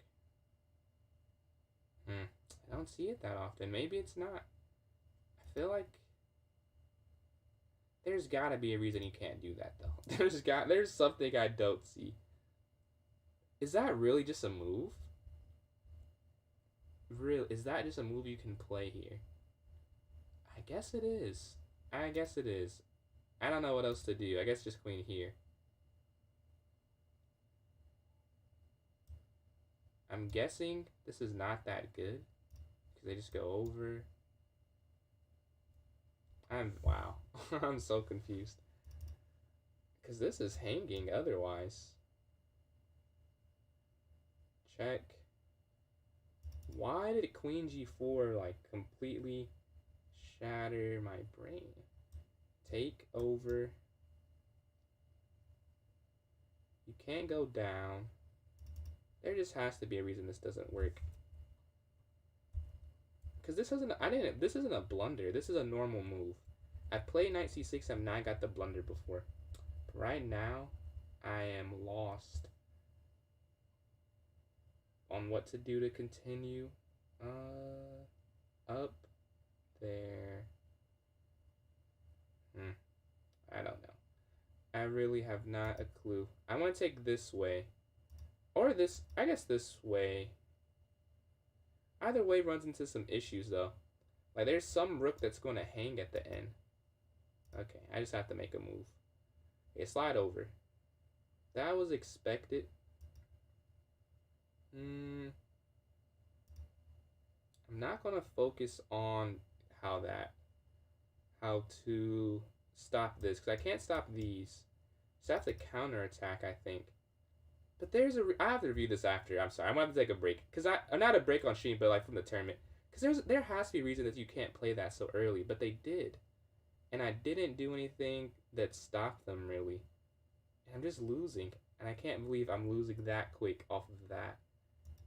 I don't see it that often. Maybe it's not. I feel like there's gotta be a reason you can't do that though. There's something I don't see. Is that really just a move? Real is that just a move you can play here? I guess it is. I guess it is. I don't know what else to do. I guess just queen here. I'm guessing this is not that good because they just go over. Wow. I'm so confused because this is hanging otherwise. Check. Why did queen g4 like completely shatter my brain? Take over. You can't go down. There just has to be a reason this doesn't work. Because this isn't a blunder. This is a normal move. I've played knight c6. I've not got the blunder before. But right now, I am lost on what to do to continue. Up there. I don't know. I really have not a clue. I want to take this way. Or this, I guess this way. Either way runs into some issues though. Like there's some rook that's going to hang at the end. Okay, I just have to make a move. Okay, slide over. That was expected. I'm not going to focus on how to stop this because I can't stop these. So I have to counterattack, I think. But I have to review this after. I'm sorry. I'm gonna have to take a break because I'm not a break on stream, but like from the tournament. Because there has to be a reason that you can't play that so early, but they did, and I didn't do anything that stopped them really. And I'm just losing, and I can't believe I'm losing that quick off of that.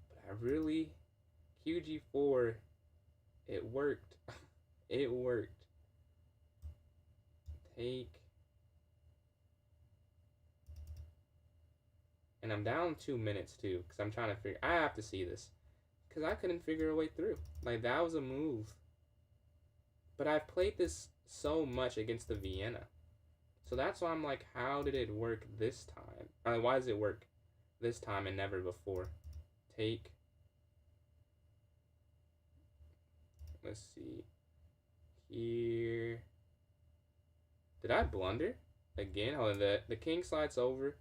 But I really, QG4, it worked. It worked. Take. And I'm down 2 minutes too, because I'm trying to figure. I have to see this, because I couldn't figure a way through. Like that was a move. But I've played this so much against the Vienna, so that's why I'm like, how did it work this time? Why does it work this time and never before? Take. Let's see. Here. Did I blunder again? Hold on. The king slides over.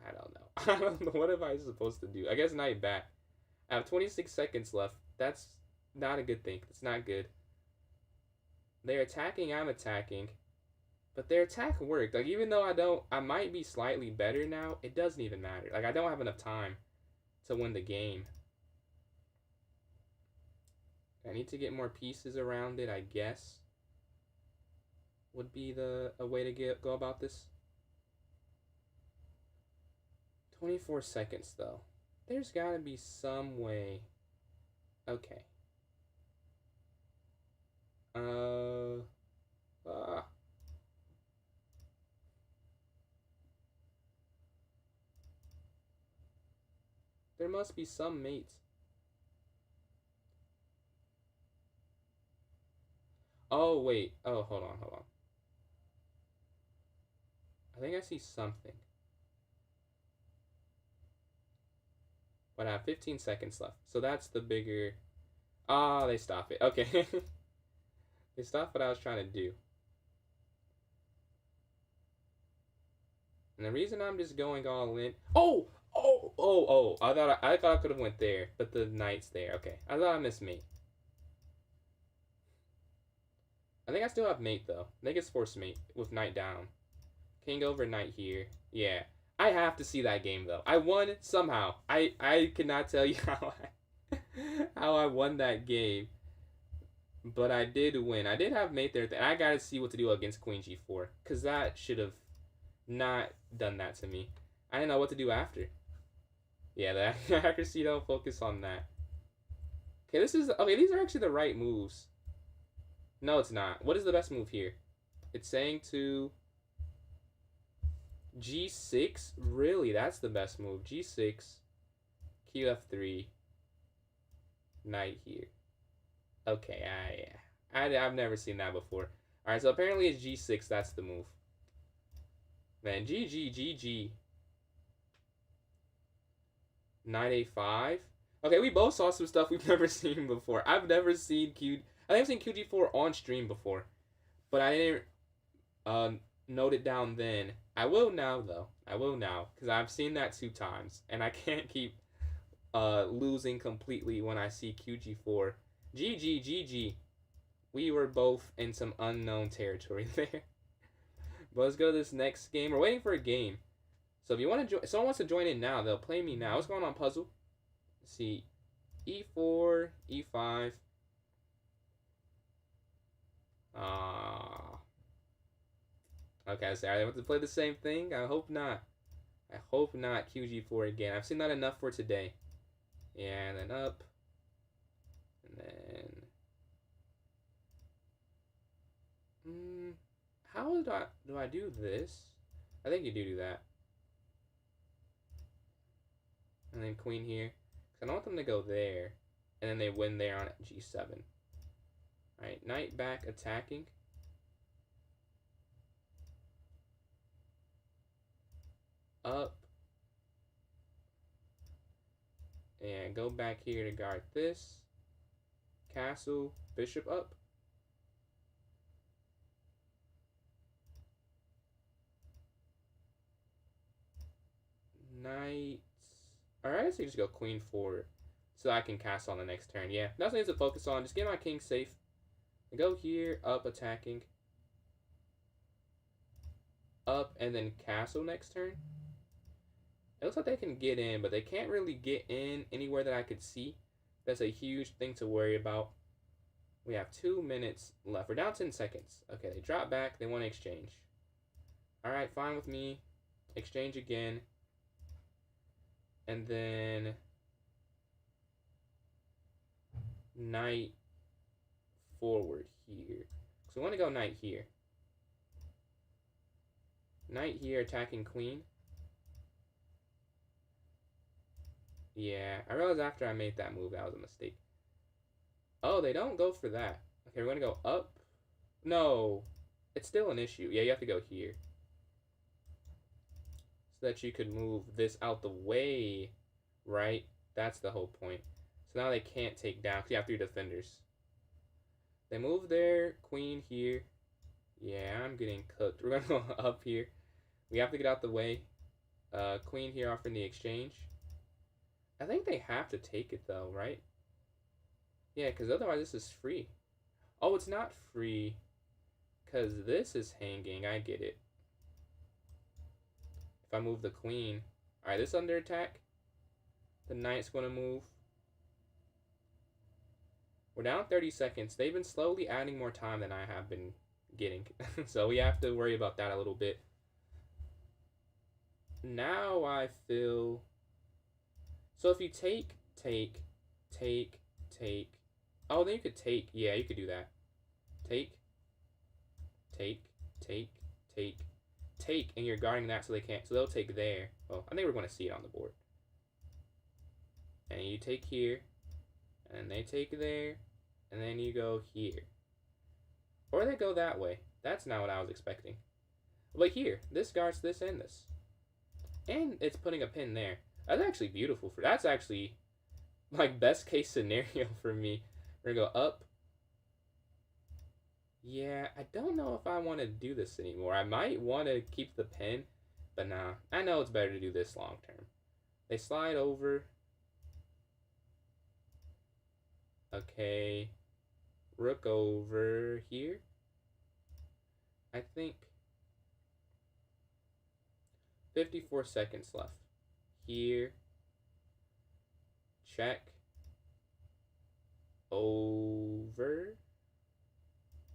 I don't know. I don't know. What am I supposed to do? I guess knight back. I have 26 seconds left. That's not a good thing. That's not good. They're attacking. I'm attacking. But their attack worked. Like, even though I might be slightly better now, it doesn't even matter. Like, I don't have enough time to win the game. I need to get more pieces around it, I guess. Would be a way to go about this. 24 seconds, though. There's gotta be some way. Okay. There must be some mates. Oh, wait. Oh, hold on. I think I see something. But I have 15 seconds left. So that's the bigger... Ah, they stop it. Okay. They stopped what I was trying to do. And the reason I'm just going all in... Oh! I thought I could have went there, but the knight's there. Okay. I thought I missed mate. I think I still have mate though. I think it's forced mate with knight down. King over knight here. Yeah. I have to see that game though. I won somehow. I cannot tell you how I won that game. But I did win. I did have mate there. And I gotta see what to do against Queen G4. Because that should have not done that to me. I didn't know what to do after. Yeah, the accuracy don't focus on that. Okay, okay, these are actually the right moves. No, it's not. What is the best move here? It's saying to G6? Really? That's the best move. G6, QF3, knight here. Okay, I've never seen that before. Alright, so apparently it's G6. That's the move. Man, GG. Knight A5. Okay, we both saw some stuff we've never seen before. I've never seen I think I've seen QG4 on stream before. But I didn't note it down then. I will now, though. I will now. Because I've seen that 2 times. And I can't keep losing completely when I see QG4. GG. We were both in some unknown territory there. But let's go to this next game. We're waiting for a game. So if you want to join, someone wants to join in now, they'll play me now. What's going on, puzzle? Let's see. E4, E5. Okay, so I want to play the same thing? I hope not. I hope not QG4 again. I've seen that enough for today. Yeah, and then up. And then... how do I do this? I think you do that. And then queen here. Because I don't want them to go there. And then they win there on G7. Alright, knight back attacking. Up. And go back here to guard this. Castle, bishop up. Knight. Alright, so you just go queen forward. So I can castle on the next turn. Yeah, that's what I need to focus on. Just get my king safe. Go here, up, attacking. Up, and then castle next turn. It looks like they can get in, but they can't really get in anywhere that I could see. That's a huge thing to worry about. We have 2 minutes left. We're down 10 seconds. Okay, they drop back. They want to exchange. Alright, fine with me. Exchange again. And then... knight forward here. So I want to go knight here. Knight here attacking queen. Yeah, I realized after I made that move that was a mistake. Oh, they don't go for that. Okay, we're going to go up. No, it's still an issue. Yeah, you have to go here. So that you could move this out the way, right? That's the whole point. So now they can't take down because you have 3 defenders. They move their queen here. Yeah, I'm getting cooked. We're going to go up here. We have to get out the way. Queen here offering the exchange. I think they have to take it though, right? Yeah, because otherwise this is free. Oh, it's not free. Because this is hanging. I get it. If I move the queen. Alright, this under attack. The knight's going to move. We're down 30 seconds. They've been slowly adding more time than I have been getting. So we have to worry about that a little bit. Now I feel... So if you take... Oh, then you could take. Yeah, you could do that. Take. And you're guarding that so they can't. So they'll take there. Well, I think we're going to see it on the board. And you take here. And they take there. And then you go here. Or they go that way. That's not what I was expecting. But here, this guards this and this. And it's putting a pin there. That's actually beautiful. That's actually like best case scenario for me. We're going to go up. Yeah, I don't know if I want to do this anymore. I might want to keep the pin. But nah, I know it's better to do this long term. They slide over. Okay. Rook over here. I think 54 seconds left. Here. Check. Over.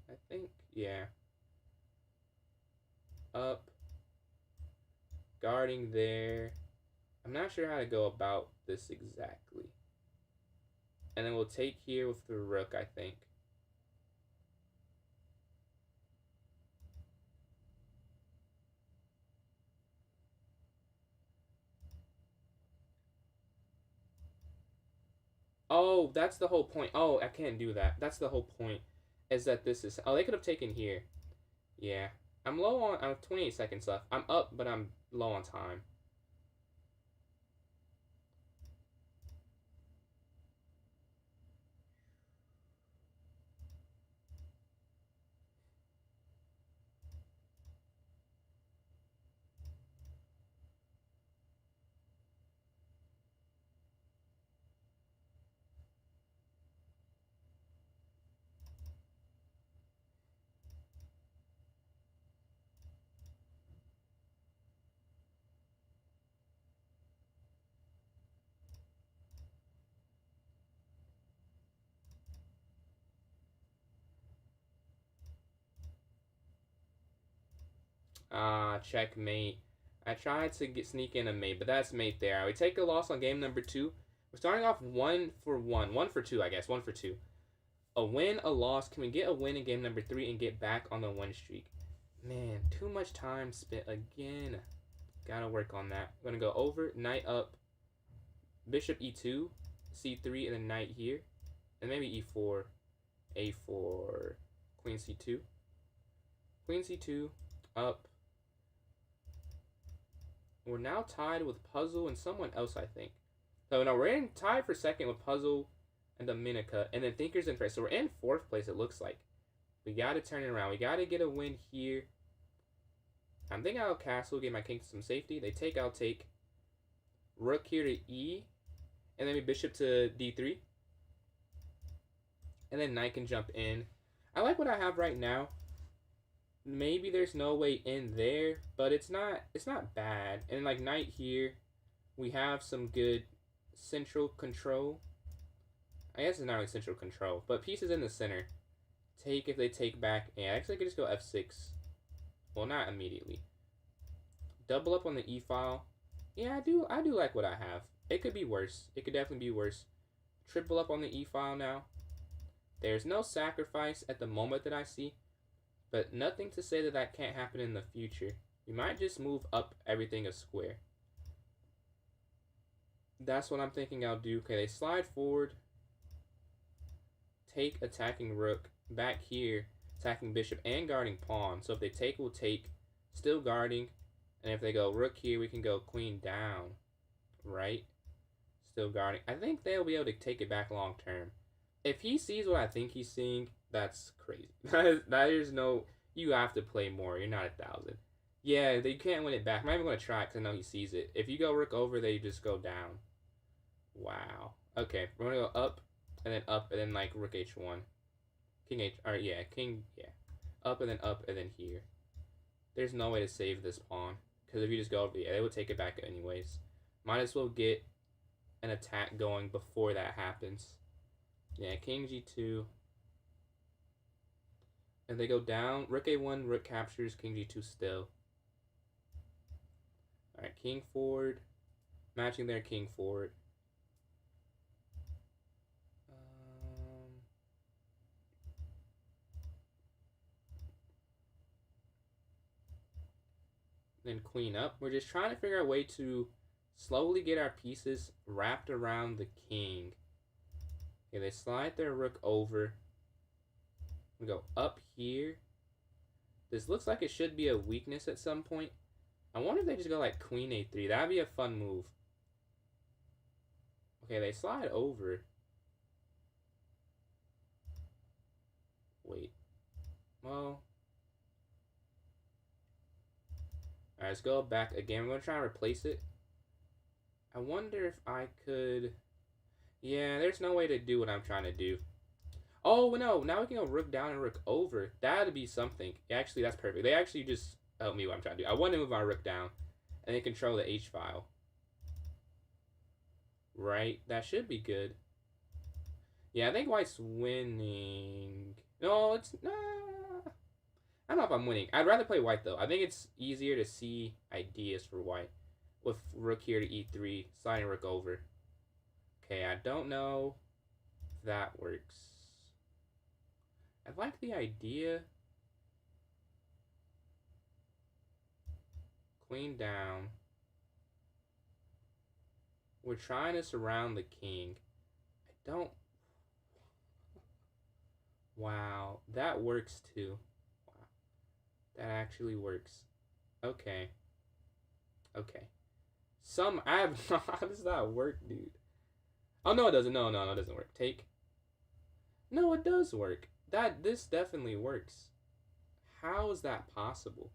I think. Yeah. Up. Guarding there. I'm not sure how to go about this exactly. And then we'll take here with the rook, I think. Oh, that's the whole point. Oh, I can't do that. That's the whole point. Is that this is... Oh, they could have taken here. Yeah. I'm low on... I have 28 seconds left. I'm up, but I'm low on time. Checkmate. I tried to sneak in a mate, but that's mate there. We take a loss on game number 2. We're starting off 1-1. 1-2, I guess. 1-2. A win, a loss. Can we get a win in game number 3 and get back on the win streak? Man, too much time spent again. Gotta work on that. I'm gonna go over, knight up, bishop e2, c3, and then knight here. And maybe e4, a4, queen c2. Queen c2, up. We're now tied with Puzzle and someone else, I think. So now we're in tied for second with Puzzle and Dominica, and then Thinker's in first. So we're in 4th place, it looks like. We got to turn it around. We got to get a win here. I'm thinking I'll castle, get my king to some safety. They take, I'll take. Rook here to E, and then we bishop to D3. And then knight can jump in. I like what I have right now. Maybe there's no way in there, but it's not bad. And like knight here, we have some good central control. I guess it's not really central control, but pieces in the center. Take if they take back. Yeah, actually I could just go f6. Well, not immediately. Double up on the e file. Yeah, I do like what I have. It could be worse. It could definitely be worse. Triple up on the e file now. There's no sacrifice at the moment that I see. But nothing to say that that can't happen in the future. We might just move up everything a square. That's what I'm thinking I'll do. Okay, they slide forward. Take attacking rook. Back here, attacking bishop and guarding pawn. So if they take, we'll take. Still guarding. And if they go rook here, we can go queen down. Right? Still guarding. I think they'll be able to take it back long term. If he sees what I think he's seeing, that's crazy. That is no... You have to play more. You're not 1,000. Yeah, they can't win it back. I'm not even going to try because I know he sees it. If you go rook over, they just go down. Wow. Okay, we're going to go up, and then like rook h1. King h... Or yeah, king... Yeah. Up, and then here. There's no way to save this pawn. Because if you just go over... Yeah, they would take it back anyways. Might as well get an attack going before that happens. Yeah, king g2. And they go down. Rook a1, rook captures, king g2 still. Alright, king forward. Matching their king forward. Then queen up. We're just trying to figure out a way to slowly get our pieces wrapped around the king. Okay, they slide their rook over. We go up here. This looks like it should be a weakness at some point. I wonder if they just go like queen a3. That'd be a fun move. Okay, they slide over. Wait. Well. Alright, let's go back again. We're going to try and replace it. I wonder if I could... Yeah, there's no way to do what I'm trying to do. Oh no! Now we can go rook down and rook over. That'd be something. Actually, that's perfect. They actually just help me what I'm trying to do. I want to move my rook down, and then control the H file. Right? That should be good. Yeah, I think White's winning. No, it's nah. I don't know if I'm winning. I'd rather play White though. I think it's easier to see ideas for White with rook here to E3, sliding rook over. Okay, I don't know if that works. I like the idea. Queen down. We're trying to surround the king. I don't. Wow, that works too. Wow, that actually works. Okay. Okay. I have. How does that work, dude? Oh no, it doesn't. No, it doesn't work. Take. No, it does work. This definitely works. How is that possible?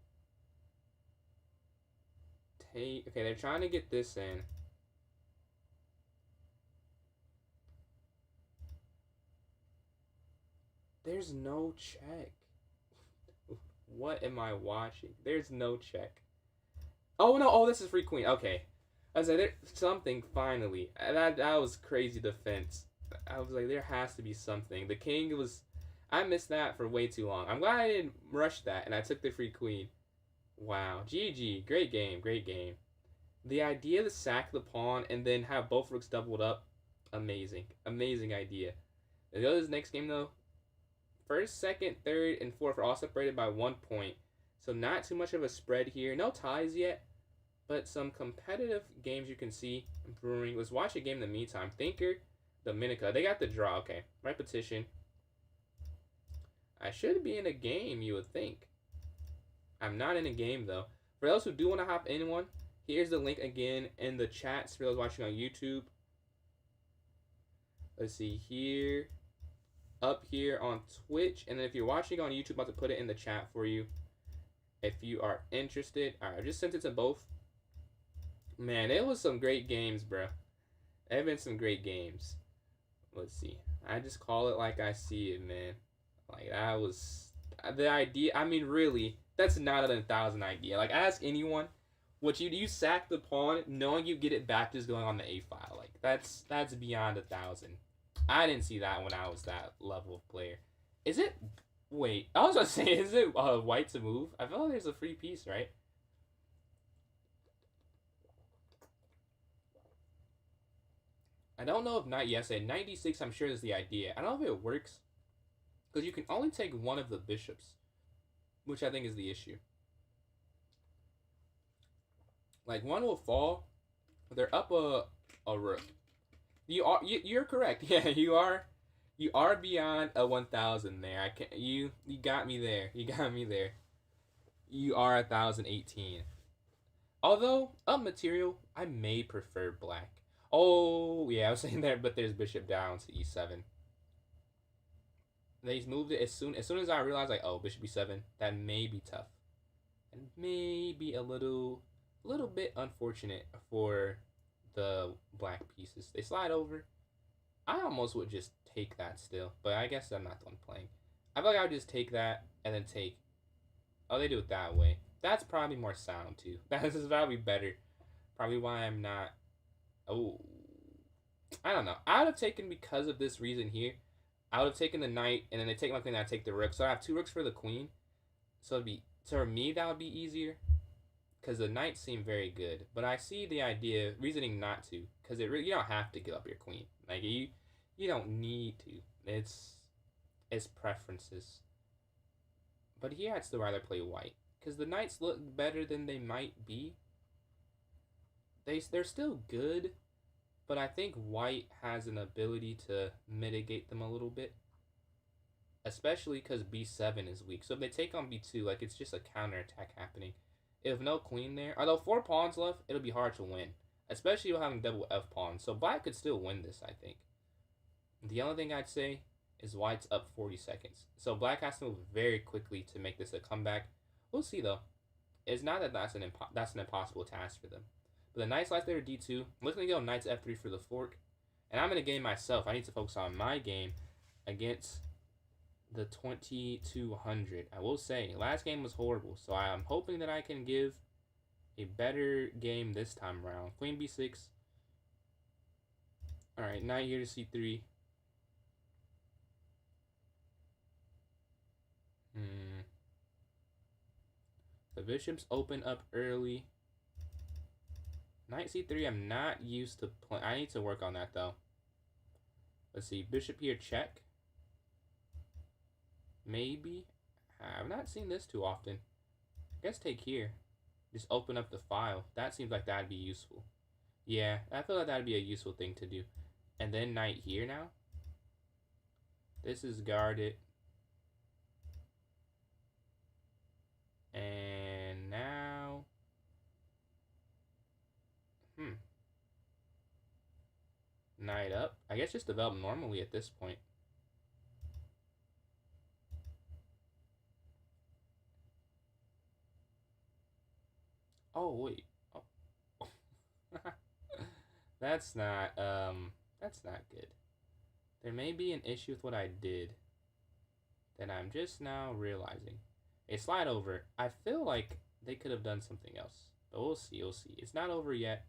Take. Okay, they're trying to get this in. There's no check. What am I watching? There's no check. Oh no! Oh, this is free queen. Okay, I was like, there's something finally. That was crazy defense. I was like, there has to be something. The king was. I missed that for way too long. I'm glad I didn't rush that and I took the free queen. Wow, GG, great game, great game. The idea to sack the pawn and then have both rooks doubled up, amazing, amazing idea. Let's go to this next game though. First, second, third, and fourth are all separated by 1 point. So not too much of a spread here. No ties yet, but some competitive games you can see brewing. Let's watch a game in the meantime. Thinker, Dominica. They got the draw. Okay. Repetition. I should be in a game, you would think. I'm not in a game, though. For those who do want to hop in one, here's the link again in the chats for those watching on YouTube. Let's see here. Up here on Twitch. And then if you're watching on YouTube, I'm about to put it in the chat for you if you are interested. All right, I just sent it to both. Man, it was some great games, bro. There have been some great games. Let's see. I just call it like I see it, man. Like, that was the idea. I mean, really, that's not a 1,000 idea. Like, ask anyone what you sack the pawn knowing you get it back just going on the A file. Like, that's beyond 1,000. I didn't see that when I was that level of player. Is it? Wait, I was about to say, is it white to move? I feel like there's a free piece, right? I don't know if not. Yes, at 96, I'm sure is the idea. I don't know if it works because you can only take one of the bishops, which I think is the issue. Like, one will fall. They're up a rook. You're correct. Yeah, you are beyond a 1,000 there. I can you got me there. You got me there. You are 1,018. Although up material, I may prefer black. Oh yeah, I was saying that, but there's bishop down to e7. They moved it as soon as I realized, like, oh, bishop e7. That may be tough, and maybe a little bit unfortunate for the black pieces. They slide over. I almost would just take that still, but I guess I'm not the one playing. I feel like I would just take that and then take. Oh, they do it that way. That's probably more sound too. That is probably better. Probably why I'm not. Oh, I don't know. I would have taken, because of this reason here, I would have taken the knight and then they take my queen and I take the rook. So I have 2 rooks for the queen. So it'd be, for me, that would be easier because the knights seem very good. But I see the idea, reasoning not to, because it really, you don't have to give up your queen. Like, you don't need to. It's preferences. But here I'd still rather play white because the knights look better than they might be. They're still good, but I think white has an ability to mitigate them a little bit, especially because b7 is weak. So if they take on b2, like, it's just a counterattack happening. If no queen there, although 4 pawns left, it'll be hard to win, especially with having double f pawns. So black could still win this, I think. The only thing I'd say is white's up 40 seconds. So black has to move very quickly to make this a comeback. We'll see, though. It's not that that's an impossible task for them. But the knight slides there to d2. I'm looking to go knight to f3 for the fork. And I'm in a game myself. I need to focus on my game against the 2200. I will say, last game was horrible, so I'm hoping that I can give a better game this time around. Queen b6. Alright, knight here to c3. The bishops open up early. Knight c3, I'm not used to playing. I need to work on that, though. Let's see, bishop here, check. Maybe. I've not seen this too often. I guess take here. Just open up the file. That seems like that'd be useful. Yeah, I feel like that'd be a useful thing to do. And then knight here now. This is guarded. And now... Knight up. I guess just develop normally at this point. Oh, wait. Oh. That's not good. There may be an issue with what I did that I'm just now realizing. A slide over. I feel like they could have done something else. But we'll see, we'll see. It's not over yet.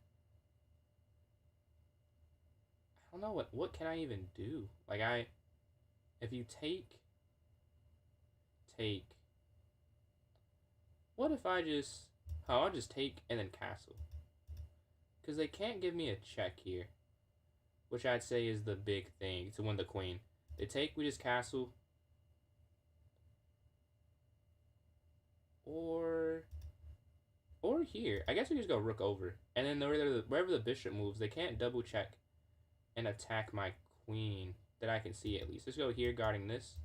I don't know what can I even do? Like if you take. What if I just I'll just take and then castle. Because they can't give me a check here. Which I'd say is the big thing to win the queen. They take, we just castle. Or here. I guess we just go rook over. And then wherever the bishop moves, they can't double check and attack my queen. That I can see at least. Let's go here guarding this.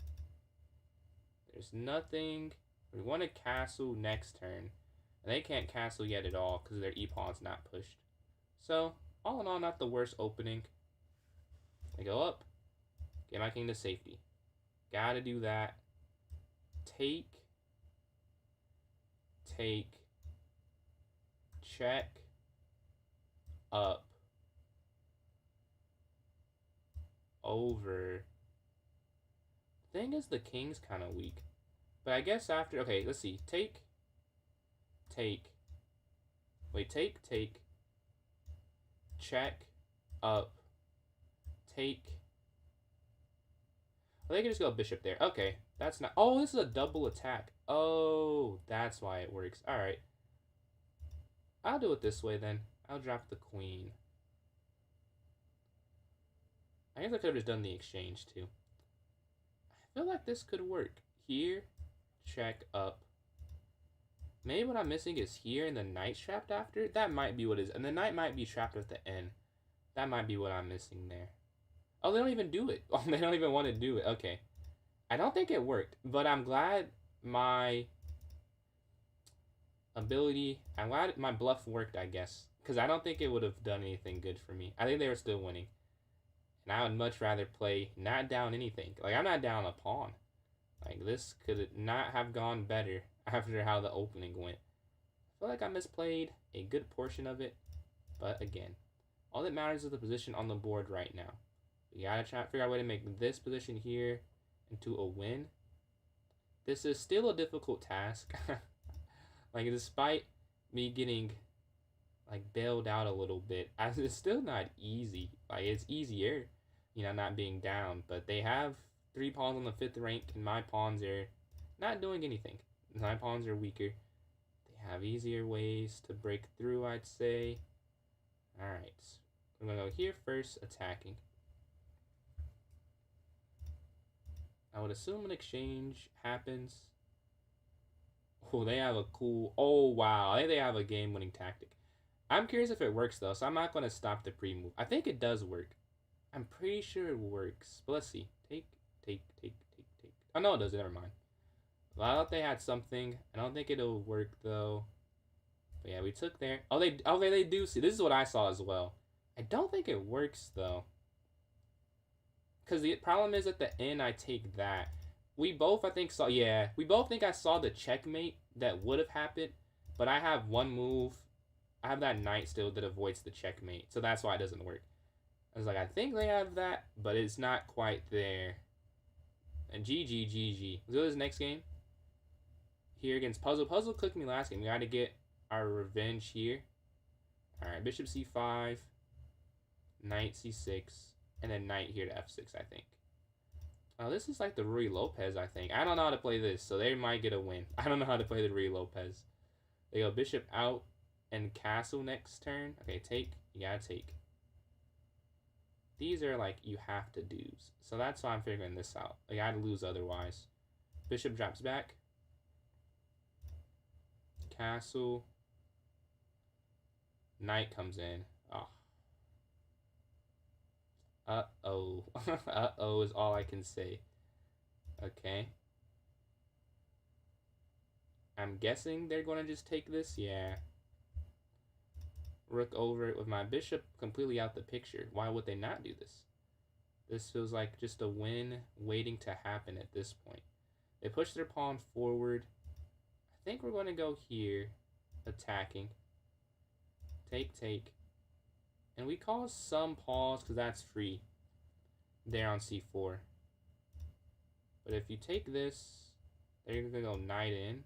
There's nothing. We want to castle next turn. And they can't castle yet at all because their e-pawn's not pushed. So, all in all, not the worst opening. I go up. Get my king to safety. Gotta do that. Take. Check. Up. Over. Thing is, the king's kind of weak. But I guess after... Okay, let's see. Take. Wait, take. Check. Up. Take. Well, they can just go bishop there. Okay, that's not... Oh, this is a double attack. Oh, that's why it works. Alright. I'll do it this way, then. I'll drop the queen. I guess I could have just done the exchange, too. I feel like this could work. Here, check up. Maybe what I'm missing is here and the knight's trapped after. That might be what it is. And the knight might be trapped at the end. That might be what I'm missing there. Oh, they don't even do it. Oh, they don't even want to do it. Okay. I don't think it worked. But I'm glad my ability... I'm glad my bluff worked, I guess. Because I don't think it would have done anything good for me. I think they were still winning. And I would much rather play not down anything. Like, I'm not down a pawn. Like, this could not have gone better after how the opening went. I feel like I misplayed a good portion of it. But, again, all that matters is the position on the board right now. We gotta try to figure out a way to make this position here into a win. This is still a difficult task. Like, despite me getting, like, bailed out a little bit, it's still not easy. Like, it's easier, you know, not being down. But they have 3 pawns on the 5th rank, and my pawns are not doing anything. My pawns are weaker. They have easier ways to break through, I'd say. Alright. I'm gonna go here first, attacking. I would assume an exchange happens. Oh, they have a cool... Oh, wow. I think they have a game-winning tactic. I'm curious if it works, though, so I'm not going to stop the pre-move. I think it does work. I'm pretty sure it works. But let's see. Take. Oh, no, it doesn't. Never mind. Well, I thought they had something. I don't think it'll work, though. But yeah, we took there. Oh, they do see. This is what I saw as well. I don't think it works, though. Because the problem is at the end, I take that. We both, I think, saw... Yeah, we both think I saw the checkmate that would have happened. But I have one move. I have that knight still that avoids the checkmate. So that's why it doesn't work. I was like, I think they have that, but it's not quite there. And GG. Let's go to this next game. Here against Puzzle. Puzzle clicked me last game. We got to get our revenge here. Alright, Bishop C5. Knight C6. And then Knight here to F6, I think. Oh, this is like the Ruy Lopez, I think. I don't know how to play this, so they might get a win. I don't know how to play the Ruy Lopez. They go Bishop out and Castle next turn. Okay, take. You gotta take. These are like you have to do's. So that's why I'm figuring this out. Like I'd lose otherwise. Bishop drops back. Castle. Knight comes in. Oh. Uh-oh. Uh-oh is all I can say. Okay. I'm guessing they're going to just take this. Yeah. Rook over it with my bishop completely out the picture. Why would they not do this? This feels like just a win waiting to happen at this point. They push their pawn forward. I think we're going to go here. Attacking. Take. And we cause some pause because that's free. There on c4. But if you take this, they're going to go knight in.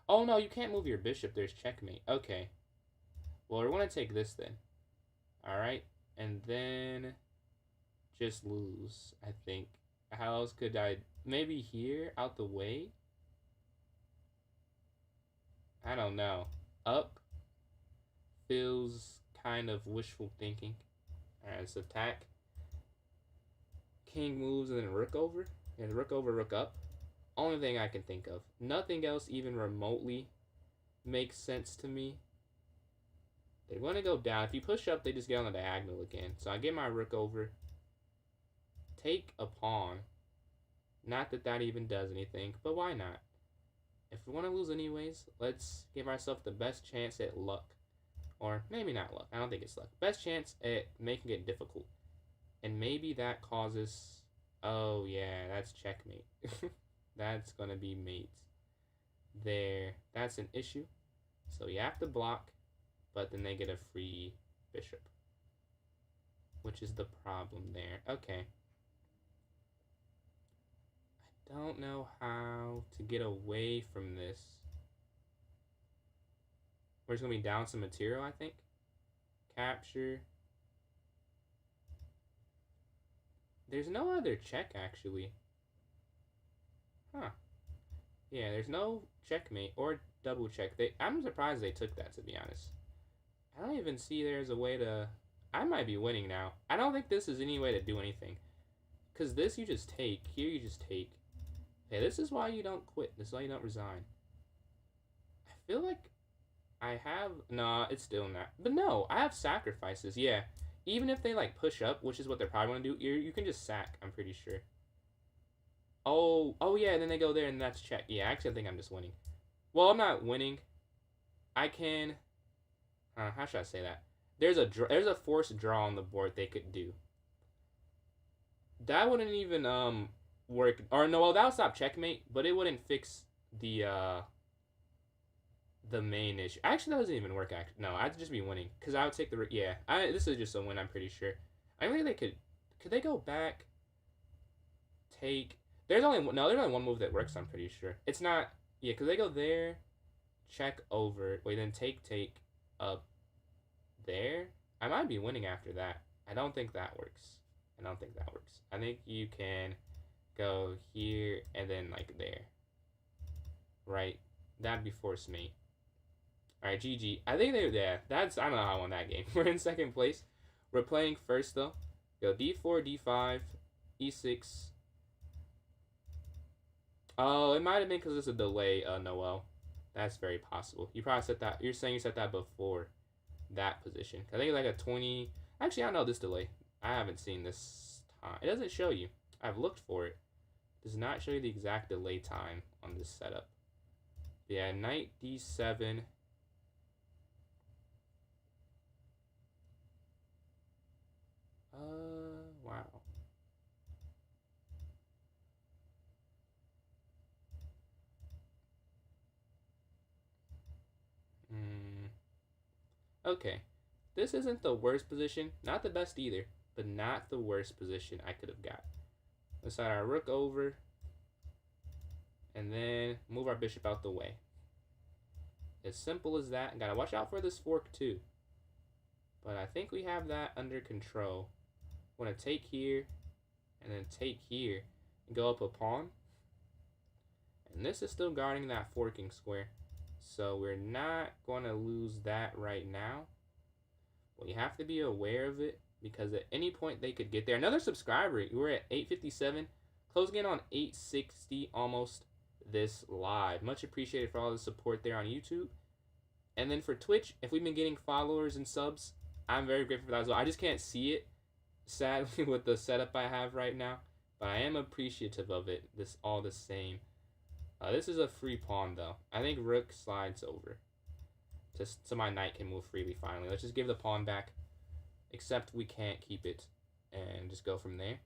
Oh no, you can't move your bishop. There's checkmate. Okay. Well, we're going to take this then. Alright. And then just lose, I think. How else could I... Maybe here, out the way? I don't know. Up feels kind of wishful thinking. Alright, let's attack. King moves and then rook over. Yeah, rook over, rook up. Only thing I can think of. Nothing else even remotely makes sense to me. They're going to go down. If you push up, they just get on the diagonal again. So I get my rook over. Take a pawn. Not that that even does anything, but why not? If we want to lose anyways, let's give ourselves the best chance at luck. Or maybe not luck. I don't think it's luck. Best chance at making it difficult. And maybe that causes... Oh, yeah, that's checkmate. That's going to be mate. There. That's an issue. So you have to block, but then they get a free bishop. Which is the problem there. Okay. I don't know how to get away from this. We're just going to be down some material, I think. Capture. There's no other check, actually. Huh. Yeah, there's no checkmate or double check. I'm surprised they took that, to be honest. I don't even see there's a way to... I might be winning now. I don't think this is any way to do anything. Because this you just take. Here you just take. Okay, this is why you don't quit. This is why you don't resign. I feel like I have... Nah, it's still not. But no, I have sacrifices. Yeah. Even if they like push up, which is what they're probably going to do, you can just sack, I'm pretty sure. Oh yeah, and then they go there and that's check. Yeah, actually I think I'm just winning. Well, I'm not winning. I can... how should I say that? There's a forced draw on the board they could do. That wouldn't even work. Or no, well, that would stop checkmate, but it wouldn't fix the main issue. Actually, that doesn't even work. No, I'd just be winning because I would take the... Yeah, this is just a win, I'm pretty sure. I think they could they go back? Take... There's only one move that works, I'm pretty sure. It's not... Yeah, because they go there, check over. Wait, then take up there. I might be winning after that. I don't think that works. I think you can go here and then like there. Right? That'd be force mate. Alright, GG. I think I don't know how I won that game. We're in second place. We're playing first though. Go D4, D5, E6. Oh, it might have been because it's a delay, Noel. That's very possible. You probably set that. You're saying you set that before that position. I think it's like a 20. Actually, I know this delay. I haven't seen this time. It doesn't show you. I've looked for it. It does not show you the exact delay time on this setup. Yeah, knight D7. Wow. Okay. This isn't the worst position. Not the best either, but not the worst position I could have got. Let's slide our rook over. And then move our bishop out the way. As simple as that. And gotta watch out for this fork too. But I think we have that under control. I'm gonna take here. And then take here. And go up a pawn. And this is still guarding that forking square. So we're not going to lose that right now. But you have to be aware of it. Because at any point they could get there. Another subscriber. We're at 857. Closing in on 860 almost this live. Much appreciated for all the support there on YouTube. And then for Twitch, if we've been getting followers and subs, I'm very grateful for that as well. I just can't see it, sadly, with the setup I have right now. But I am appreciative of it, this all the same. This is a free pawn, though. I think rook slides over. Just so my knight can move freely, finally. Let's just give the pawn back. Except we can't keep it. And just go from there.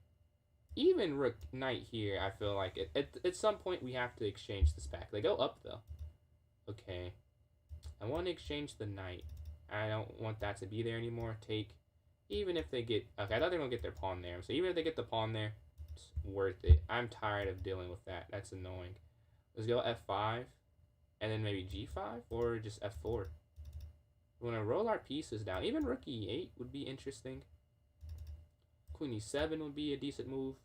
Even rook knight here, I feel like at some point we have to exchange this back. They go up, though. Okay. I want to exchange the knight. I don't want that to be there anymore. Take. Even if they get... Okay, I thought they were going to get their pawn there. So even if they get the pawn there, it's worth it. I'm tired of dealing with that. That's annoying. Let's go f5. And then maybe g5 or just f4. We want to roll our pieces down. Even rook e8 would be interesting. Queen e7 would be a decent move.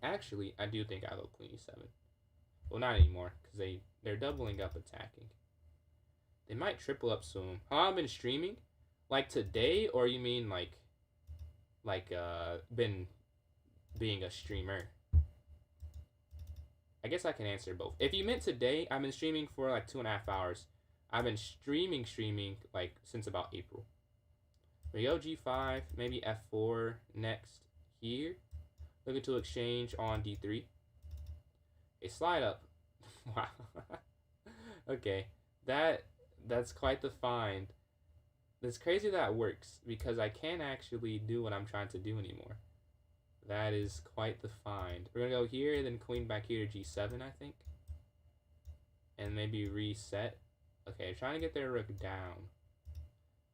Actually, I do think I'll go queen e7. Well, not anymore, because they're doubling up attacking. They might triple up soon. How long have I been streaming? Like today, or you mean been being a streamer? I guess I can answer both. If you meant today, I've been streaming for like 2.5 hours. I've been streaming like since about April. We go g5, maybe f4 next here. Looking to exchange on d3. A slide up. Wow. Okay, that's quite the find. It's crazy that works because I can't actually do what I'm trying to do anymore. That is quite the find. We're gonna go here, then queen back here to g7, I think, and maybe reset. Okay, trying to get their rook down.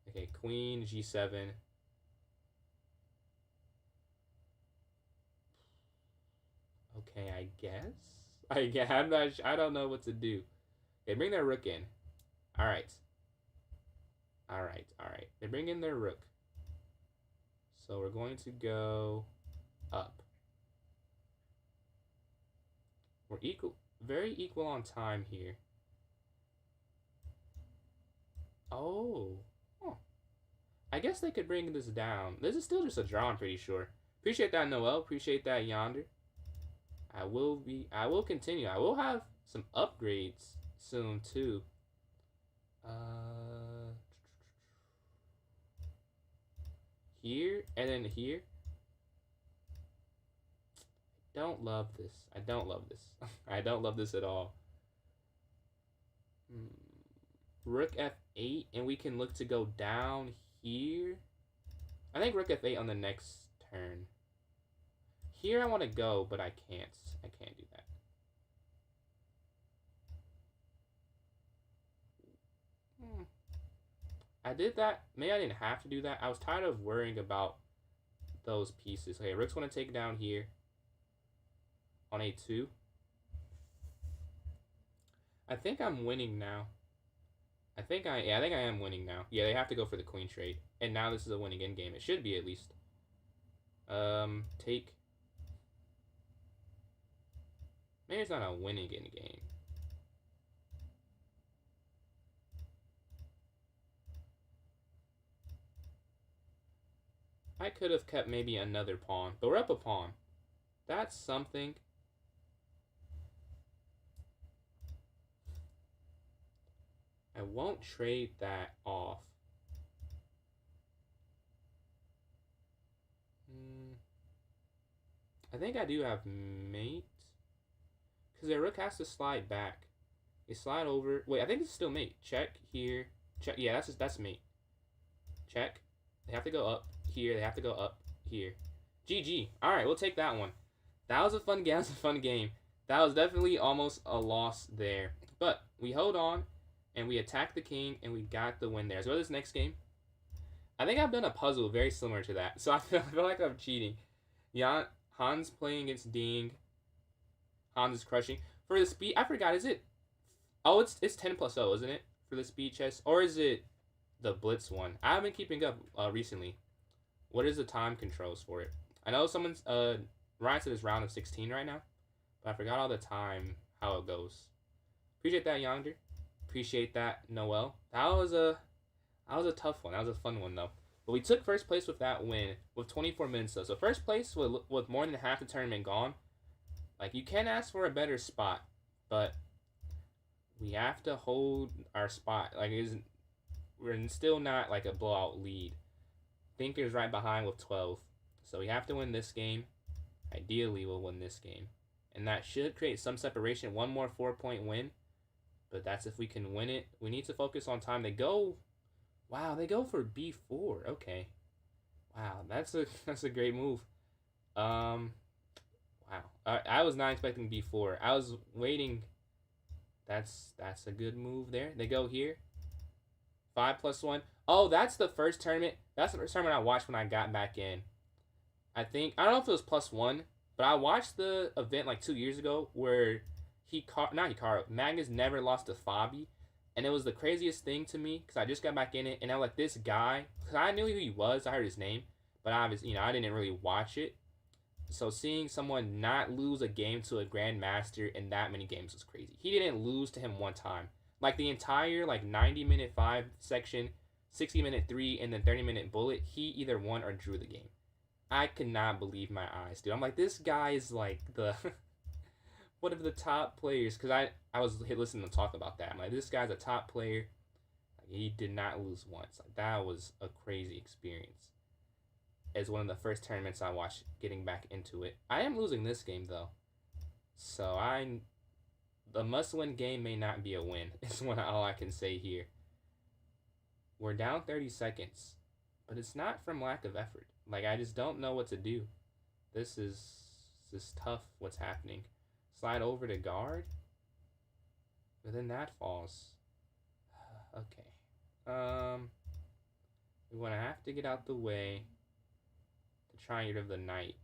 Okay, queen g7. Okay, I guess. I don't know what to do. Okay, bring their rook in. All right. They bring in their rook. So we're going to go up. We're very equal on time here. Oh. I guess they could bring this down. This is still just a draw, I'm pretty sure. Appreciate that, Noel. Appreciate that, Yonder. I will continue. I will have some upgrades soon, too. Here, and then here. I don't love this. I don't love this at all. Rook f8, and we can look to go down here. I think rook f8 on the next turn. Here I want to go, but I can't. I can't do that. I did that. Maybe I didn't have to do that. I was tired of worrying about those pieces. Okay, rook's want to take down here on a2. I think I'm winning now. I think I am winning now. Yeah, they have to go for the queen trade. And now this is a winning endgame. It should be at least. Take. Maybe it's not a winning endgame. I could have kept maybe another pawn, but we're up a pawn. That's something. I won't trade that off. I think I do have mate. Because their rook has to slide back. They slide over. Wait, I think it's still mate. Check here. Check. Yeah, that's mate. Check. They have to go up here. They have to go up here. GG. All right, we'll take that one. That was a fun game. That was a fun game. That was definitely almost a loss there. But we hold on, and we attacked the king, and we got the win there. So this next game, I think I've done a puzzle very similar to that. So I feel like I'm cheating. Hans playing against Ding. Hans is crushing. For the speed, I forgot, is it... Oh, it's 10 plus 0, isn't it? For the speed chess? Or is it the Blitz one? I haven't been keeping up recently. What is the time controls for it? I know someone's... Ryan said it's round of 16 right now. But I forgot all the time how it goes. Appreciate that, Yonder. Appreciate that, Noel. That was a tough one. That was a fun one, though. But we took first place with that win with 24 minutes, though. So first place with more than half the tournament gone. Like, you can ask for a better spot, but we have to hold our spot. Like, we're still not like a blowout lead. Thinker's right behind with 12. So we have to win this game. Ideally, we'll win this game. And that should create some separation. One more 4-point win. But that's if we can win it. We need to focus on time. They go... Wow, they go for B4. Okay. Wow, that's a great move. Wow. I was not expecting B4. I was waiting. That's a good move there. They go here. 5+1. Oh, that's the first tournament. That's the first tournament I watched when I got back in. I don't know if it was +1, but I watched the event like 2 years ago where Magnus never lost to Fabi. And it was the craziest thing to me because I just got back in it, and I'm like, this guy, because I knew who he was, I heard his name, but obviously, I didn't really watch it. So seeing someone not lose a game to a Grandmaster in that many games was crazy. He didn't lose to him one time. Like the entire 90-minute 5 section, 60-minute 3, and then 30-minute bullet, he either won or drew the game. I could not believe my eyes, dude. I'm like, this guy is like the one of the top players, because I was listening to talk about that. I'm like, this guy's a top player. Like, he did not lose once. Like, that was a crazy experience. It's one of the first tournaments I watched getting back into it. I am losing this game, though. So, the must-win game may not be a win. Is all I can say here. We're down 30 seconds. But it's not from lack of effort. Like, I just don't know what to do. This is tough, what's happening. Slide over to guard. But then that falls. Okay. We want to have to get out the way to try and get rid of the knight.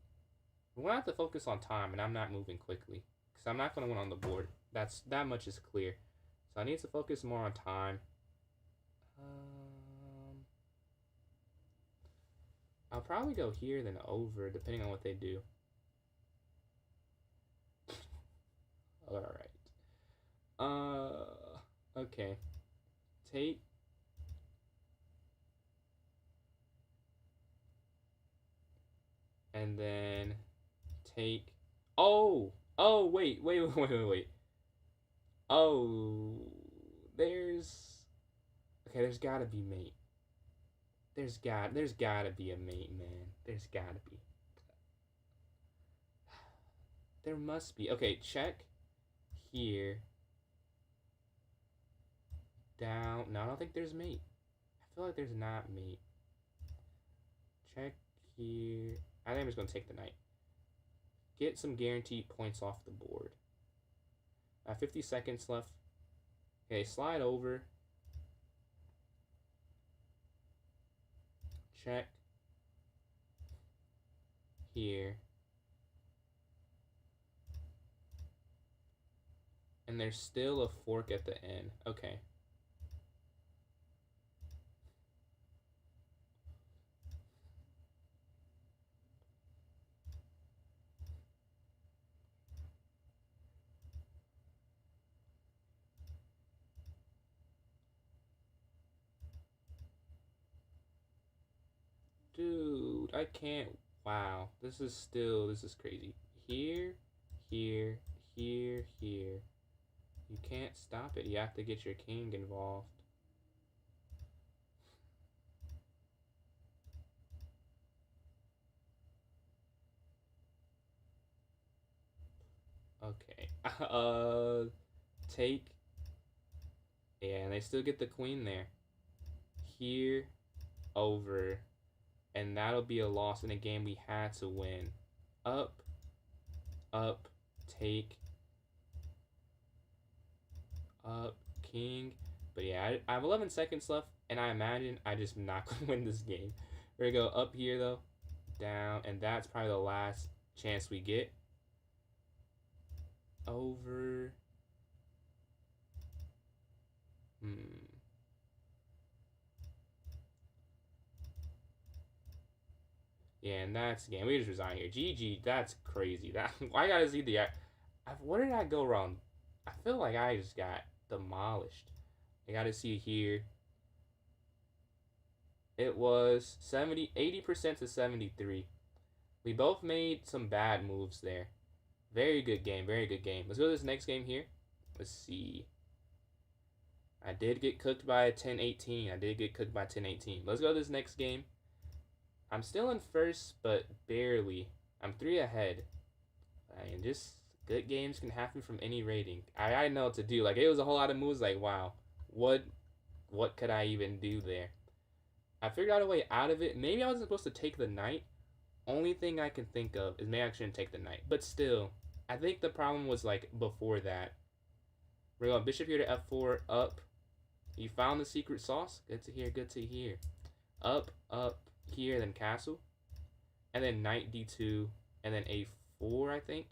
We want to have to focus on time, and I'm not moving quickly. Because I'm not going to win on the board. That much is clear. So I need to focus more on time. I'll probably go here then over, depending on what they do. Alright. Okay. Take. And then take. Oh, wait. Oh, there's gotta be mate. There's gotta be a mate, man. There's gotta be. There must be. Okay, check here. Down. No, I don't think there's mate. I feel like there's not mate. Check here. I think I'm just going to take the knight. Get some guaranteed points off the board. 50 seconds left. Okay, slide over. Check. Here. And there's still a fork at the end. Okay. Dude, I can't. Wow. This is crazy. Here. You can't stop it. You have to get your king involved. Okay. Take. Yeah, and they still get the queen there. Here. Over. And that'll be a loss in a game we had to win. Up. Take. Up. King. But yeah, I have 11 seconds left. And I imagine I just not going to win this game. We're going to go up here, though. Down. And that's probably the last chance we get. Over. Yeah, and that's game. We just resign here. GG, that's crazy. That I gotta see the. Where did I go wrong? I feel like I just got demolished. I gotta see here. It was 80% to 73. We both made some bad moves there. Very good game. Very good game. Let's go to this next game here. Let's see. I did get cooked by a 10-18. I did get cooked by 10-18. Let's go to this next game. I'm still in first, but barely. I'm 3 ahead. And just good games can happen from any rating. I know what to do. Like, it was a whole lot of moves. Like, wow, what could I even do there? I figured out a way out of it. Maybe I wasn't supposed to take the knight. Only thing I can think of is maybe I shouldn't take the knight. But still, I think the problem was like before that. We're going bishop here to f4, up. You found the secret sauce? Good to hear, good to hear. Up here, then castle. And then knight d2, and then a4, I think.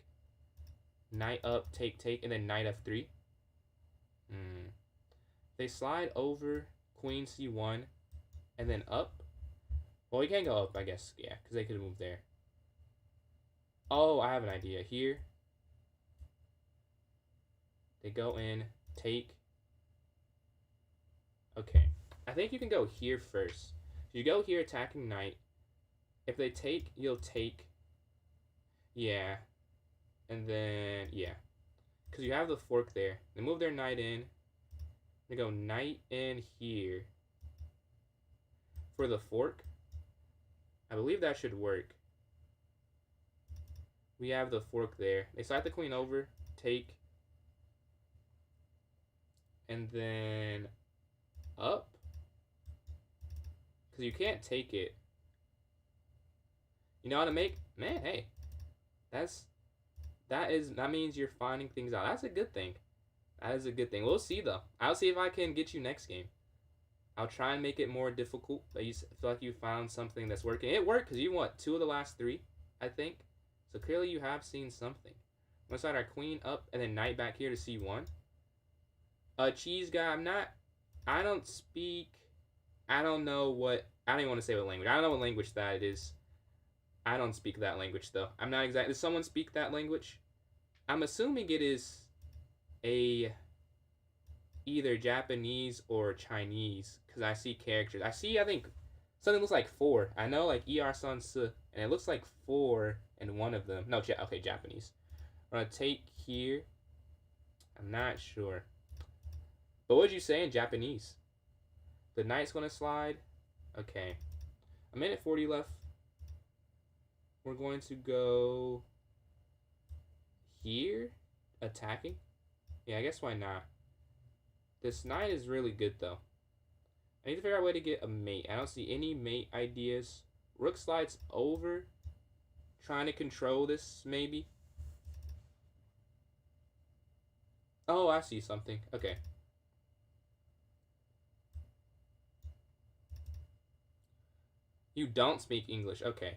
Knight up, take, and then knight f3. They slide over, queen c1, and then up. Well, we can't go up, I guess. Yeah, because they could have moved there. Oh, I have an idea. Here. They go in, take. Okay. I think you can go here first. You go here attacking knight. If they take, you'll take. Yeah. And then, yeah. Because you have the fork there. They move their knight in. They go knight in here. For the fork. I believe that should work. We have the fork there. They slide the queen over. Take. And then up. Because you can't take it. You know how to make? Man, hey. That means you're finding things out. That's a good thing. That is a good thing. We'll see, though. I'll see if I can get you next game. I'll try and make it more difficult, but you feel like you found something that's working. It worked because you won 2 of the last 3, I think. So clearly you have seen something. We'll slide our queen up and then knight back here to c1. Cheese guy, I don't speak, I don't even want to say what language. I don't know what language that is. I don't speak that language, though. I'm not exactly. Does someone speak that language? I'm assuming it is either Japanese or Chinese, because I see characters. I think, something looks like 4. I know, like, er san su, and it looks like 4 in one of them. No, okay, Japanese. We're going to take here. I'm not sure. But what did you say in Japanese? The knight's going to slide. Okay. A minute 40 left. We're going to go here, attacking. Yeah, I guess why not? This knight is really good, though. I need to figure out a way to get a mate. I don't see any mate ideas. Rook slides over. Trying to control this, maybe. Oh, I see something. Okay. You don't speak English. Okay.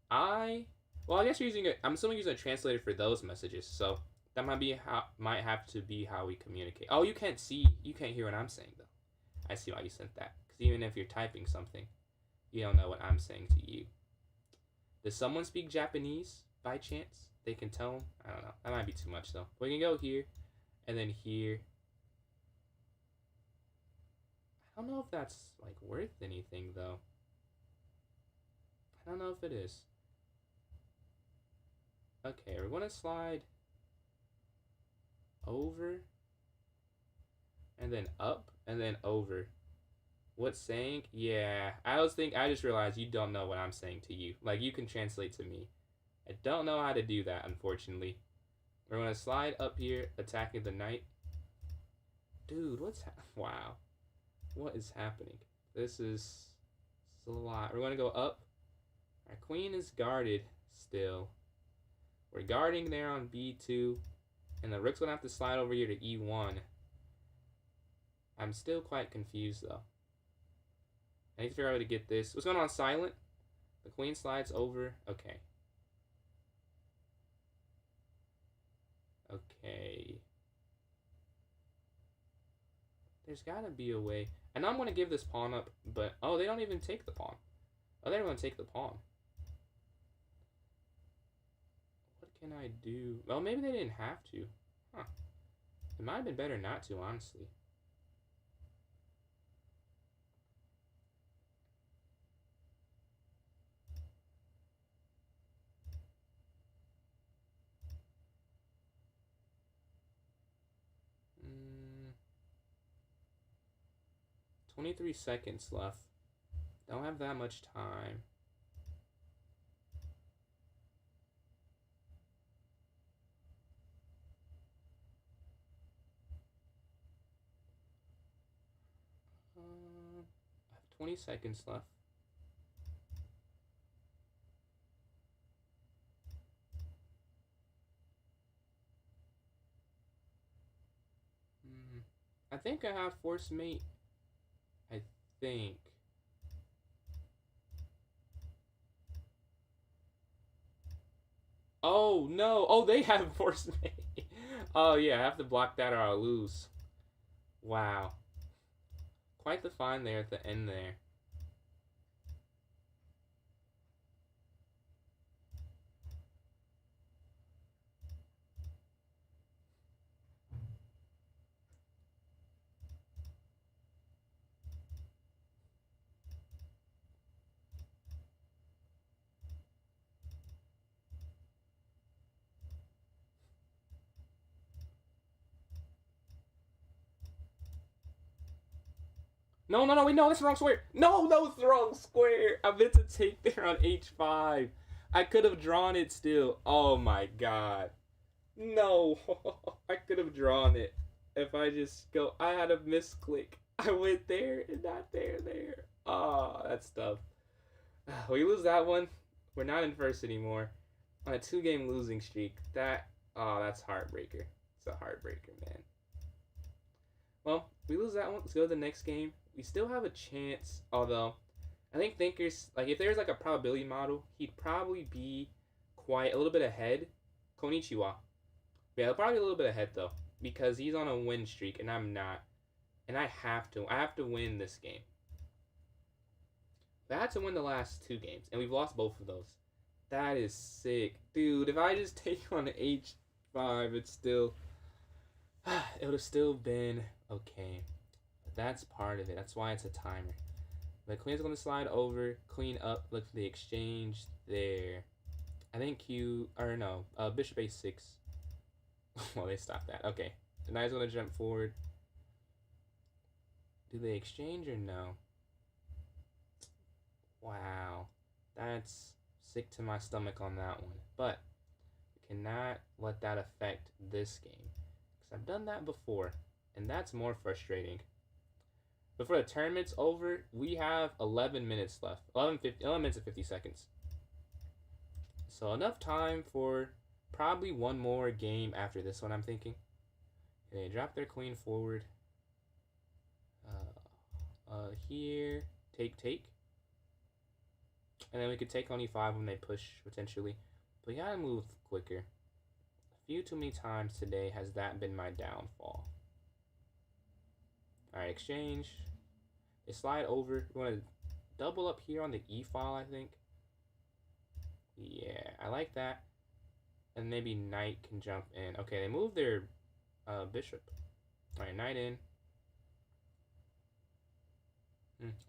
Well, I guess you're using it. I'm assuming you're using a translator for those messages, so that might have to be how we communicate. Oh, you can't hear what I'm saying, though. I see why you sent that. Because even if you're typing something, you don't know what I'm saying to you. Does someone speak Japanese by chance? They can tell them? I don't know. That might be too much, though. We can go here, and then here. I don't know if that's, like, worth anything, though. I don't know if it is. Okay, we're going to slide over, and then up, and then over. What's saying? Yeah, I just realized you don't know what I'm saying to you. Like, you can translate to me. I don't know how to do that, unfortunately. We're going to slide up here, attacking the knight. Dude, wow. What is happening? This is a lot. We're going to go up. Our queen is guarded still. We're guarding there on b2. And the rook's going to have to slide over here to e1. I'm still quite confused, though. I need to figure out how to get this. What's going on, silent? The queen slides over. Okay. Okay. There's gotta be a way. And I'm gonna give this pawn up, but oh, they don't even take the pawn. Oh, they're gonna take the pawn. What can I do? Well, maybe they didn't have to. Huh. It might have been better not to, honestly. Mm, 23 seconds left. Don't have that much time. I have 20 seconds left. I think I have force mate. I think. Oh no! Oh, they have force mate. Oh yeah, I have to block that or I'll lose. Wow. Quite the find there at the end there. No, no, no, wait, no, that's the wrong square. No, that was the wrong square. I meant to take there on h5. I could have drawn it still. Oh my god. No, I could have drawn it if I just go. I had a misclick. I went there and not there. Oh, that's tough. We lose that one. We're not in first anymore. On a 2-game losing streak. That's heartbreaker. It's a heartbreaker, man. Well, we lose that one. Let's go to the next game. We still have a chance, although I think Thinkers, like if there's like a probability model, he'd probably be quite a little bit ahead. Konnichiwa. Yeah, probably a little bit ahead though, because he's on a win streak and I'm not. And I have to win this game. I had to win the last 2 games, and we've lost both of those. That is sick. Dude, if I just take on h5, it's still... it would have still been okay. But that's part of it. That's why it's a timer. The queen's going to slide over, queen up, look for the exchange there. I think bishop a6. Well, they stopped that. Okay. The knight's going to jump forward. Do they exchange or no? Wow. That's sick to my stomach on that one. But we cannot let that affect this game. Because I've done that before. And that's more frustrating. Before the tournament's over, we have 11 minutes left. 11 minutes and 50 seconds. So enough time for probably one more game after this one, I'm thinking. They drop their queen forward. Here. Take. And then we could take on e5 when they push, potentially. But we gotta move quicker. A few too many times today has that been my downfall. Alright, exchange. They slide over. We want to double up here on the e file, I think. Yeah, I like that. And maybe knight can jump in. Okay, they move their bishop. Alright, knight in.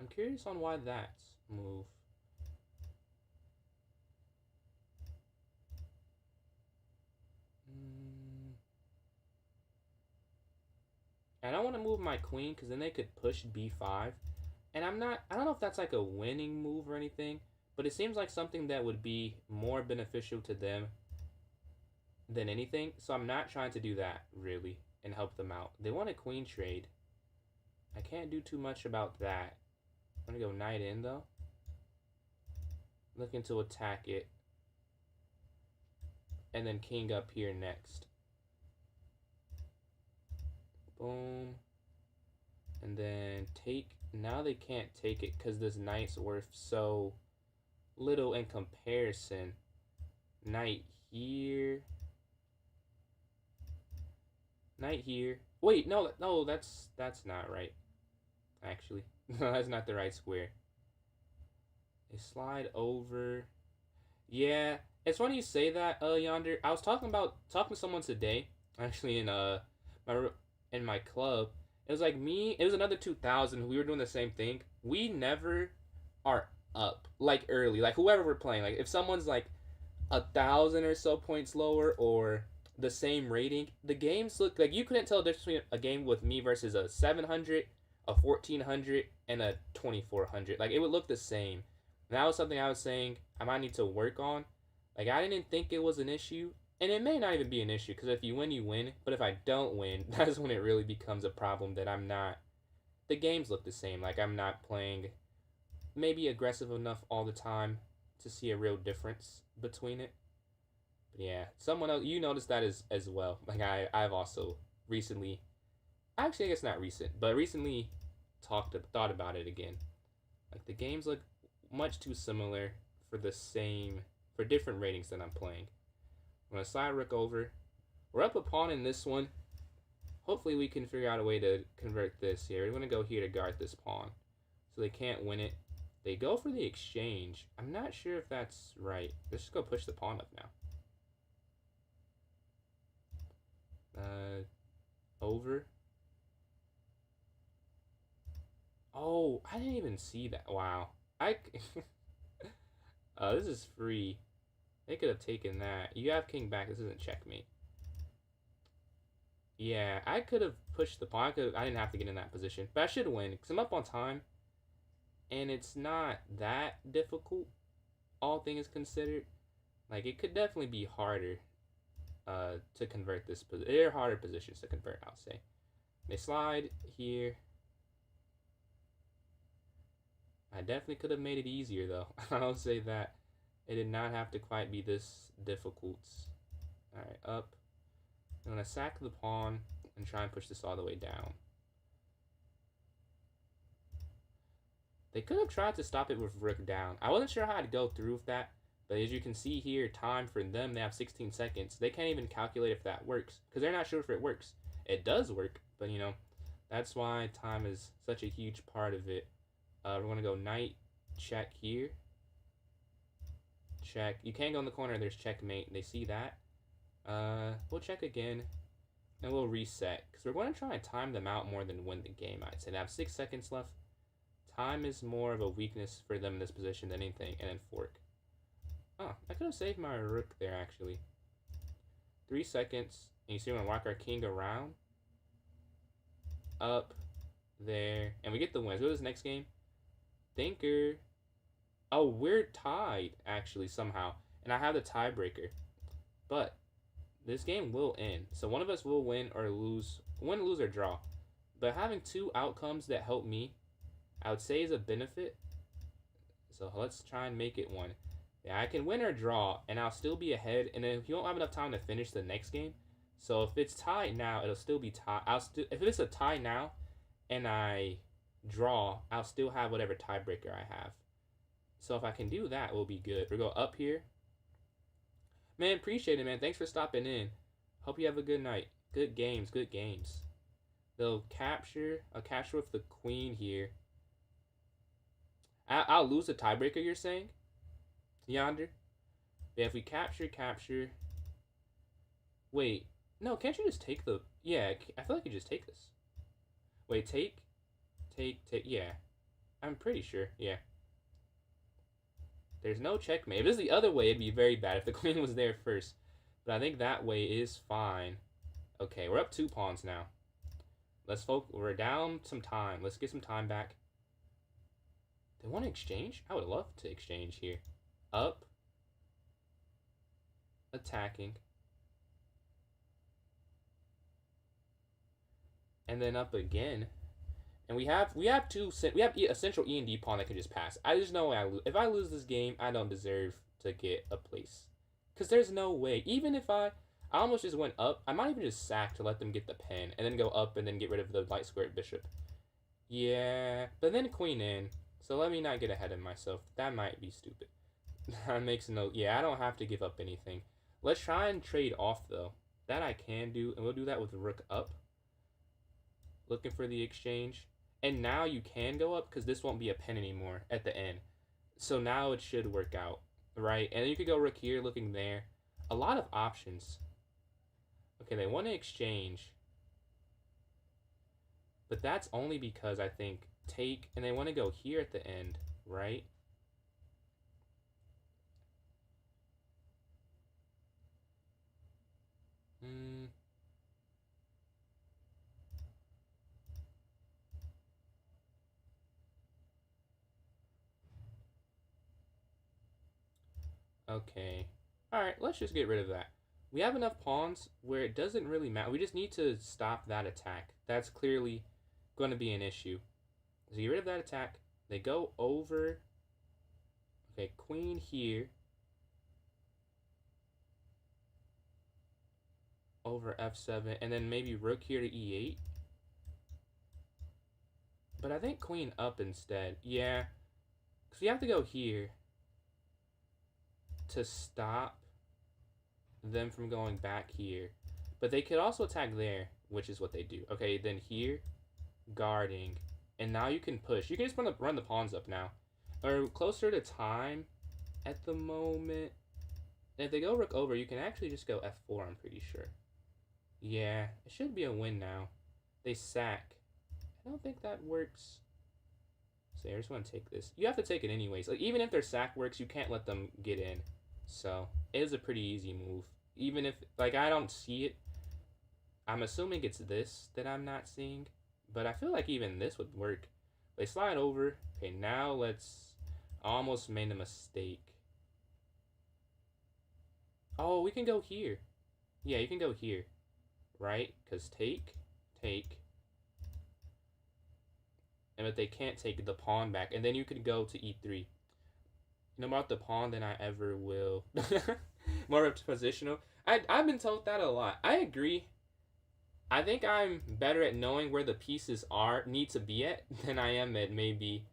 I'm curious on why that's move. I don't want to move my queen because then they could push b5. And I don't know if that's like a winning move or anything, but it seems like something that would be more beneficial to them than anything. So I'm not trying to do that, really, and help them out. They want a queen trade. I can't do too much about that. I'm going to go knight in, though. Looking to attack it. And then king up here next. Boom. And then take. Now they can't take it because this knight's worth so little in comparison. Knight here. Knight here. Wait, no, no, that's not right. Actually, no, that's not the right square. They slide over. Yeah, it's funny you say that, Yonder. I was talking to someone today, actually my in my club. It was like me. It was another 2000. We were doing the same thing. We never are up like early. Like whoever we're playing. Like if someone's like 1,000 or so points lower or the same rating, the games look like you couldn't tell the difference between a game with me versus a 700, a 1400, and a 2400. Like it would look the same. And that was something I was saying I might need to work on. Like I didn't think it was an issue, and it may not even be an issue because if you win, you win. But if I don't win, that's when it really becomes a problem that I'm not. The games look the same. Like I'm not playing maybe aggressive enough all the time to see a real difference between it. But yeah, someone else you noticed that as well. Like I've also recently, actually I guess not recent, but recently thought about it again. Like the games look much too similar for the same for different ratings that I'm playing. I'm gonna slide rook over. We're up a pawn in this one. Hopefully we can figure out a way to convert this here. We're gonna go here to guard this pawn, so they can't win it. They go for the exchange. I'm not sure if that's right. Let's just go push the pawn up now. Over. Oh, I didn't even see that. Wow. This is free. They could have taken that. You have king back. This isn't checkmate. Yeah, I could have pushed the pawn. I didn't have to get in that position. But I should win because I'm up on time. And it's not that difficult, all things considered. Like, it could definitely be harder to convert this. There are harder positions to convert, I'll say. They slide here. I definitely could have made it easier, though. I'll say that. It did not have to quite be this difficult. Alright, up. I'm going to sack the pawn and try and push this all the way down. They could have tried to stop it with rook down. I wasn't sure how to go through with that. But as you can see here, time for them, they have 16 seconds. They can't even calculate if that works. Because they're not sure if it works. It does work. But, you know, that's why time is such a huge part of it. We're going to go knight, check here. Check. You can't go in the corner. There's checkmate. They see that. We'll check again. And we'll reset. Because we're going to try and time them out more than win the game, I'd say. They have 6 seconds left. Time is more of a weakness for them in this position than anything. And then fork. Oh, I could have saved my rook there, actually. 3 seconds. And you see we're going to walk our king around. Up. There. And we get the win. Let's go to this next game. Thinker. Oh, we're tied, actually, somehow. And I have the tiebreaker. But this game will end. So one of us will win or lose. Win, lose, or draw. But having 2 outcomes that help me, I would say is a benefit. So let's try and make it one. Yeah, I can win or draw, and I'll still be ahead. And then if you don't have enough time to finish the next game, so if it's tied now, it'll still be tied. If it's a tie now, and I draw, I'll still have whatever tiebreaker I have. So if I can do that, we'll be good. We'll go up here. Man, appreciate it, man. Thanks for stopping in. Hope you have a good night. Good games, good games. They'll capture. I'll capture with the queen here. I'll lose the tiebreaker, you're saying? Yonder? But if we capture. Wait. No, can't you just take the... Yeah, I feel like you just take this. Wait, take. Yeah. I'm pretty sure. Yeah. There's no checkmate. If it was the other way, it'd be very bad if the queen was there first. But I think that way is fine. Okay, we're up 2 pawns now. Let's focus. We're down some time. Let's get some time back. They want to exchange? I would love to exchange here. Up. Attacking. And then up again. And we have a central E and D pawn that can just pass. I just know if I lose this game, I don't deserve to get a place. Because there's no way. Even if I almost just went up, I might even just sack to let them get the pen. And then go up and then get rid of the light squared bishop. Yeah, but then queen in. So let me not get ahead of myself. That might be stupid. That makes no... Yeah, I don't have to give up anything. Let's try and trade off, though. that I can do, and we'll do that with rook up, looking for the exchange. And now you can go up because this won't be a pin anymore at the end. So now it should work out, right? And then you could go rook here, looking there. A lot of options. Okay, they want to exchange. But that's only because I think take, and they want to go here at the end, right? Okay. Alright, let's just get rid of that. We have enough pawns where it doesn't really matter. We just need to stop that attack. That's clearly going to be an issue. So get rid of that attack. They go over. Okay, queen here. Over f7. And then maybe rook here to e8. But I think queen up instead. Yeah. Because we have to go here to stop them from going back here. But they could also attack there, which is what they do. Okay, then here, guarding. And now you can push. You can just run the pawns up now. Or closer to time at the moment. And if they go rook over, you can actually just go f4, I'm pretty sure. Yeah, it should be a win now. They sack. I don't think that works. So I just want to take this. You have to take it anyways. Like, even if their sack works, you can't let them get in. So it is a pretty easy move. Even if, like, I don't see it. I'm assuming it's this that I'm not seeing. But I feel like even this would work. They slide over. Okay, now let's... I almost made a mistake. Oh, we can go here. Yeah, you can go here. Right? Because take. And if they can't take the pawn back. And then you could go to e3. No more the pawn than I ever will. More of positional. I've been told that a lot. I agree. I think I'm better at knowing where the pieces need to be at than I am at maybe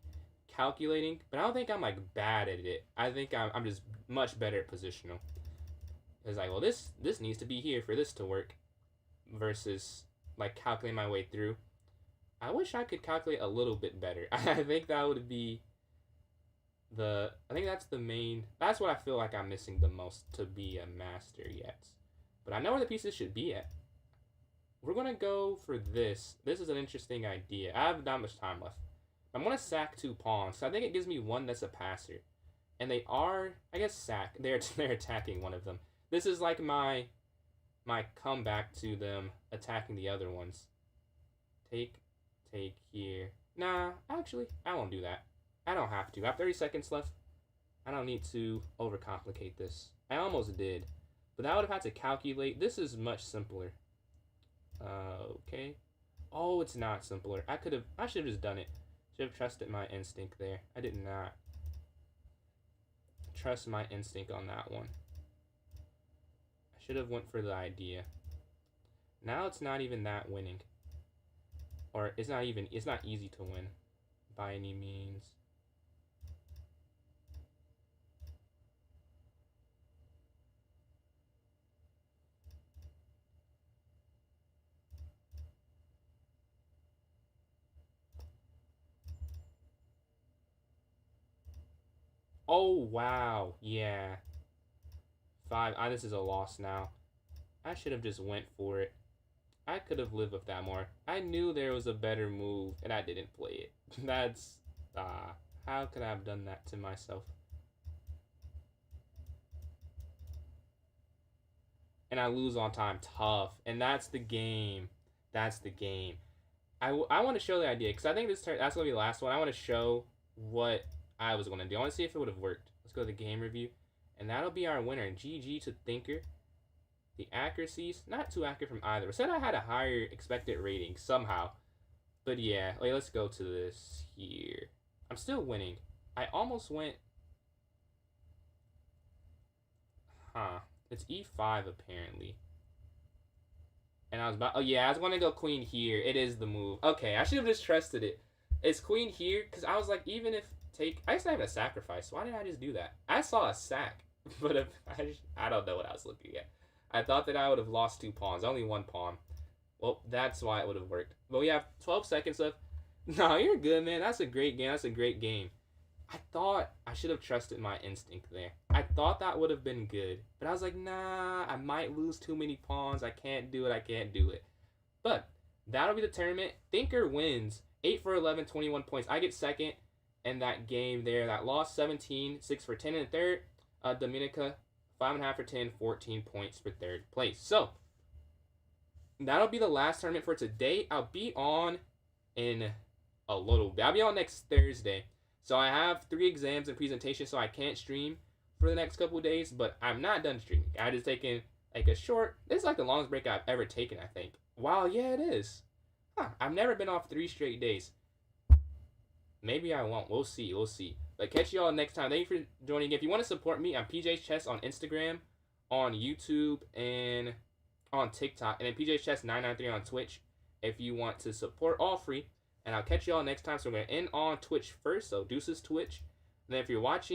calculating. But I don't think I'm like bad at it. I think I'm just much better at positional. It's like, well, this needs to be here for this to work, versus like calculating my way through. I wish I could calculate a little bit better. I think that would be I think that's the main. That's what I feel like I'm missing the most to be a master yet. But I know where the pieces should be at. We're going to go for this. This is an interesting idea. I have not much time left. I'm going to sack 2 pawns. So I think it gives me one that's a passer. And they are, I guess, sack. They're attacking one of them. This is like my comeback to them attacking the other ones. Take here. Nah, actually, I won't do that. I don't have to. I have 30 seconds left. I don't need to overcomplicate this. I almost did. But I would have had to calculate. This is much simpler. Okay. Oh, it's not simpler. I should have just done it. Should have trusted my instinct there. I did not trust my instinct on that one. I should have went for the idea. Now it's not even that winning. Or it's not easy to win by any means. Oh, wow. Yeah. 5. This is a loss now. I should have just went for it. I could have lived with that more. I knew there was a better move, and I didn't play it. That's... how could I have done that to myself? And I lose on time. Tough. And that's the game. That's the game. I want to show the idea, because I think that's going to be the last one. I want to show what I was going to do. I want to see if it would have worked. Let's go to the game review. And that'll be our winner. GG to Thinker. The accuracies, not too accurate from either. I said I had a higher expected rating somehow. But yeah, wait, let's go to this here. I'm still winning. I almost went... Huh. It's e5 apparently. And I was about... Oh yeah, I was going to go queen here. It is the move. Okay, I should have just trusted it. It's queen here, because I was like, even if take... I used to have a sacrifice. Why did I just do that? I saw a sack. But if I don't know what I was looking at. I thought that I would have lost 2 pawns, only 1 pawn. Well, that's why it would have worked. But we have 12 seconds left. No, you're good, man. That's a great game. That's a great game. I thought I should have trusted my instinct there. I thought that would have been good. But I was like, nah, I might lose too many pawns. I can't do it. I can't do it. But that'll be the tournament. Thinker wins. 8 for 11, 21 points. I get second in that game there. That lost 17, 6 for 10 in third. Dominica, 5.5 for 10, 14 points for third place. So, that'll be the last tournament for today. I'll be on in a little bit. I'll be on next Thursday. So I have 3 exams and presentations, so I can't stream for the next couple of days, but I'm not done streaming. I just taken like a short, this is like the longest break I've ever taken, I think. Wow, yeah, it is. Huh, I've never been off 3 straight days. Maybe I won't. We'll see. We'll see. But catch you all next time. Thank you for joining. If you want to support me, I'm PJ's Chess on Instagram, on YouTube, and on TikTok. And then PJ's Chess 993 on Twitch if you want to support, all free. And I'll catch you all next time. So we're going to end on Twitch first. So deuces Twitch. And then if you're watching,